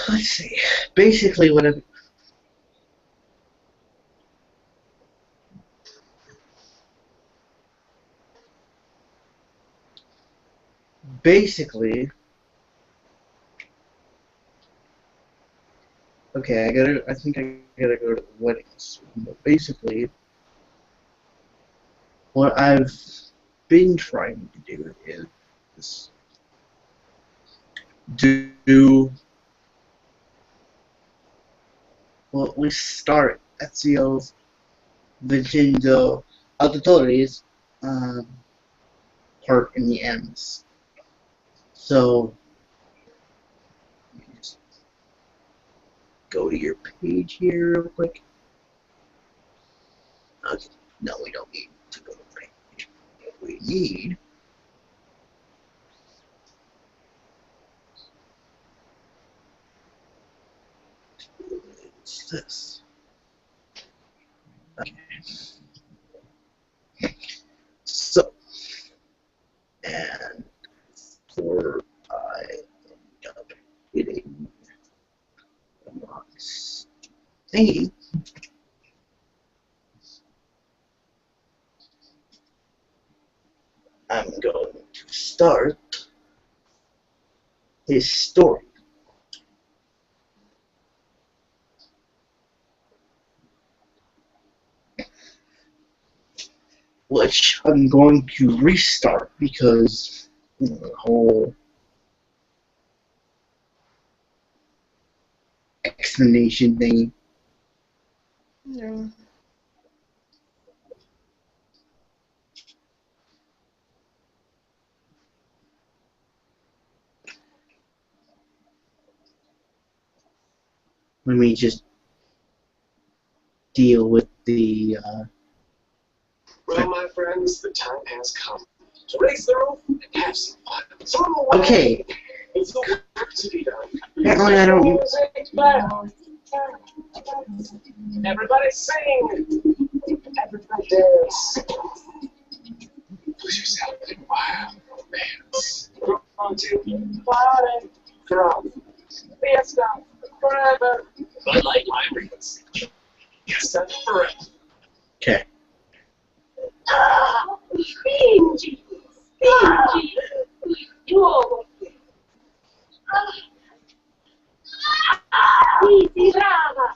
Let's see. Basically, what I'm okay, I think I gotta go to the weddings. But basically, what I've been trying to do is well, we start Ezio's Vincenzo Auditories part in the ends. So, just go to your page here real quick. Okay, no, we don't need to go to the page. What we need is this. Okay. So, and for I end up hitting the box thingy. I'm going to start his story. Which I'm going to restart because the whole explanation thing. Yeah. Let me just deal with the Well, my friends, the time has come to raise the roof and have some fun. So okay. There's no work to be done. Apparently I don't. Music loud. Everybody sing. Everybody dance. Push yourself in wild romance. On to the party. From Fiesta forever. But like my rings. Fiesta forever. Okay. Spingi, spingi, giuoco. Sì, sì, brava.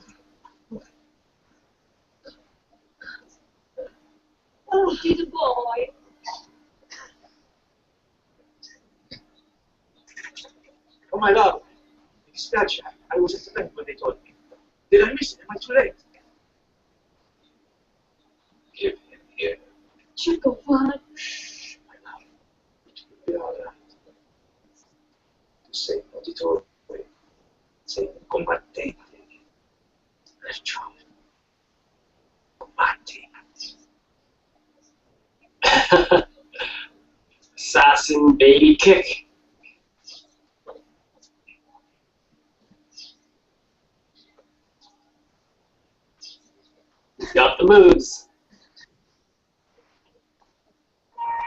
Oh, she's a boy. Oh, my love. Mi dispiace. I was at the bank when they told me. Did I miss it? Am I too late? Give him here. Chico, what? Shh, my love. It will be all right. Tu sei un uditore. Sei un combattente. Perciò combatti. Assassin baby kick. Got the moves.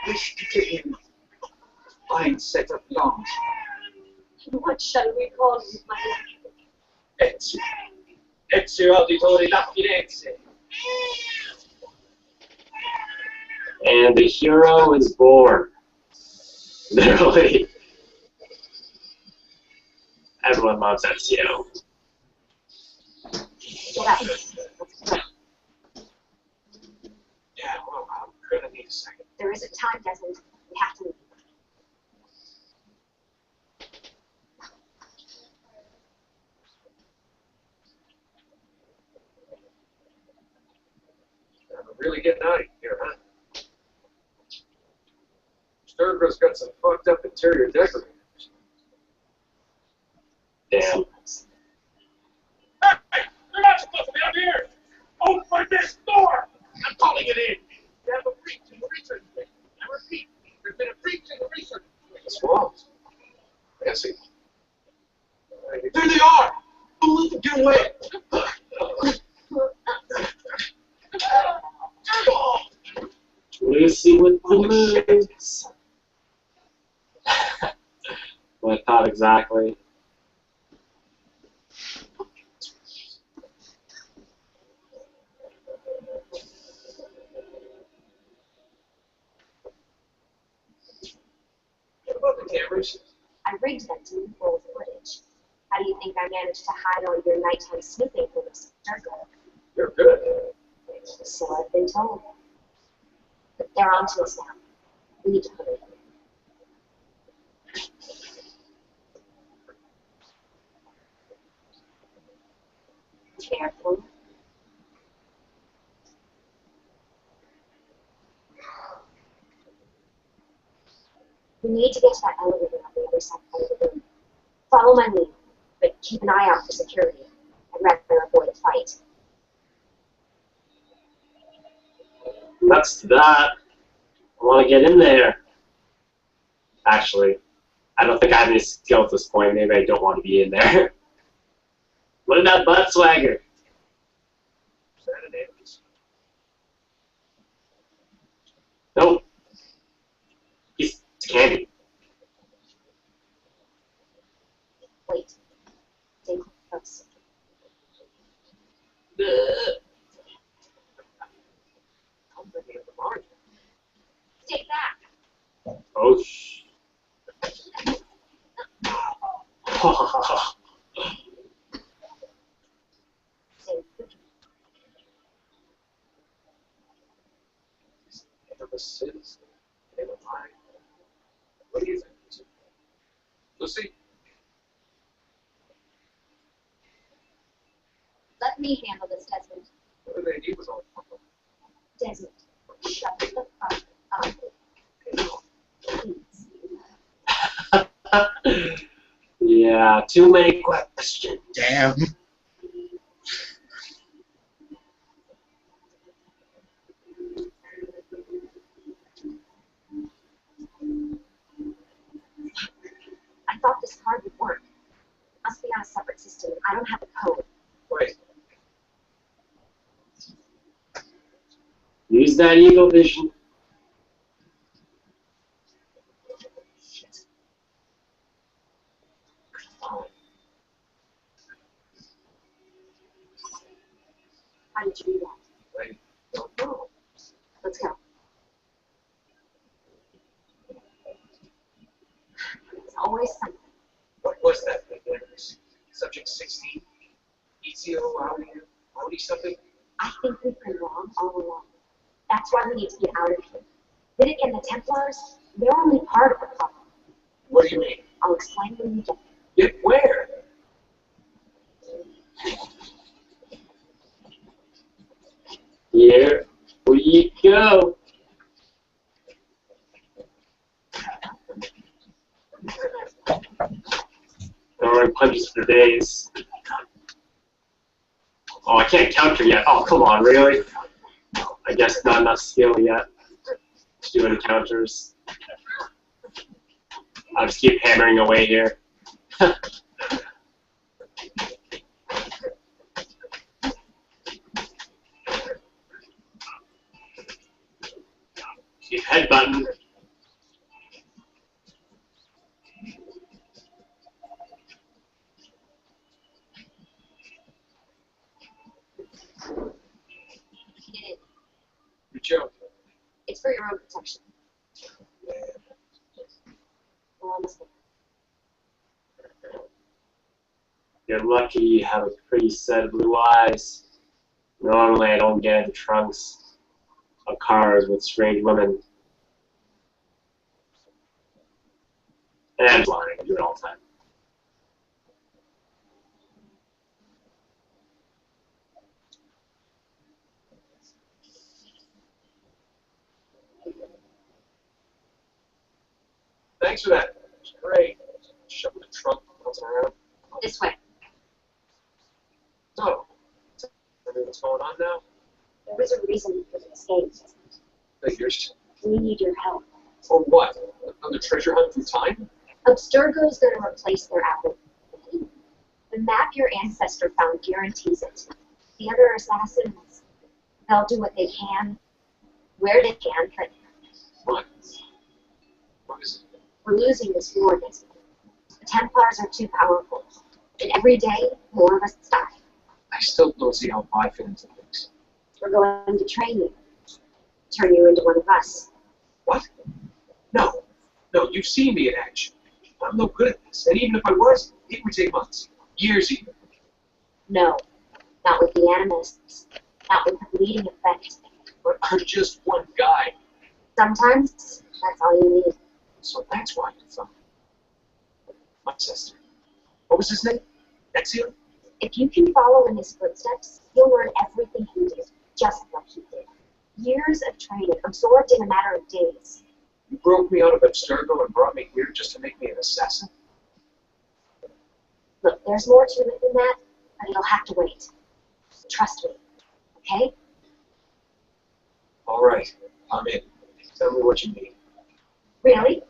Wish to him. Fine set of lawns. What shall we call him, my love? Ezio. Ezio Auditori da Firenze. And the hero is born. Literally. Everyone loves Ezio. Get up. Yeah, well, I'm gonna need a second. There isn't time, Desmond. We have to move. I'm really getting out of here, huh? Sturger's got some fucked up interior decorators. Damn. Hey! You're not supposed to be up here! Open this door! I'm calling it in! You have a breach in the research wing. I repeat, there's been a breach in the research wing. What's wrong? Nancy. Lucy with the moves. Well, I thought exactly. What about the cameras? I rigged them to move forward with footage. How do you think I managed to hide all your nighttime snooping for the circle? You're good. So I've been told. But they're on to us now. We need to hurry. Careful. We need to get to that elevator on the other side of the room. Follow my lead, but keep an eye out for security. I'd rather avoid a fight. Nuts to that. I want to get in there. Actually, I don't think I have any skill at this point. Maybe I don't want to be in there. What about Butt Swagger? Nope. He's candy. Wait. Stay close. Stay back. Oh, Services. They were mine. What do you think? Lucy? Let me handle this, Desmond. What do they need with all the Desmond, shut the fuck up. Please. Yeah, too many questions. Damn. I thought this card would work. Must be on a separate system. I don't have a code. Wait. Use that eagle vision. Shit. How did you do that? I don't know. Let's go. There's always something. What was that thing? Subject 16? ECO, Audi something? I think we've been wrong all along. That's why we need to get out of here. Vidic and the Templars, they're only part of the problem. What do you mean? I'll explain when we get Get where? Here we go. Throwing punches for days. Oh, I can't counter yet. Oh, come on, really? I guess not enough skill yet to do any counters. I'll just keep hammering away here. Keep headbutting. You're joking. It's for your own protection. We're almost there. You're lucky you have a pretty set of blue eyes. Normally I don't get into trunks of cars with strange women. And I'm lying, I do it all the time. Thanks for that. It's great. Shove in the trunk, bouncing around. This way. So, everything's going on now? There was a reason for the escape. Figures. We need your help. For what? Another treasure hunt through time? Abstergo's going to replace their apple. The map your ancestor found guarantees it. The other assassins, they'll do what they can, where they can, but What? What is it? We're losing this war, Desmond. The Templars are too powerful. And every day, more of us die. I still don't see how I fit into things. We're going to train you. Turn you into one of us. What? No. No, you've seen me in action. I'm no good at this. And even if I was, it would take months. Years even. No. Not with the animists. Not with the bleeding effect. But I'm just one guy. Sometimes, that's all you need. So that's why you found my sister. What was his name? Nexium? If you can follow in his footsteps, you'll learn everything he did, just like he did. Years of training, absorbed in a matter of days. You broke me out of Abstergo and brought me here just to make me an assassin? Look, there's more to it than that, but it'll have to wait. Trust me, okay? All right, I'm in. Tell me what you need. Really?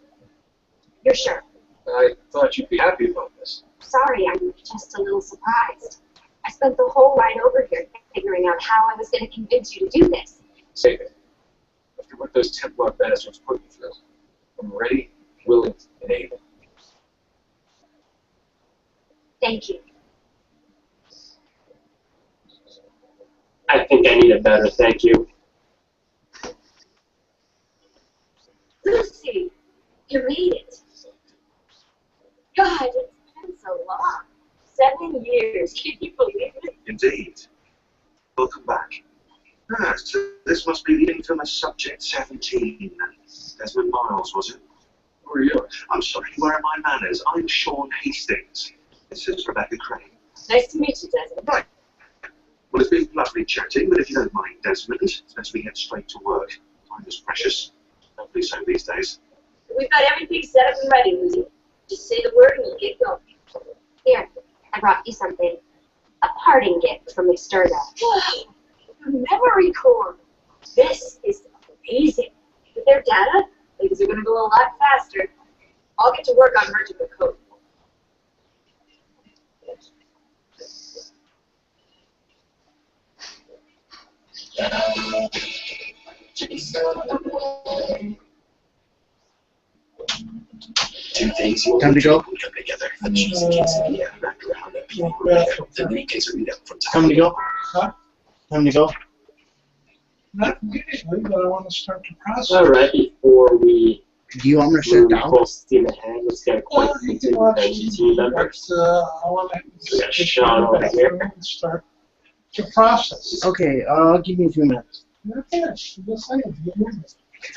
You're sure? I thought you'd be happy about this. Sorry, I'm just a little surprised. I spent the whole ride over here figuring out how I was going to convince you to do this. Save it. After what those Templar bastards put me through, I'm ready, willing, and able. Thank you. I think I need a better thank you. Lucy, you made it. God, it's been so long. 7 years. Can you believe it? Indeed. Welcome back. Ah, so this must be the infamous Subject 17. Desmond Miles, was it? Who are you? I'm sorry, where are my manners? I'm Sean Hastings. This is Rebecca Crane. Nice to meet you, Desmond. Right. Well, it's been lovely chatting, but if you don't mind, Desmond, it's best we get straight to work. Time is precious. Hopefully so these days. We've got everything set up and ready, Lucy. Just say the word and we'll get going. Here, I brought you something. A parting gift from Exterga. Memory core. This is amazing. With their data, things are going to go a lot faster. I'll get to work on merging the code. Two things you Time to go. come together. A cheesy quesadilla wrapped around a pina colada. The mini quesadilla from Time to go. Time to go. Not immediately, but I want to start the process. Alright, before we Do you want me to shut move down? full steam ahead, let's get a quick You into can watch the team members. but I want We got to Sean over here. start the process. Okay, give me a few minutes. You're finished. You're just saying, you're moving.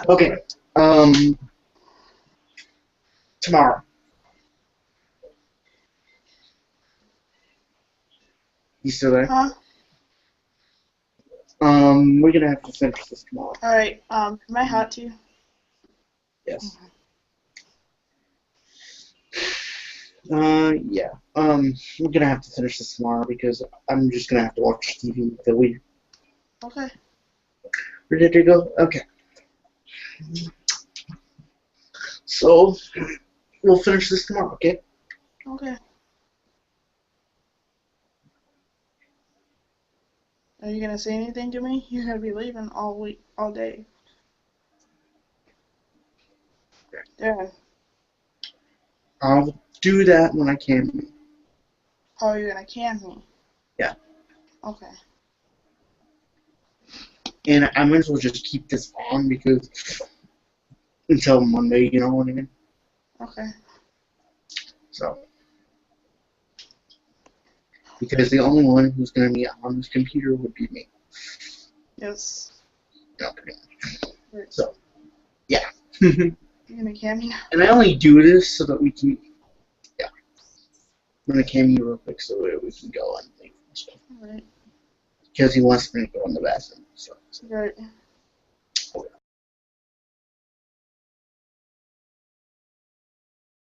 Okay, tomorrow. You still there? Huh? We're gonna have to finish this tomorrow. Alright, am I hot to you? Yes. Yeah. We're gonna have to finish this tomorrow because I'm just gonna have to watch TV the week. Okay. Ready to go? Okay. So, we'll finish this tomorrow, okay? Okay. Are you gonna say anything to me? You're gonna be leaving all week, all day. Yeah. I'll do that when I can. How are you gonna can me? Yeah. Okay. And I might as well just keep this on because until Monday, you know what I mean? Okay. So. Because the only one who's going to be on this computer would be me. Yes. Okay. So, yeah. You're gonna can me now? And I only do this so that we can, yeah. I'm going to cam you real quick so that we can go on things and stuff. Alright. Because he wants me to go in the bathroom. So. Right.